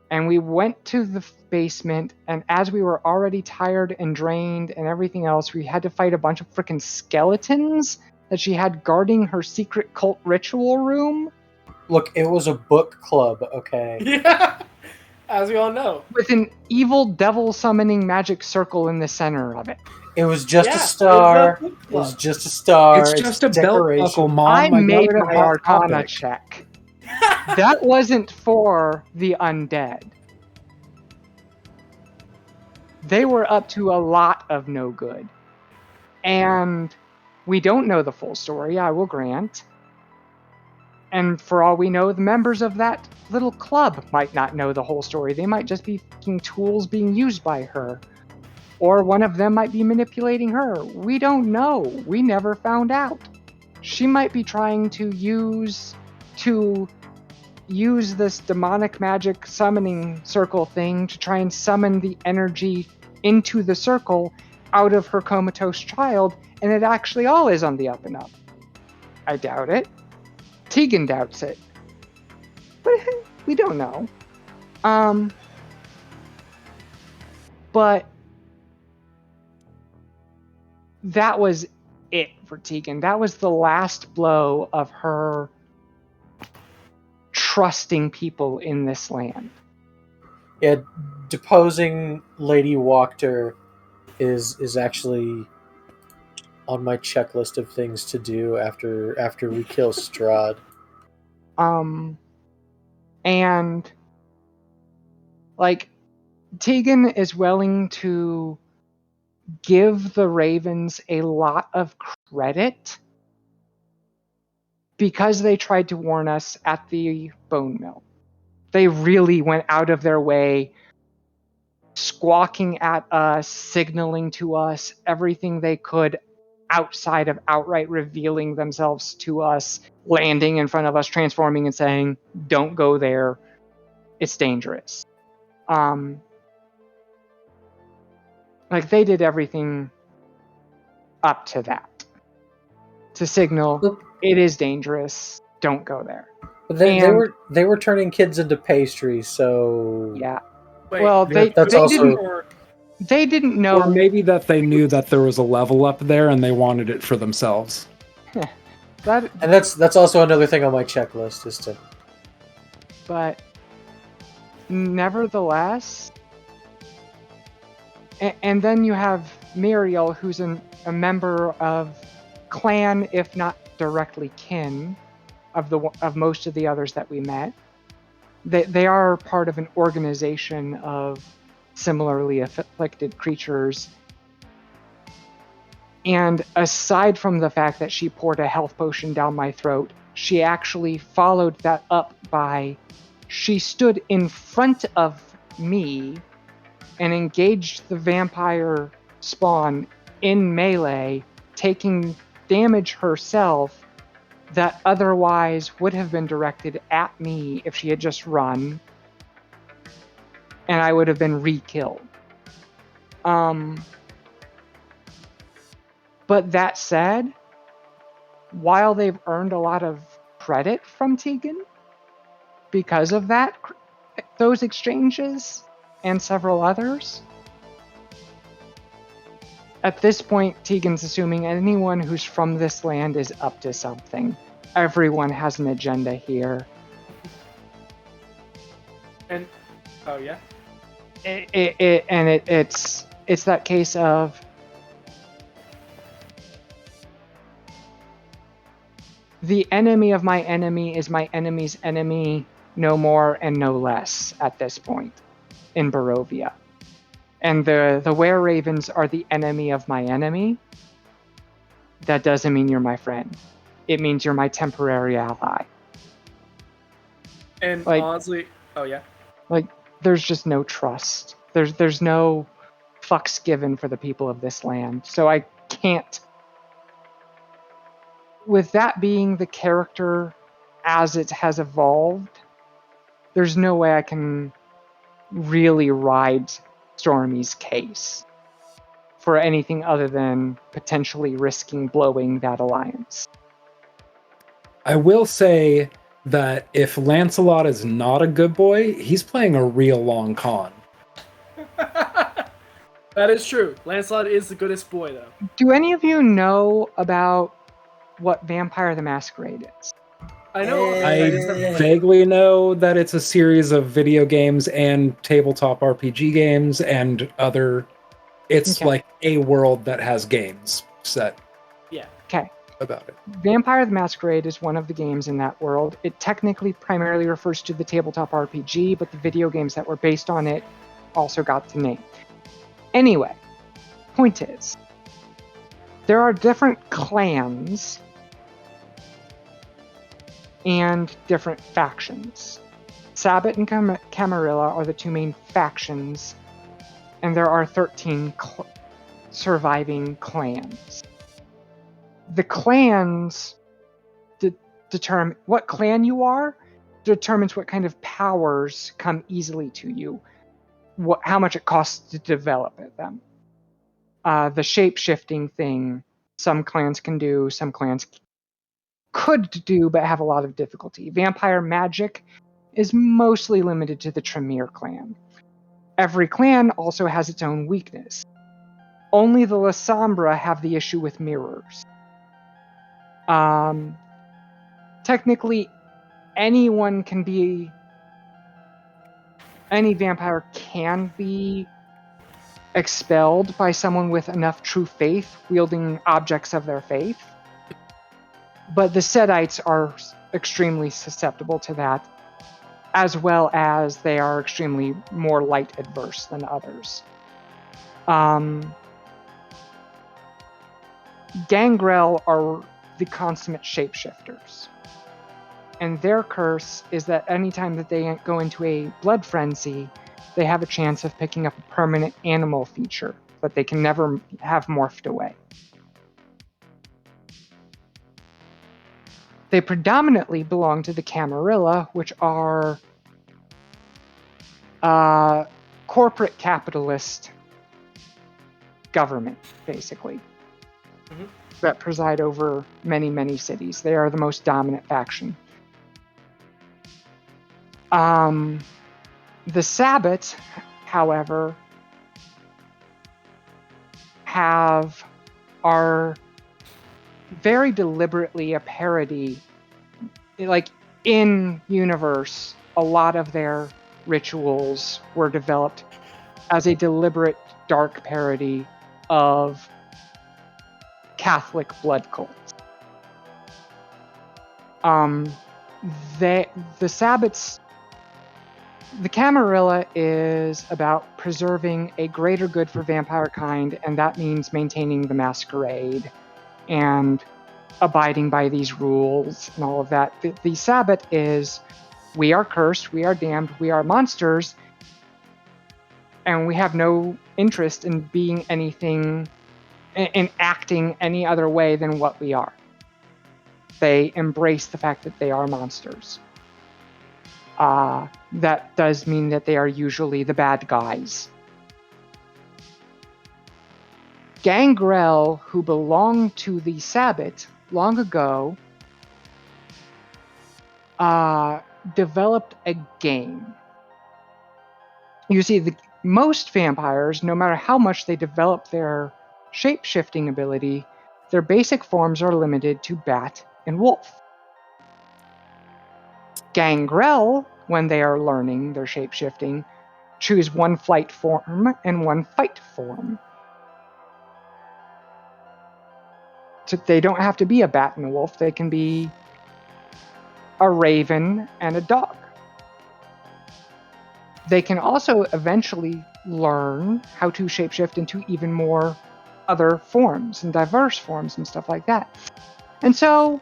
And we went to the basement, and as we were already tired and drained and everything else, we had to fight a bunch of freaking skeletons that she had guarding her secret cult ritual room. Look, it was a book club, okay? Yeah, as we all know. With an evil devil summoning magic circle in the center of it. It was just Yeah, a star. it's a book It was club. just a star. It's just a belt decoration. buckle, Mom. I made got it her at Hot Arcana Topic. check. That wasn't for the undead. They were up to a lot of no good. And we don't know the full story, I will grant. And for all we know, the members of that little club might not know the whole story. They might just be fucking tools being used by her. Or one of them might be manipulating her. We don't know. We never found out. She might be trying to use this demonic magic summoning circle thing to try and summon the energy into the circle out of her comatose child, and it actually all is on the up and up. I doubt it. Tegan doubts it. But we don't know. But that was it for Tegan. That was the last blow of her trusting people in this land. Yeah, deposing Lady Wachter is actually on my checklist of things to do after we kill Strahd. And like Tegan is willing to give the Ravens a lot of credit because they tried to warn us at the bone mill. They really went out of their way, squawking at us, signaling to us everything they could outside of outright revealing themselves to us, landing in front of us, transforming and saying, "Don't go there. It's dangerous." Like they did everything up to that to signal it is dangerous. Don't go there. But they And- were turning kids into pastry, so Yeah. Wait, Well, that's they also- didn't. or They didn't know. Or maybe that they knew that there was a level up there and they wanted it for themselves. that, and that's also another thing on my checklist is to. but nevertheless, and then you have Muriel, who's a member of clan, if not directly kin, of most of the others that we met. They are part of an organization of similarly afflicted creatures. And aside from the fact that she poured a health potion down my throat, she actually followed that up by she stood in front of me and engaged the vampire spawn in melee, taking damage herself that otherwise would have been directed at me if she had just run, and I would have been re-killed. But that said, while they've earned a lot of credit from Tegan because of those exchanges and several others, at this point, Tegan's assuming anyone who's from this land is up to something. Everyone has an agenda here. and oh yeah, It's that case of the enemy of my enemy is my enemy's enemy, no more and no less at this point in Barovia. And the were-ravens are the enemy of my enemy. That doesn't mean you're my friend. It means you're my temporary ally. and Like- honestly, oh yeah, Like, there's just no trust. There's no fucks given for the people of this land. So I can't. With that being the character as it has evolved, there's no way I can really ride Stormy's case for anything other than potentially risking blowing that alliance. I will say that if Lancelot is not a good boy, he's playing a real long con. that is true. Lancelot is the goodest boy though. Do any of you know about what Vampire the Masquerade is? I know. I just have- vaguely know that it's a series of video games and tabletop RPG games and other. It's Okay. like a world that has games set yeah. Okay. about it. Vampire the Masquerade is one of the games in that world. It technically primarily refers to the tabletop RPG, but the video games that were based on it also got the name. Anyway, point is, there are different clans and different factions. Sabbat and Camarilla are the two main factions, and there are 13 surviving clans. The clans determine what clan you are, determines what kind of powers come easily to you, how much it costs to develop them. The shape-shifting thing, some clans can do, some clans could do, but have a lot of difficulty. Vampire magic is mostly limited to the Tremere clan. Every clan also has its own weakness. Only the Lasombra have the issue with mirrors. Technically, any vampire can be expelled by someone with enough true faith wielding objects of their faith. But the Sedites are extremely susceptible to that, as well as they are extremely more light adverse than others. Gangrel are the consummate shapeshifters. And their curse is that anytime that they go into a blood frenzy, they have a chance of picking up a permanent animal feature that they can never have morphed away. They predominantly belong to the Camarilla, which are corporate capitalist government, basically, Mhm. that preside over many, many cities. They are the most dominant faction. The Sabbat, however, are very deliberately a parody. Like, in universe, a lot of their rituals were developed as a deliberate dark parody of Catholic blood cults. The Sabbats, the Camarilla is about preserving a greater good for vampire kind, and that means maintaining the masquerade and abiding by these rules and all of that. The Sabbat is, we are cursed, we are damned, we are monsters, and we have no interest in being anything, in acting any other way than what we are. They embrace the fact that they are monsters. That does mean that they are usually the bad guys. Gangrel, who belonged to the Sabbat long ago, developed a game. You see, most vampires, no matter how much they develop their shape-shifting ability, their basic forms are limited to bat and wolf. Gangrel, when they are learning their shape-shifting, choose one flight form and one fight form. So they don't have to be a bat and a wolf, they can be a raven and a dog. They can also eventually learn how to shapeshift into even more other forms and diverse forms and stuff like that. And so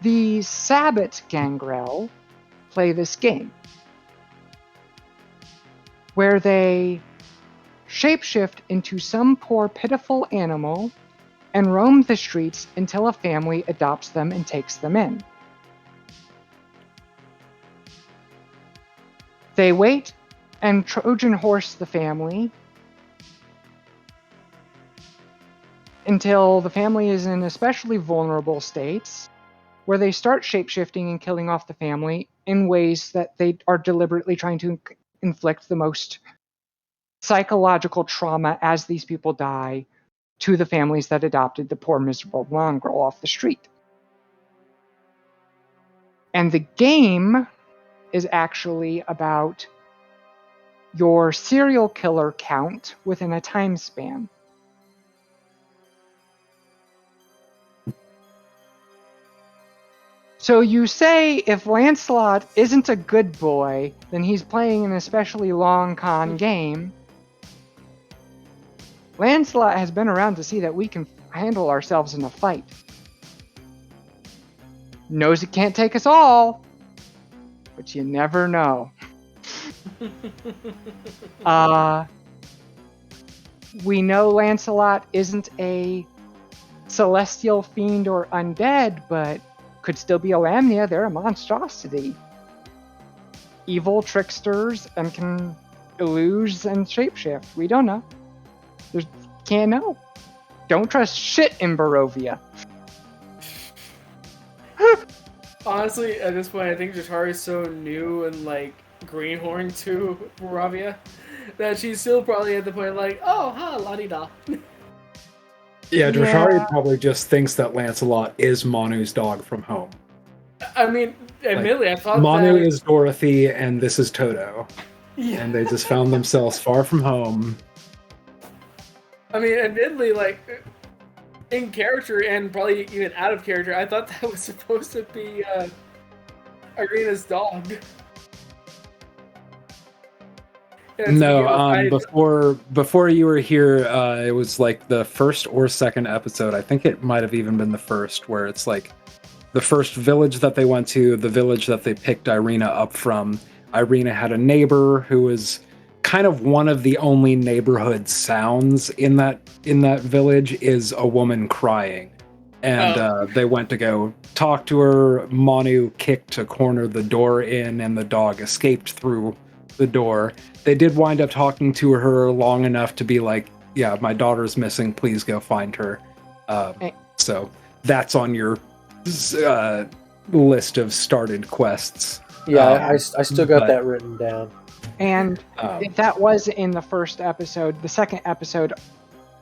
the Sabbat Gangrel play this game where they shapeshift into some poor, pitiful animal and roam the streets until a family adopts them and takes them in. They wait and Trojan horse the family until the family is in especially vulnerable states, where they start shapeshifting and killing off the family in ways that they are deliberately trying to inflict the most psychological trauma as these people die to the families that adopted the poor, miserable mongrel off the street. And the game is actually about your serial killer count within a time span. So you say if Lancelot isn't a good boy, then he's playing an especially long con game. Lancelot has been around to see that we can handle ourselves in a fight. Knows it can't take us all, but you never know. We know Lancelot isn't a celestial fiend or undead, but could still be a Lamnia. They're a monstrosity. Evil tricksters and can illuze and shapeshift. We don't know. Can't know. Don't trust shit in Barovia. Honestly, at this point, I think Jatari is so new and like greenhorn to Barovia that she's still probably at the point like, oh, ha, la-di-da. Yeah, Yeah. Drashari probably just thinks that Lancelot is Manu's dog from home. I mean, admittedly, I thought Manu that... is Dorothy and this is Toto. Yeah. And they just found themselves far from home. I mean, admittedly, like, in character and probably even out of character, I thought that was supposed to be Irina's dog. Yeah, No, before you were here, it was like the first or second episode. I think it might have even been the first, where it's like the first village that they went to, the village that they picked Irina up from. Irina had a neighbor who was kind of one of the only neighborhood sounds in that village is a woman crying. and they went to go talk to her. Manu kicked to corner the door in, and the dog escaped through the door. They did wind up talking to her long enough to be like, yeah, my daughter's missing, please go find her. So that's on your list of started quests. Yeah, I still got that written down. And if that was in the first episode, the second episode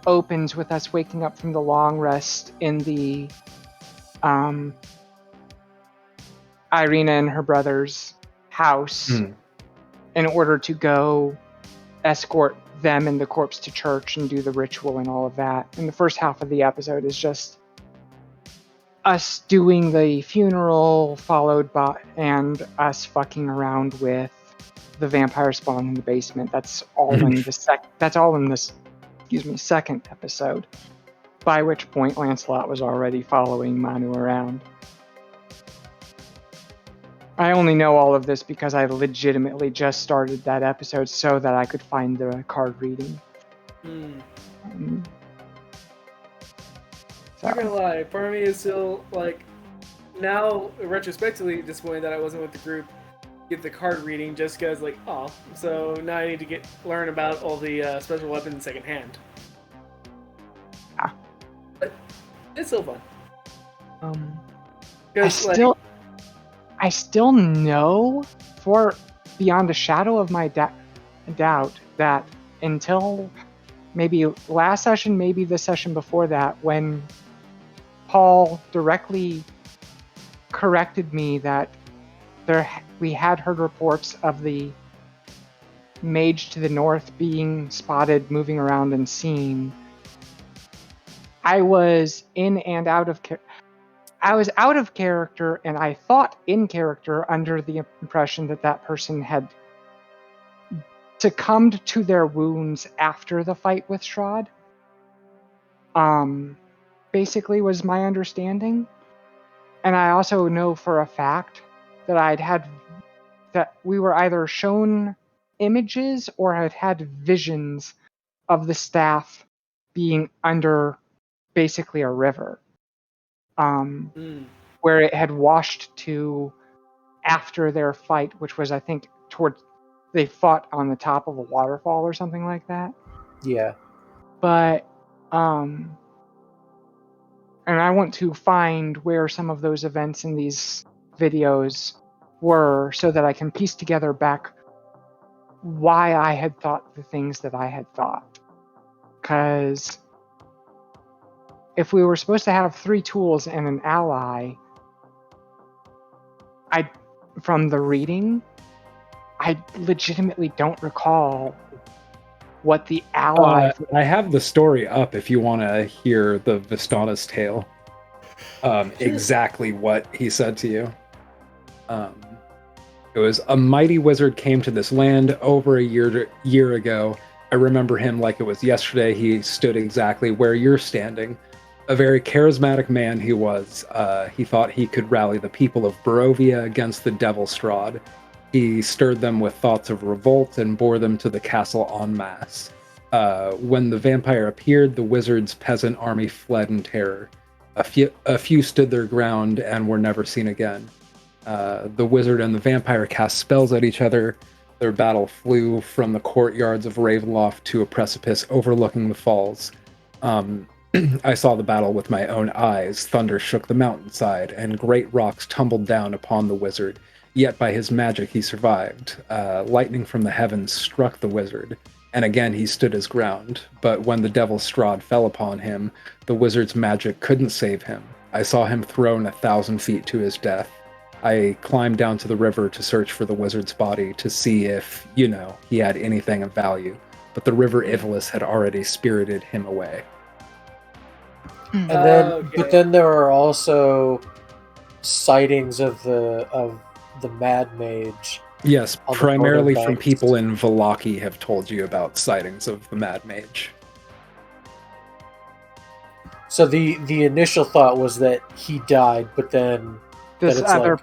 opens with us waking up from the long rest in the Irina and her brother's house in order to go escort them and the corpse to church and do the ritual and all of that. And the first half of the episode is just us doing the funeral, followed by and us fucking around with the vampire spawn in the basement. That's all in the That's all in this, second episode. By which point Lancelot was already following Manu around. I only know all of this because I legitimately just started that episode so that I could find the card reading. Not gonna lie, part of me is still like, now retrospectively disappointed that I wasn't with the group. Get the card reading just because, like, oh, so now I need to learn about all the special weapons secondhand. But it's still fun. I still know, for beyond a shadow of my doubt, that until maybe last session, maybe the session before that, when Paul directly corrected me that we had heard reports of the mage to the north being spotted moving around and seen. I was in and out of I was out of character, and I thought in character under the impression that that person had succumbed to their wounds after the fight with Strahd. Basically was my understanding. And I also know for a fact that that we were either shown images or had visions of the staff being under basically a river. Where it had washed to after their fight, which was, I think, they fought on the top of a waterfall or something like that. Yeah. But, and I want to find where some of those events in these videos were so that I can piece together back why I had thought the things that I had thought. Because if we were supposed to have 3 tools and an ally, from the reading, I legitimately don't recall what the ally... I have the story up if you want to hear the Vistana's tale. Exactly what he said to you. It was, a mighty wizard came to this land over a year ago. I remember him like it was yesterday. He stood exactly where you're standing. A very charismatic man he was. He thought he could rally the people of Barovia against the devil Strahd. He stirred them with thoughts of revolt and bore them to the castle en masse. When the vampire appeared, the wizard's peasant army fled in terror. A few stood their ground and were never seen again. The wizard and the vampire cast spells at each other. Their battle flew from the courtyards of Ravenloft to a precipice overlooking the falls. I saw the battle with my own eyes. Thunder shook the mountainside, and great rocks tumbled down upon the wizard. Yet by his magic he survived. Lightning from the heavens struck the wizard, and again he stood his ground. But when the devil Strahd fell upon him, the wizard's magic couldn't save him. I saw him thrown 1,000 feet to his death. I climbed down to the river to search for the wizard's body to see if, he had anything of value. But the river Ivolus had already spirited him away. And then, but then there are also sightings of the Mad Mage. Yes, primarily from people in Vallaki have told you about sightings of the Mad Mage. So the initial thought was that he died, but then I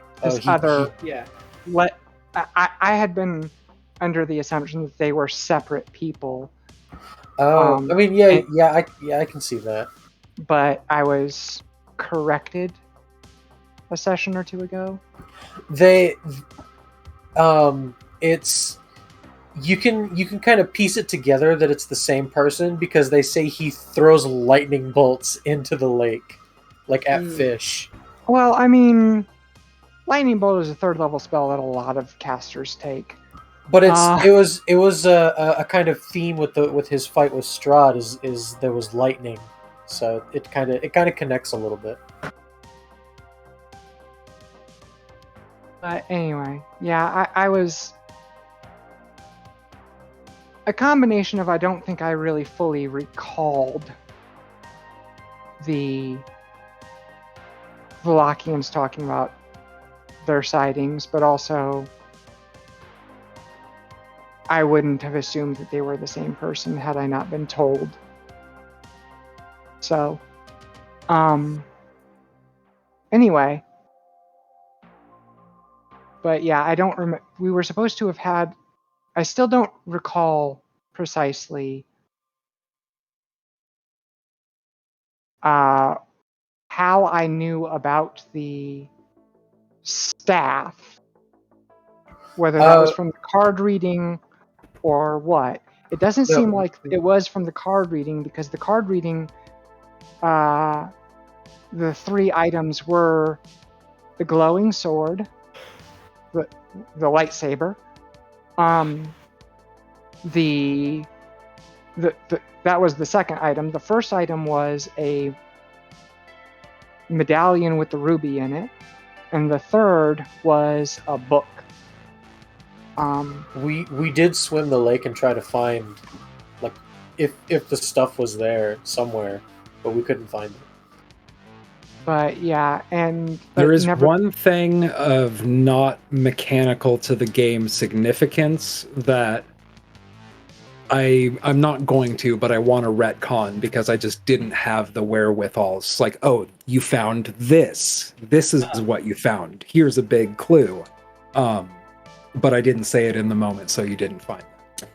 had been under the assumption that they were separate people. I mean, I can see that. But I was corrected a session or two ago? They, it's you can kind of piece it together that it's the same person because they say he throws lightning bolts into the lake, like at fish. Well, I mean, lightning bolt is a 3rd level spell that a lot of casters take. But it was a kind of theme with his fight with Strahd is there was lightning, so it kind of connects a little bit. But anyway, yeah, I was a combination of I don't think I really fully recalled the Valachians talking about their sightings, but also I wouldn't have assumed that they were the same person had I not been told. So, anyway. But yeah, I don't remember. We were supposed to have had. I still don't recall precisely how I knew about the staff, whether that was from the card reading or what. It doesn't seem like it was from the card reading because the card reading, the 3 items were the glowing sword, the lightsaber, that was the second item. The first item was a medallion with the ruby in it, and the third was a book. We did swim the lake and try to find, like, if the stuff was there somewhere, but we couldn't find it. But yeah, there is one thing of not mechanical to the game significance that I'm not going to, but I want to retcon because I just didn't have the wherewithal. It's like, oh, you found this. This is what you found. Here's a big clue. But I didn't say it in the moment, so you didn't find it.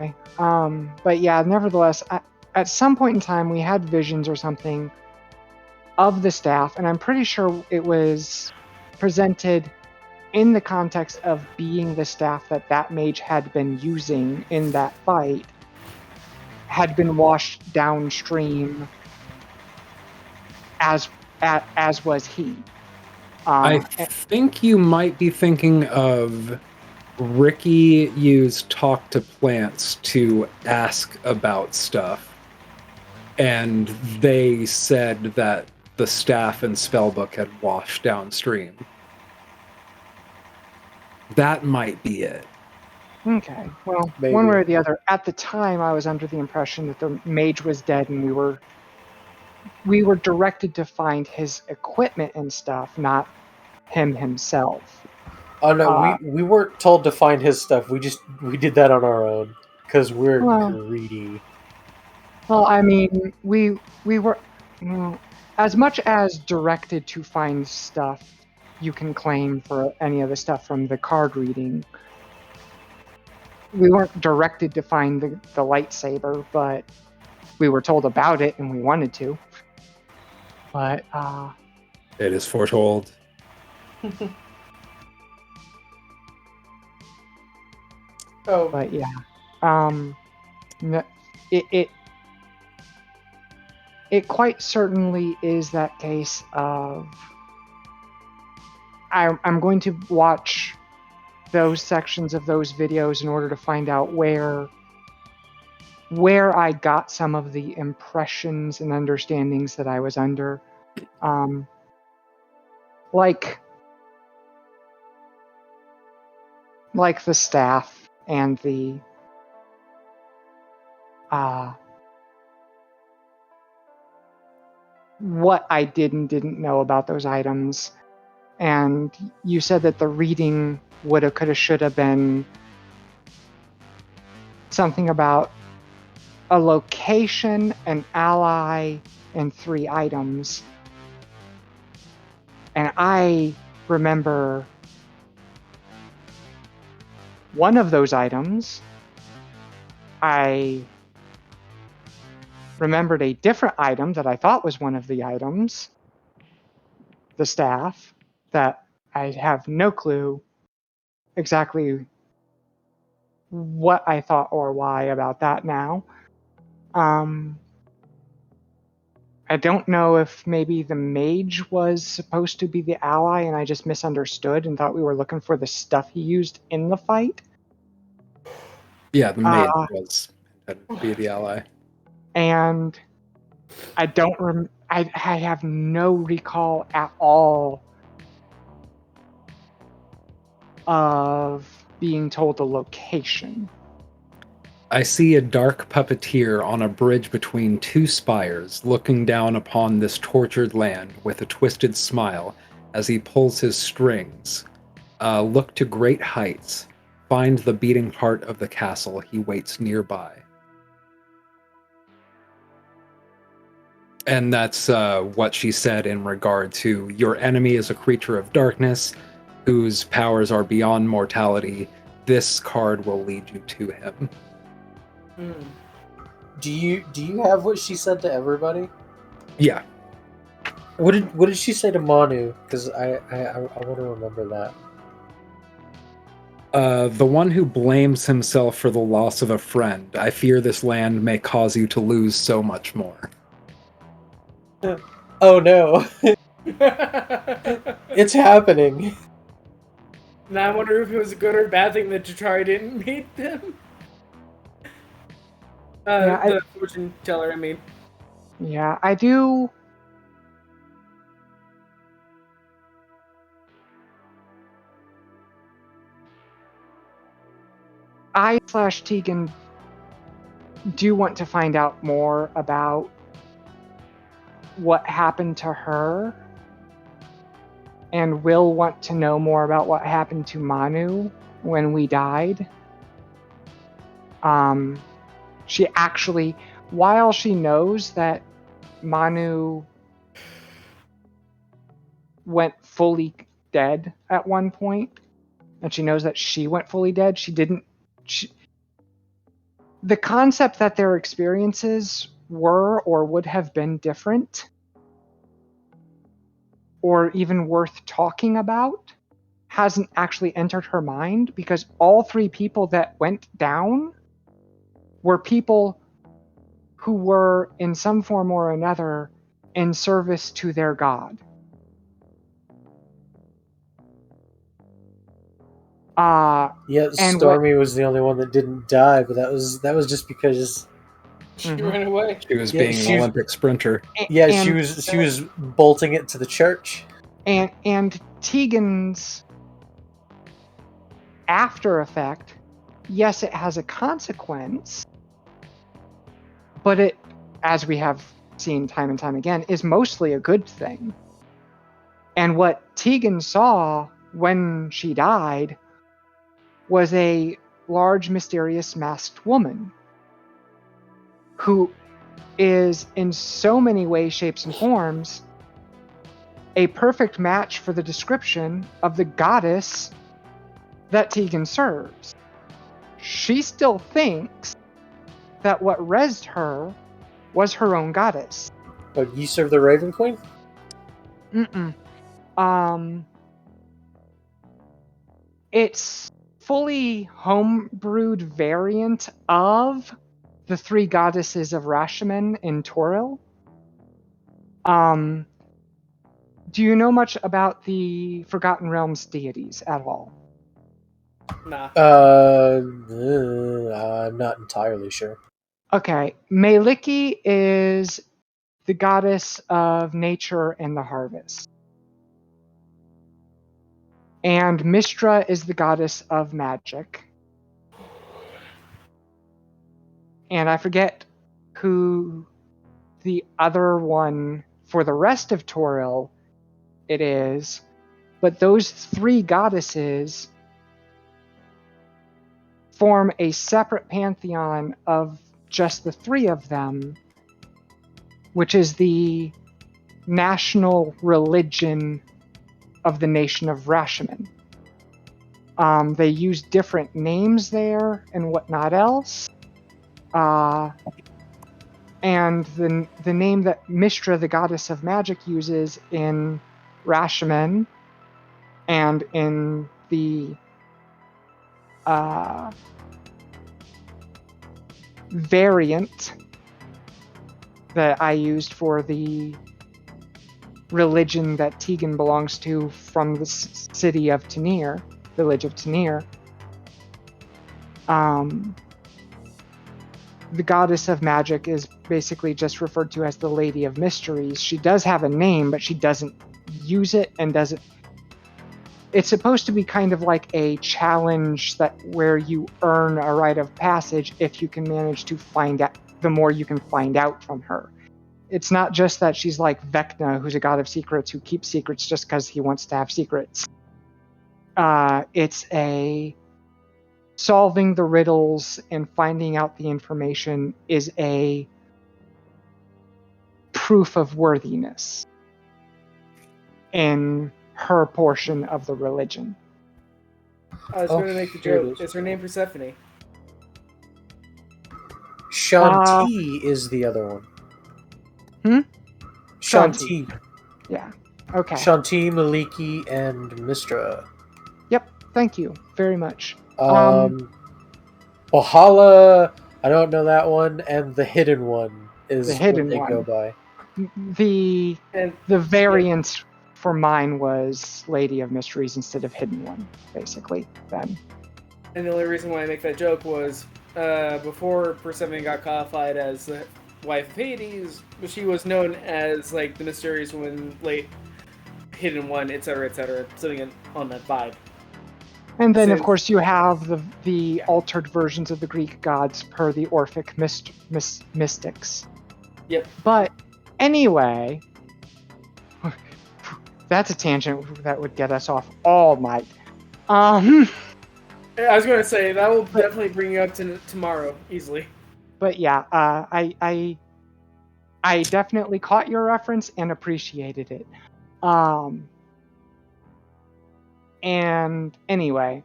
Okay. But yeah, nevertheless, at some point in time, we had visions or something of the staff, and I'm pretty sure it was presented in the context of being the staff that mage had been using in that fight, had been washed downstream as was he. I think you might be thinking of Ricky used Talk to Plants to ask about stuff, and they said that the staff and spellbook had washed downstream. That might be it. Okay, well, Maybe. One way or the other, at the time I was under the impression that the mage was dead and we were directed to find his equipment and stuff, not him himself. Oh no, we weren't told to find his stuff. We did that on our own because we're greedy. Well, I mean, we were as much as directed to find stuff you can claim for any of the stuff from the card reading. We weren't directed to find the lightsaber, but we were told about it and we wanted to. But it is foretold. Oh, but yeah, it quite certainly is that case of I'm going to watch those sections of those videos in order to find out where I got some of the impressions and understandings that I was under. Like the staff and the what I did and didn't know about those items. And you said that the reading woulda, coulda, shoulda been something about a location, an ally, and 3 items. And I remember one of those items I remembered a different item that I thought was one of the items, the staff, that I have no clue exactly what I thought or why about that now. I don't know if maybe the mage was supposed to be the ally and I just misunderstood and thought we were looking for the stuff he used in the fight. Yeah, the maid was intended to be the ally. And I don't I have no recall at all of being told the location. I see a dark puppeteer on a bridge between two spires, looking down upon this tortured land with a twisted smile as he pulls his strings. Look to great heights. Find the beating heart of the castle. He waits nearby. And that's what she said in regard to your enemy is a creature of darkness whose powers are beyond mortality. This card will lead you to him. Do you have what she said to everybody? Yeah. What did she say to Manu? Because I want to remember that. The one who blames himself for the loss of a friend. I fear this land may cause you to lose so much more. Oh no. It's happening. Now I wonder if it was a good or bad thing that Jatari didn't meet them. The fortune teller, I mean. Yeah, I do. I/Tegan do want to find out more about what happened to her, and will want to know more about what happened to Manu when we died. She actually, while she knows that Manu went fully dead at one point, and she knows that she went fully dead, the concept that their experiences were or would have been different or even worth talking about hasn't actually entered her mind, because all three people that went down were people who were in some form or another in service to their god. Yeah, Stormy was the only one that didn't die, but that was just because She ran away. She was being an Olympic sprinter. Yeah, she was bolting it to the church. And Tegan's after effect, yes, it has a consequence, but it, as we have seen time and time again, is mostly a good thing. And what Tegan saw when she died was a large, mysterious, masked woman who is, in so many ways, shapes, and forms, a perfect match for the description of the goddess that Tegan serves. She still thinks that what rezzed her was her own goddess. But you serve the Raven Queen? It's fully homebrewed variant of the three goddesses of Rashomon in Toril. Do you know much about the Forgotten Realms deities at all? Nah. I'm not entirely sure. Okay, Meliki is the goddess of nature and the harvest. And Mistra is the goddess of magic. And I forget who the other one for the rest of Toril it is, but those three goddesses form a separate pantheon of just the three of them, which is the national religion of the nation of Rashomon. They use different names there and whatnot else. And the name that Mistra, the goddess of magic, uses in Rashomon and in the variant that I used for the religion that Tegan belongs to from the city of Tanir, village of Tanir. The goddess of magic is basically just referred to as the Lady of Mysteries. She does have a name, but she doesn't use it and doesn't. It's supposed to be kind of like a challenge that where you earn a rite of passage if you can manage to find out. The more you can find out from her. It's not just that she's like Vecna, who's a god of secrets who keeps secrets just because he wants to have secrets. It's a solving the riddles and finding out the information is a proof of worthiness in her portion of the religion. I was going to make the here it joke. is. Is her name Persephone? Shanti is the other one. Shanti. Yeah. Okay. Shanti, Maliki, and Mistra. Yep. Thank you very much. Bahala, I don't know that one, and the hidden one is The hidden what they go one. by. The And variant for mine was Lady of Mysteries instead of Hidden One, basically. Then. And the only reason why I make that joke was before Persephone got codified as the wife of Hades, she was known as like the mysterious woman, late hidden one, etc., something on that vibe. And then, of Since- course, you have the altered versions of the Greek gods per the Orphic mystics. Yep. But anyway, that's a tangent that would get us off all night. I was going to say that will definitely bring you up to tomorrow easily. But yeah, I definitely caught your reference and appreciated it. And anyway,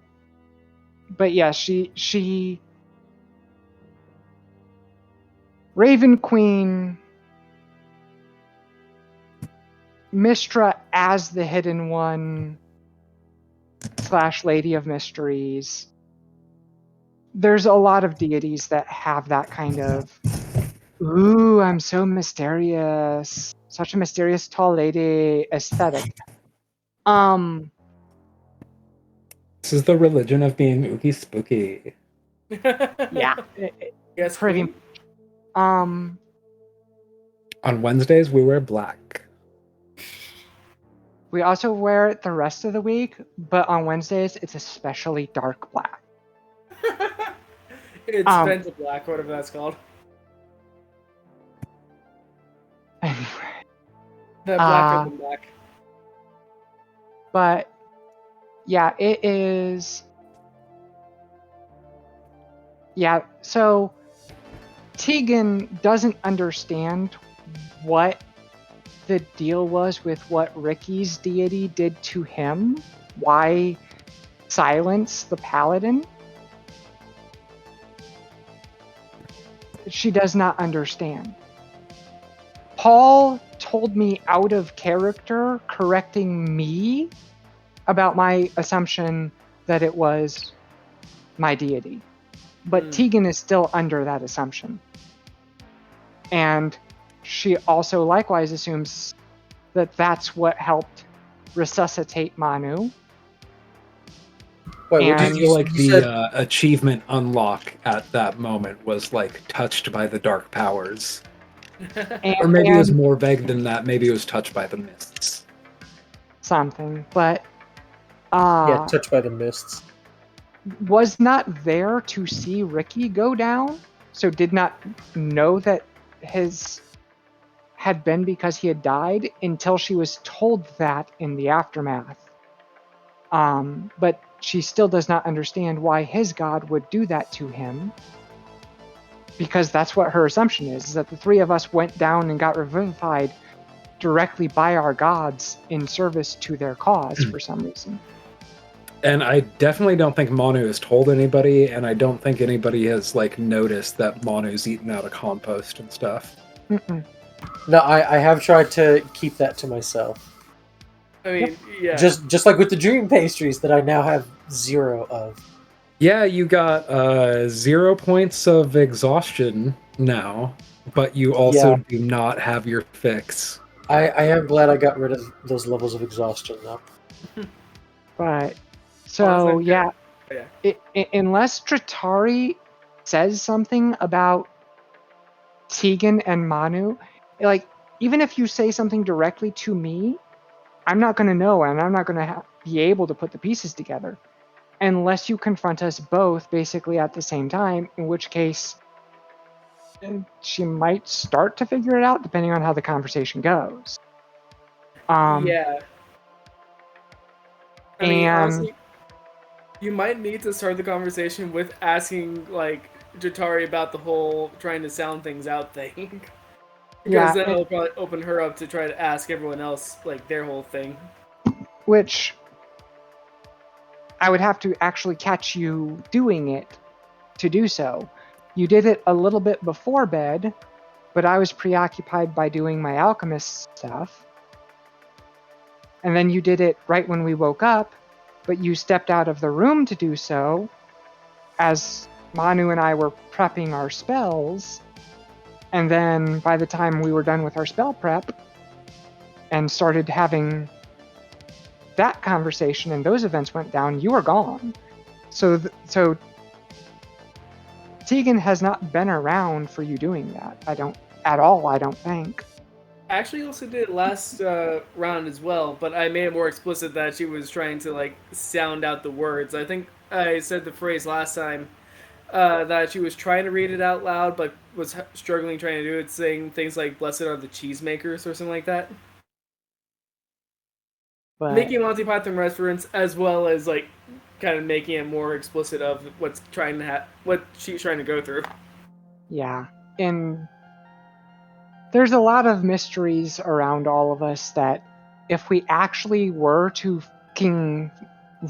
but yeah, she Raven Queen, Mistra as the Hidden One / Lady of Mysteries. There's a lot of deities that have that kind of, ooh, I'm so mysterious, such a mysterious tall lady aesthetic. This is the religion of being ooky spooky. Yeah, Yes, pretty. Queen? On Wednesdays, we wear black. We also wear it the rest of the week, but on Wednesdays it's especially dark black. It's Penta Black, whatever that's called. Anyway, The blacker than black. but yeah, it is. Yeah, so Tegan doesn't understand what the deal was with what Ricky's deity did to him. Why silence the paladin? She does not understand. Paul told me out of character, correcting me about my assumption that it was my deity. But Tegan is still under that assumption. And she also likewise assumes that that's what helped resuscitate Manu. Wait, what And- I did feel like you the said? achievement unlock at that moment was like touched by the dark powers. And, Or maybe it was and more vague than that. Maybe it was touched by the mists. something. But Yeah, touched by the mists. was not there to see Ricky go down, so did not know that his had been because he had died until she was told that in the aftermath. But she still does not understand why his god would do that to him, because that's what her assumption is that the three of us went down and got revivified directly by our gods in service to their cause for some reason. And I definitely don't think Manu has told anybody, and I don't think anybody has like noticed that Manu's eaten out of compost and stuff. Mm-mm. No, I have tried to keep that to myself. I mean, yeah. Just like with the dream pastries that I now have 0 of. Yeah, you got 0 points of exhaustion now, but you also do not have your fix. I am glad I got rid of those levels of exhaustion though. But Well, that's so not yeah, good. Yeah. unless Tratari says something about Tegan and Manu, like even if you say something directly to me, I'm not going to know, and I'm not going to be able to put the pieces together unless you confront us both basically at the same time, in which case she might start to figure it out depending on how the conversation goes. Yeah. I mean, And honestly, you might need to start the conversation with asking, like, Jatari about the whole trying to sound things out thing. Because then it'll probably open her up to try to ask everyone else, like, their whole thing. which I would have to actually catch you doing it to do so. You did it a little bit before bed, but I was preoccupied by doing my alchemist stuff. And then you did it right when we woke up, but you stepped out of the room to do so as Manu and I were prepping our spells. And then by the time we were done with our spell prep and started having that conversation and those events went down, you were gone. So Tegan has not been around for you doing that. I don't think. I actually also did it last round as well, but I made it more explicit that she was trying to, like, sound out the words. I think I said the phrase last time that she was trying to read it out loud, but was struggling trying to do it, saying things like "Blessed are the cheesemakers" or something like that. But Making Monty Python reference as well as, like, kind of making it more explicit of what she's trying to go through. yeah, and there's a lot of mysteries around all of us that if we actually were to fucking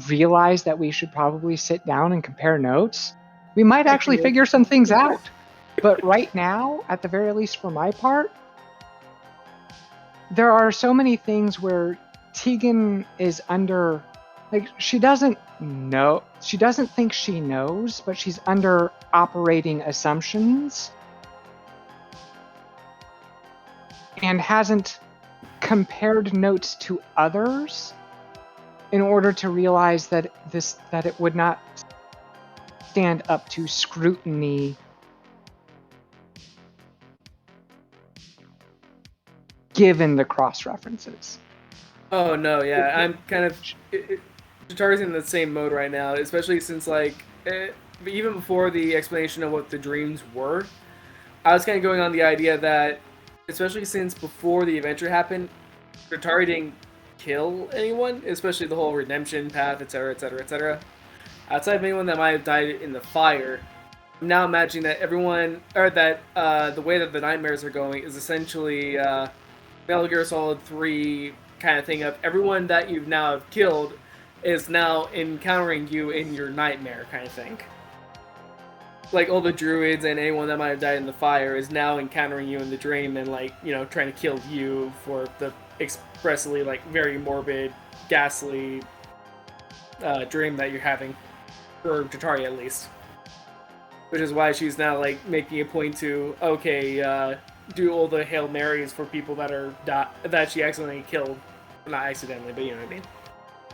realize that we should probably sit down and compare notes, we might actually figure some things out. But right now, at the very least for my part, there are so many things where Tegan is under, like, she doesn't think she knows, but she's under operating assumptions and hasn't compared notes to others in order to realize that it would not stand up to scrutiny given the cross references. Oh no, yeah, I'm kind of Jatari's in the same mode right now, especially since, like, even before the explanation of what the dreams were, I was kind of going on the idea that, especially since before the adventure happened, Jatari didn't kill anyone, especially the whole redemption path, etc., etc., etc. Outside of anyone that might have died in the fire, I'm now imagining that the way that the nightmares are going is essentially Metal Gear Solid 3 kind of thing of everyone that you've now have killed is now encountering you in your nightmare kind of thing. Like, all the druids and anyone that might have died in the fire is now encountering you in the dream and, like, you know, trying to kill you for the expressly, like, very morbid, ghastly dream that you're having. For Jatari, at least. Which is why she's now, like, making a point to, okay, do all the Hail Marys for people that she accidentally killed. Not accidentally, but you know what I mean.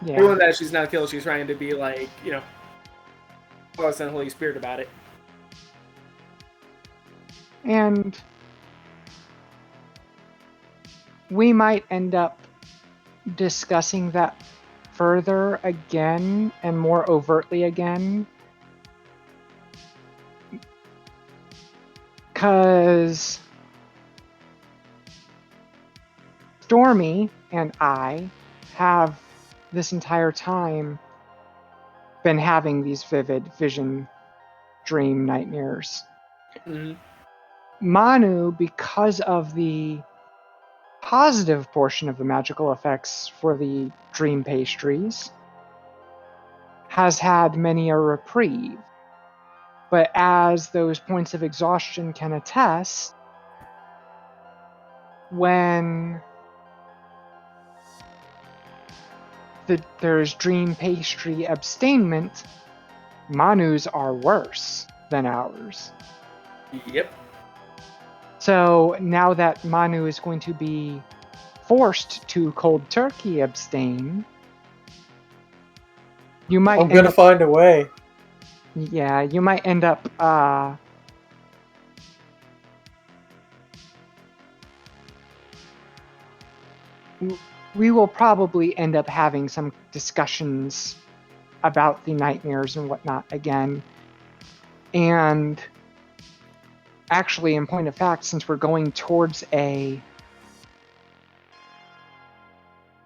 Yeah. Everyone that she's now killed, she's trying to be, like, you know, Father, and Holy Spirit about it. And we might end up discussing that further again and more overtly again. Because Stormy and I have this entire time been having these vivid vision dream nightmares. Mm-hmm. Manu, because of the positive portion of the magical effects for the dream pastries, has had many a reprieve. But as those points of exhaustion can attest, when there's dream pastry abstainment, Manus are worse than ours. Yep. So now that Manu is going to be forced to cold turkey abstain, you might I'm end gonna up, find a way. yeah, you might end up we will probably end up having some discussions about the nightmares and whatnot again. And actually, in point of fact, since we're going towards a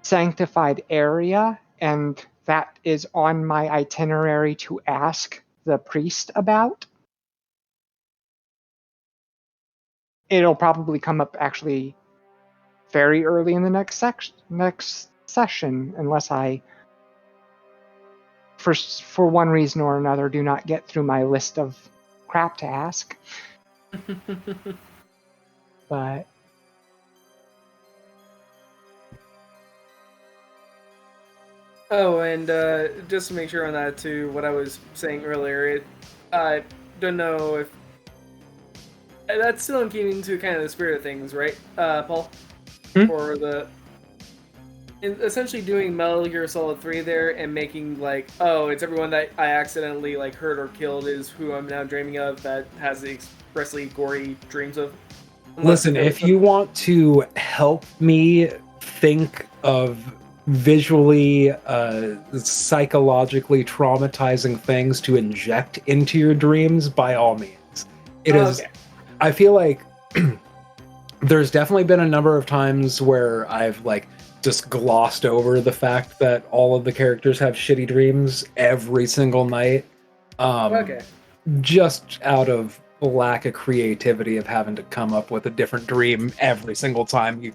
sanctified area, and that is on my itinerary to ask the priest about, it'll probably come up actually very early in the next session, unless I, for one reason or another, do not get through my list of crap to ask. But Oh, and just to make sure on that too, what I was saying earlier, I don't know if that's still in keeping to kind of the spirit of things, right, Paul? For essentially doing Metal Gear Solid 3 there and making like, oh, it's everyone that I accidentally like hurt or killed is who I'm now dreaming of that has the expressly gory dreams of. Listen, if you want to help me think of visually, psychologically traumatizing things to inject into your dreams, by all means. It is. Okay. I feel like there's definitely been a number of times where I've like just glossed over the fact that all of the characters have shitty dreams every single night. Okay. Just out of lack of creativity of having to come up with a different dream every single time you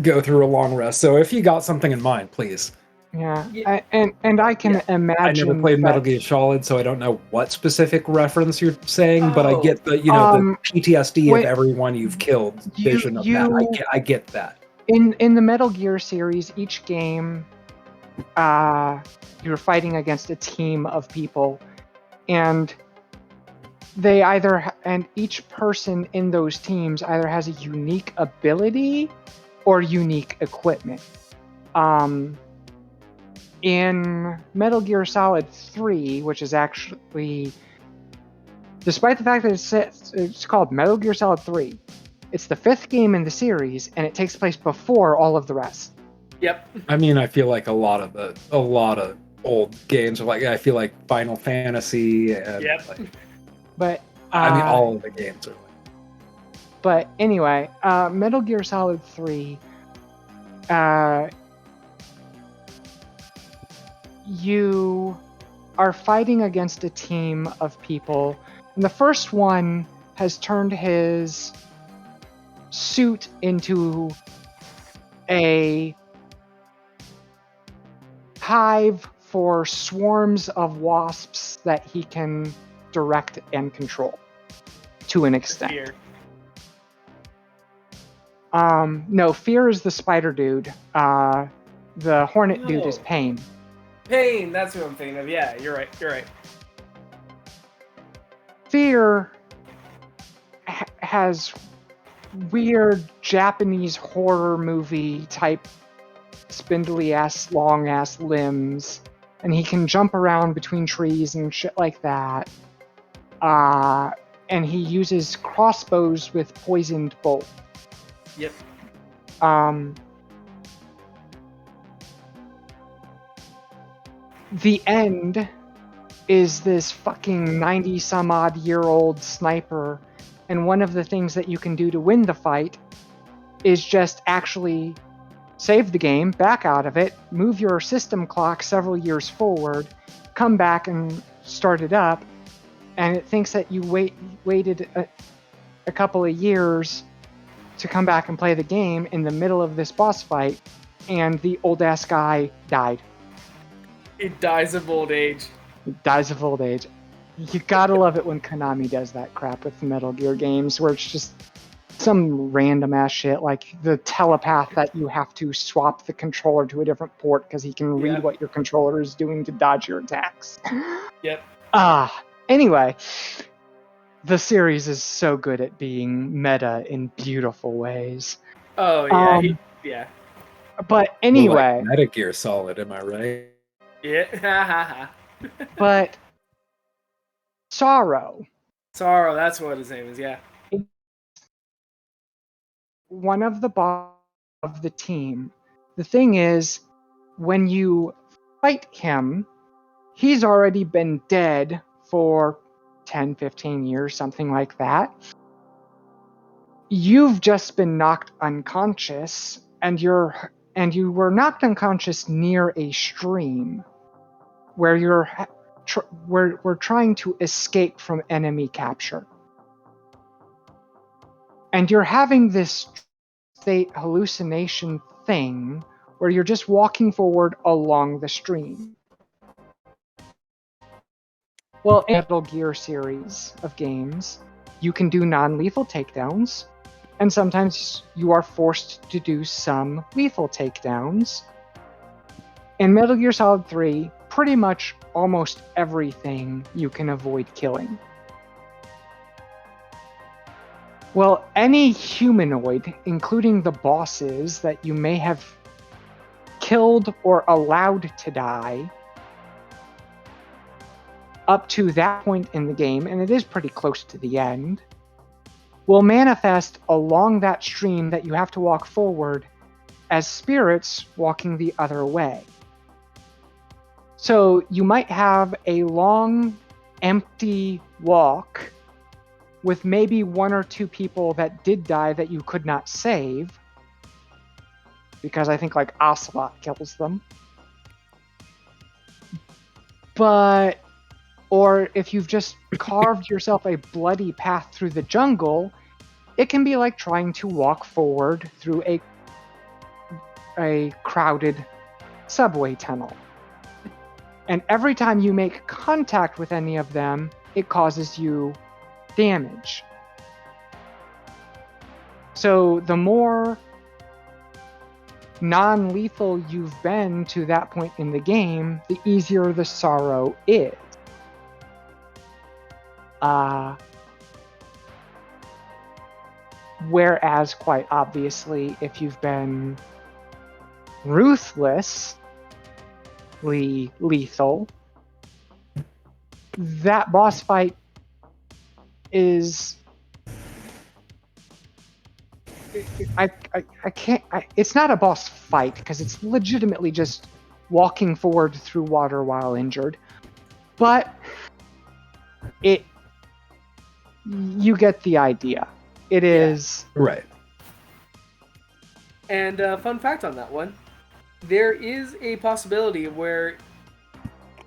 go through a long rest. So if you got something in mind, please. yeah, Yeah. and I can imagine. I never played that, Metal Gear Solid, so I don't know what specific reference you're saying, but I get the the PTSD of everyone you've killed vision of that. I get that. In the Metal Gear series, each game, you're fighting against a team of people, and they and each person in those teams either has a unique ability or unique equipment. In Metal Gear Solid 3, which is actually, despite the fact that it's called Metal Gear Solid 3, it's the 5th game in the series, and it takes place before all of the rest. Yep. I mean, I feel like a lot of old games are like, I feel like Final Fantasy and But I mean, all of the games are like. But anyway, Metal Gear Solid 3, you are fighting against a team of people, and the first one has turned his suit into a hive for swarms of wasps that he can direct and control to an extent. Fear. No, Fear is the spider dude. The hornet dude is Pain. Pain, that's who I'm thinking of. Yeah, you're right. Fear has weird Japanese horror movie type spindly ass, long ass limbs, and he can jump around between trees and shit like that. And he uses crossbows with poisoned bolts. Yep. The end is this fucking 90 some odd year old sniper, and one of the things that you can do to win the fight is just actually save the game, back out of it, move your system clock several years forward, come back and start it up, and it thinks that you waited a couple of years to come back and play the game in the middle of this boss fight, and the old ass guy died. It dies of old age. It dies of old age. You gotta love it when Konami does that crap with Metal Gear games, where it's just some random ass shit like the telepath that you have to swap the controller to a different port because he can read Yep. what your controller is doing to dodge your attacks. Yep. Anyway, the series is so good at being meta in beautiful ways. Oh yeah. Um, Yeah. But More anyway, like Meta Gear Solid, am I right? Yeah. but Sorrow, Sorrow. That's what his name is. Yeah. one of the boss of the team. The thing is, when you fight him, he's already been dead for 10, 15 years, something like that. You've just been knocked unconscious, and you were knocked unconscious near a stream where we're trying to escape from enemy capture. And you're having this state hallucination thing where you're just walking forward along the stream. Well, in the Metal Gear series of games, you can do non-lethal takedowns, and sometimes you are forced to do some lethal takedowns. In Metal Gear Solid 3, pretty much almost everything you can avoid killing. Well, any humanoid, including the bosses that you may have killed or allowed to die, up to that point in the game, and it is pretty close to the end, will manifest along that stream that you have to walk forward as spirits walking the other way. So you might have a long, empty walk with maybe one or two people that did die that you could not save, because I think like Ocelot kills them. But, or if you've just carved yourself a bloody path through the jungle, it can be like trying to walk forward through a crowded subway tunnel. And every time you make contact with any of them, it causes you damage. So the more non-lethal you've been to that point in the game, the easier the sorrow is. Whereas, quite obviously, if you've been ruthlessly lethal, that boss fight is... I can't... it's not a boss fight, because it's legitimately just walking forward through water while injured. But you get the idea. It is... Right. And fun fact on that one, there is a possibility where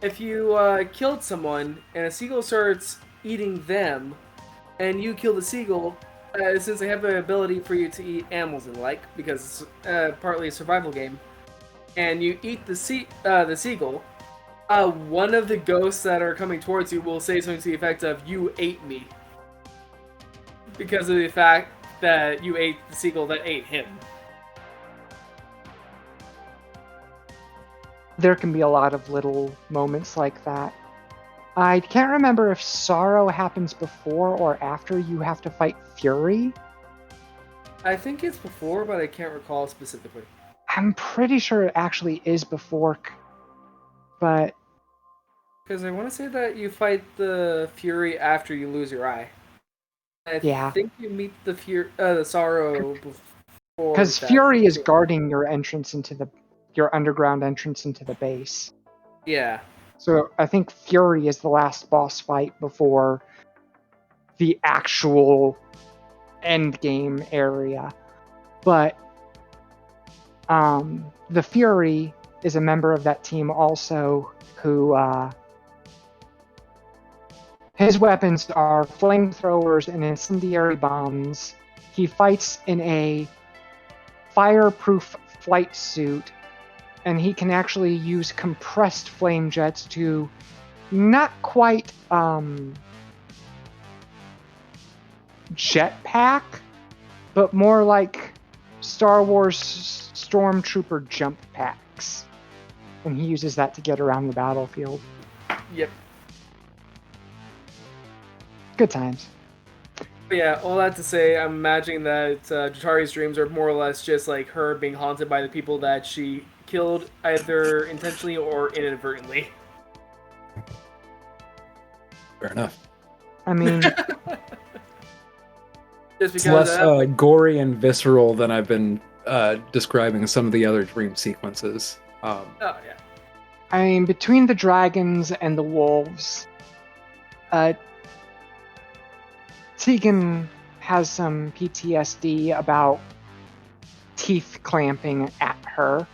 if you killed someone and a seagull starts eating them, and you kill the seagull, since they have the ability for you to eat animals and the like, because it's partly a survival game, and you eat the seagull, one of the ghosts that are coming towards you will say something to the effect of, "You ate me," because of the fact that you ate the seagull that ate him. There can be a lot of little moments like that. I can't remember if Sorrow happens before or after you have to fight Fury. I think it's before, but I can't recall specifically. I'm pretty sure it actually is before, but... Because I want to say that you fight the Fury after you lose your eye. I think you meet the Sorrow before. Because Fury is guarding your entrance into your underground entrance into the base. Yeah. So I think Fury is the last boss fight before the actual end game area. But the Fury is a member of that team also who his weapons are flamethrowers and incendiary bombs. He fights in a fireproof flight suit, and he can actually use compressed flame jets to not quite jetpack, but more like Star Wars stormtrooper jump packs. And he uses that to get around the battlefield. Yep. Good times. But yeah, all that to say, I'm imagining that Jatari's dreams are more or less just like her being haunted by the people that she killed, either intentionally or inadvertently. Fair enough. I mean, Just It's because less of that, like, gory and visceral than I've been describing some of the other dream sequences. oh yeah. I mean, between the dragons and the wolves, Tegan has some PTSD about teeth clamping at her.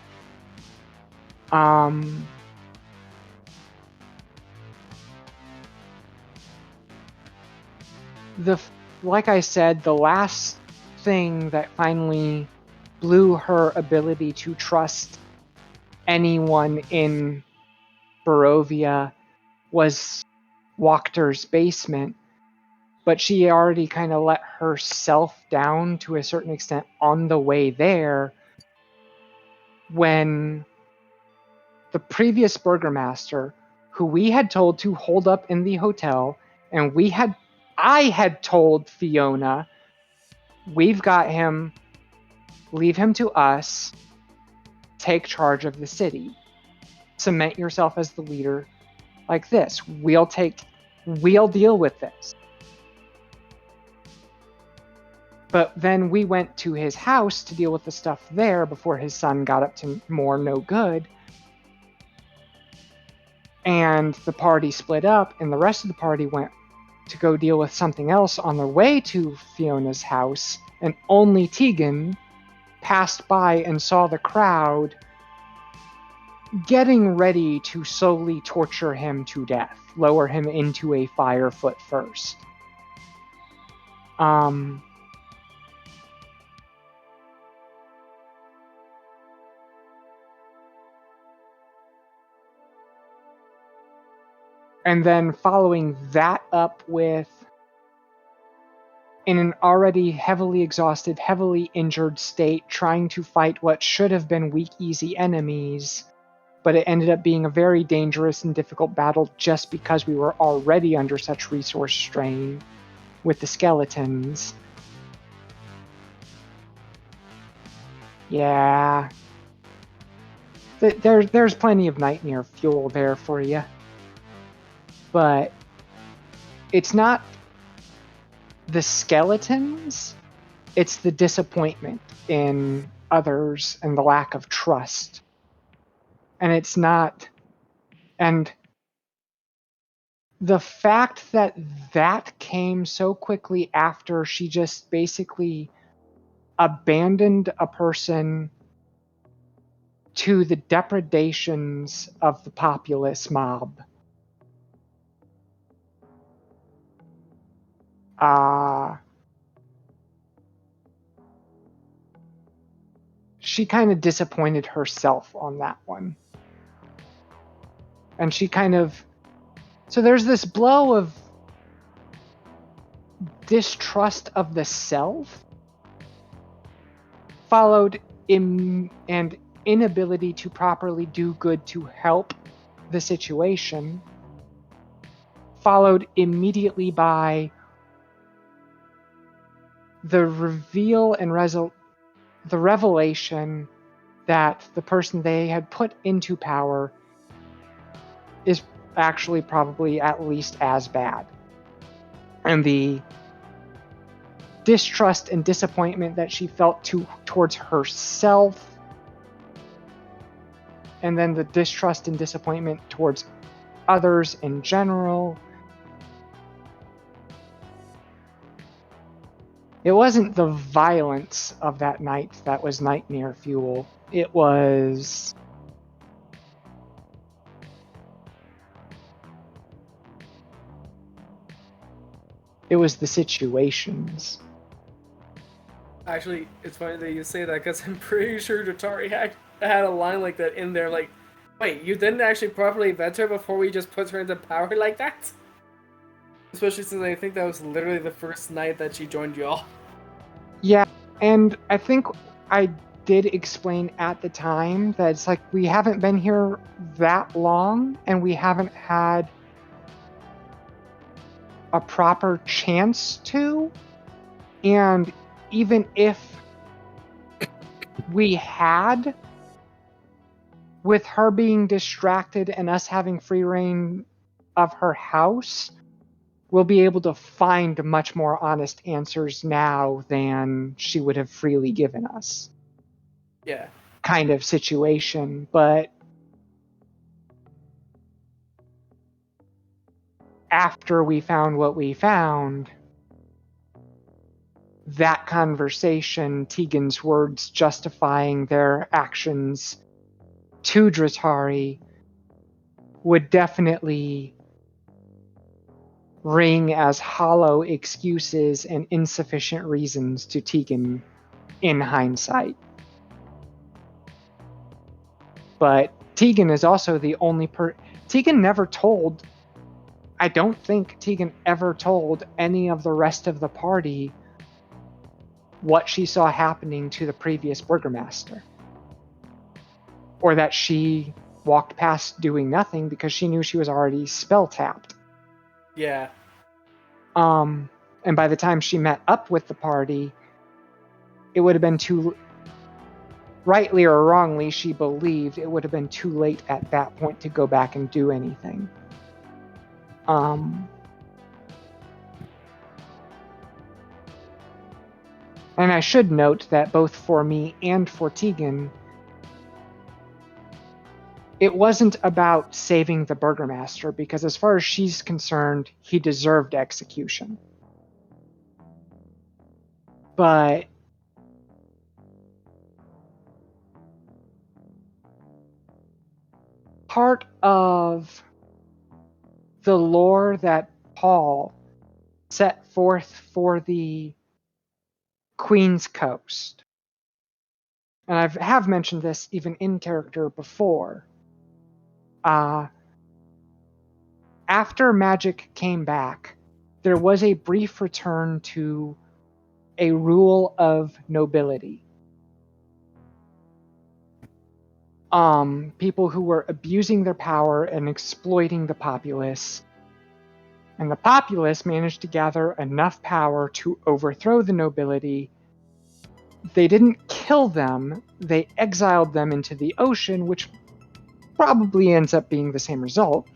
Like I said, the last thing that finally blew her ability to trust anyone in Barovia was Wachter's basement, but she already kind of let herself down to a certain extent on the way there when the previous burgomaster, who we had told to hold up in the hotel, and I had told Fiona, we've got him, leave him to us, take charge of the city, cement yourself as the leader like this, we'll deal with this. But then we went to his house to deal with the stuff there before his son got up to more no good. And the party split up, and the rest of the party went to go deal with something else on their way to Fiona's house, and only Tegan passed by and saw the crowd getting ready to slowly torture him to death, lower him into a fire foot first. And then following that up with, in an already heavily exhausted, heavily injured state, trying to fight what should have been weak, easy enemies, but it ended up being a very dangerous and difficult battle just because we were already under such resource strain with the skeletons. Yeah. There's plenty of nightmare fuel there for you. But it's not the skeletons, it's the disappointment in others and the lack of trust. And it's not, and the fact that that came so quickly after she just basically abandoned a person to the depredations of the populace mob. She kind of disappointed herself on that one. And she kind of... So there's this blow of distrust of the self, followed and inability to properly do good to help the situation, followed immediately by the reveal and the revelation that the person they had put into power is actually probably at least as bad. And the distrust and disappointment that she felt towards herself, and then the distrust and disappointment towards others in general. It wasn't the violence of that night that was nightmare fuel. It was the situations. Actually, it's funny that you say that because I'm pretty sure Jatari had a line like that in there. Like, wait, you didn't actually properly vet her before we just put her into power like that? Especially since I think that was literally the first night that she joined y'all. Yeah, And I think I did explain at the time that it's like we haven't been here that long and we haven't had a proper chance to. And even if we had, with her being distracted and us having free reign of her house, we'll be able to find much more honest answers now than she would have freely given us. Yeah. Kind of situation. But after we found what we found, that conversation, Tegan's words justifying their actions to Dratari, would definitely ring as hollow excuses and insufficient reasons to Tegan in hindsight. But Tegan is also the only Tegan never told, I don't think Tegan ever told any of the rest of the party what she saw happening to the previous burgomaster. Or that she walked past doing nothing because she knew she was already spell tapped. Yeah. And by the time she met up with the party, it would have been too, rightly or wrongly, she believed it would have been too late at that point to go back and do anything. And I should note that both for me and for Tegan, it wasn't about saving the burgomaster, because as far as she's concerned, he deserved execution. But part of the lore that Paul set forth for the Queen's Coast, and I have mentioned this even in character before, after magic came back, there was a brief return to a rule of nobility. People who were abusing their power and exploiting the populace. And the populace managed to gather enough power to overthrow the nobility. They didn't kill them, they exiled them into the ocean, which probably ends up being the same result.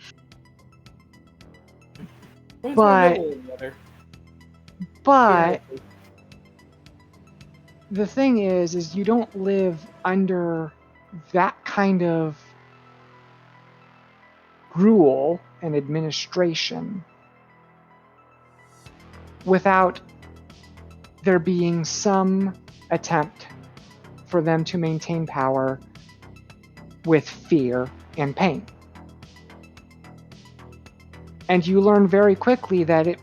But the thing is you don't live under that kind of rule and administration without there being some attempt for them to maintain power with fear and pain. And you learn very quickly that it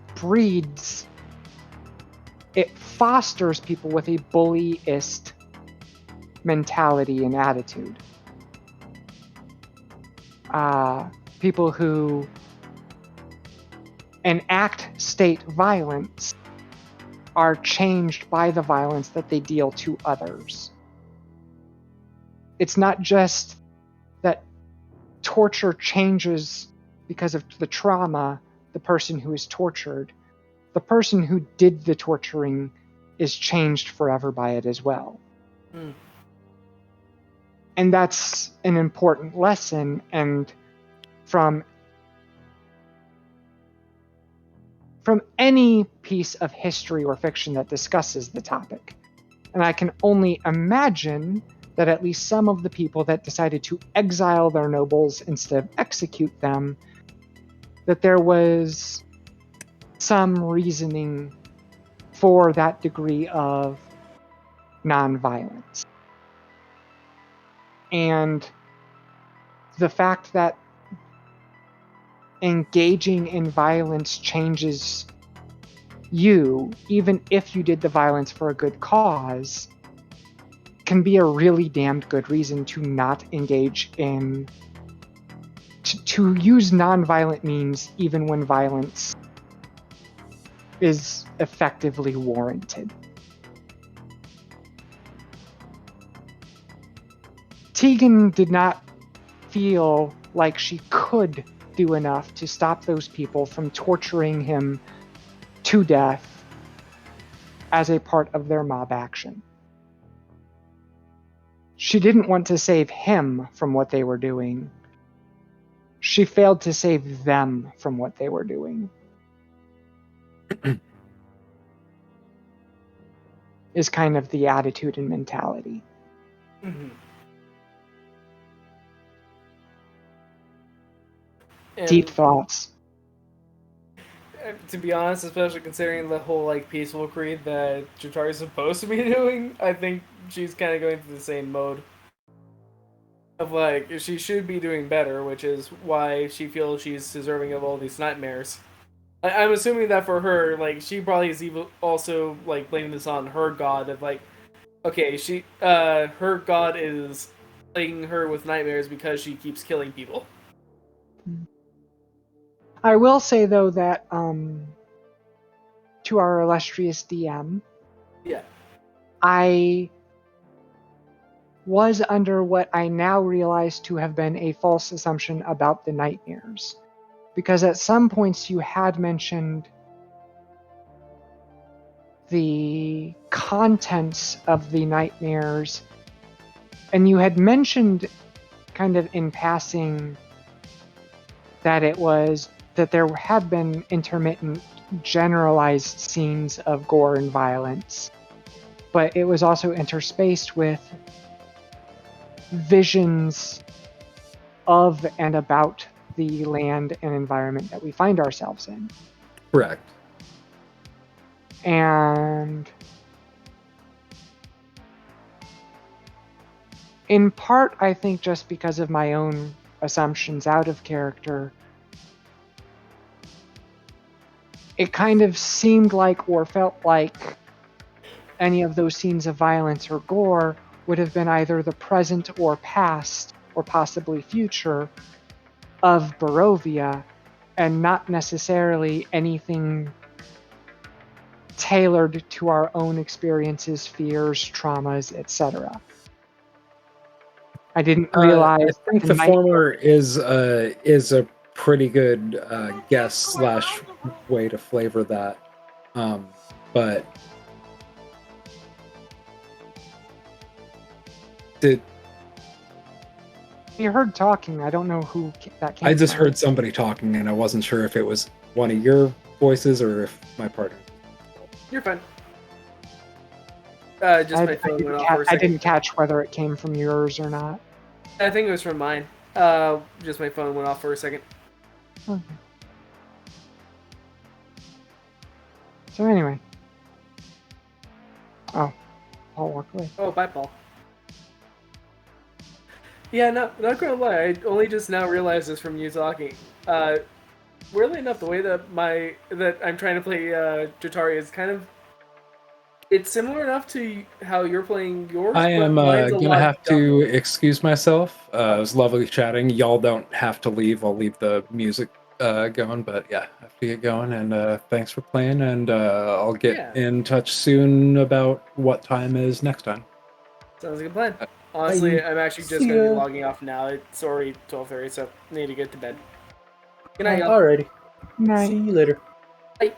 fosters people with a bullyist mentality and attitude. People who enact state violence are changed by the violence that they deal to others. It's not just that torture changes because of the trauma the person who is tortured. The person who did the torturing is changed forever by it as well. Mm. And that's an important lesson, and from any piece of history or fiction that discusses the topic. And I can only imagine that at least some of the people that decided to exile their nobles instead of execute them, that there was some reasoning for that degree of nonviolence. And the fact that engaging in violence changes you, even if you did the violence for a good cause, can be a really damned good reason to not engage in, to use nonviolent means even when violence is effectively warranted. Tegan did not feel like she could do enough to stop those people from torturing him to death as a part of their mob action. She didn't want to save him from what they were doing. She failed to save them from what they were doing. Is kind of the attitude and mentality. Mhm. Deep thoughts. To be honest, especially considering the whole like peaceful creed that Jatari is supposed to be doing, I think she's kind of going through the same mode of like she should be doing better, which is why she feels she's deserving of all these nightmares. I'm assuming that for her, like she probably is even also like blaming this on her god of like, okay, her god is plaguing her with nightmares because she keeps killing people. I will say though that to our illustrious DM, Yeah. I was under what I now realize to have been a false assumption about the nightmares. Because at some points you had mentioned the contents of the nightmares, and you had mentioned kind of in passing that there had been intermittent generalized scenes of gore and violence, but it was also interspaced with visions of and about the land and environment that we find ourselves in. Correct. And in part, I think just because of my own assumptions out of character, it kind of seemed like or felt like any of those scenes of violence or gore would have been either the present or past, or possibly future, of Barovia, and not necessarily anything tailored to our own experiences, fears, traumas, etc. I didn't realize. I think the former is a pretty good guess slash way to flavor that, but did You heard talking. I don't know who that came I just from. heard somebody talking, and I wasn't sure if it was one of your voices or if my partner. You're fine. Just my phone went off for a I second. didn't catch whether it came from yours or not. I think it was from mine. Just my phone went off for a second. Okay. So anyway. Oh, I'll walk away. Oh, bye, Paul. Yeah, not gonna lie, I only just now realized this from you talking. Weirdly enough, the way that I'm trying to play Jatari is kind of, it's similar enough to how you're playing yours. I am but mine's a gonna lot have to dumber. excuse myself. It was lovely chatting. Y'all don't have to leave. I'll leave the music going, but yeah, I have to get going. And thanks for playing. And I'll get in touch soon about what time is next time. Sounds like a plan. Honestly, I'm actually just See going to be ya. logging off now. It's already 12:30, so I need to get to bed. Good night, y'all. Alrighty. Night. See you later. Bye.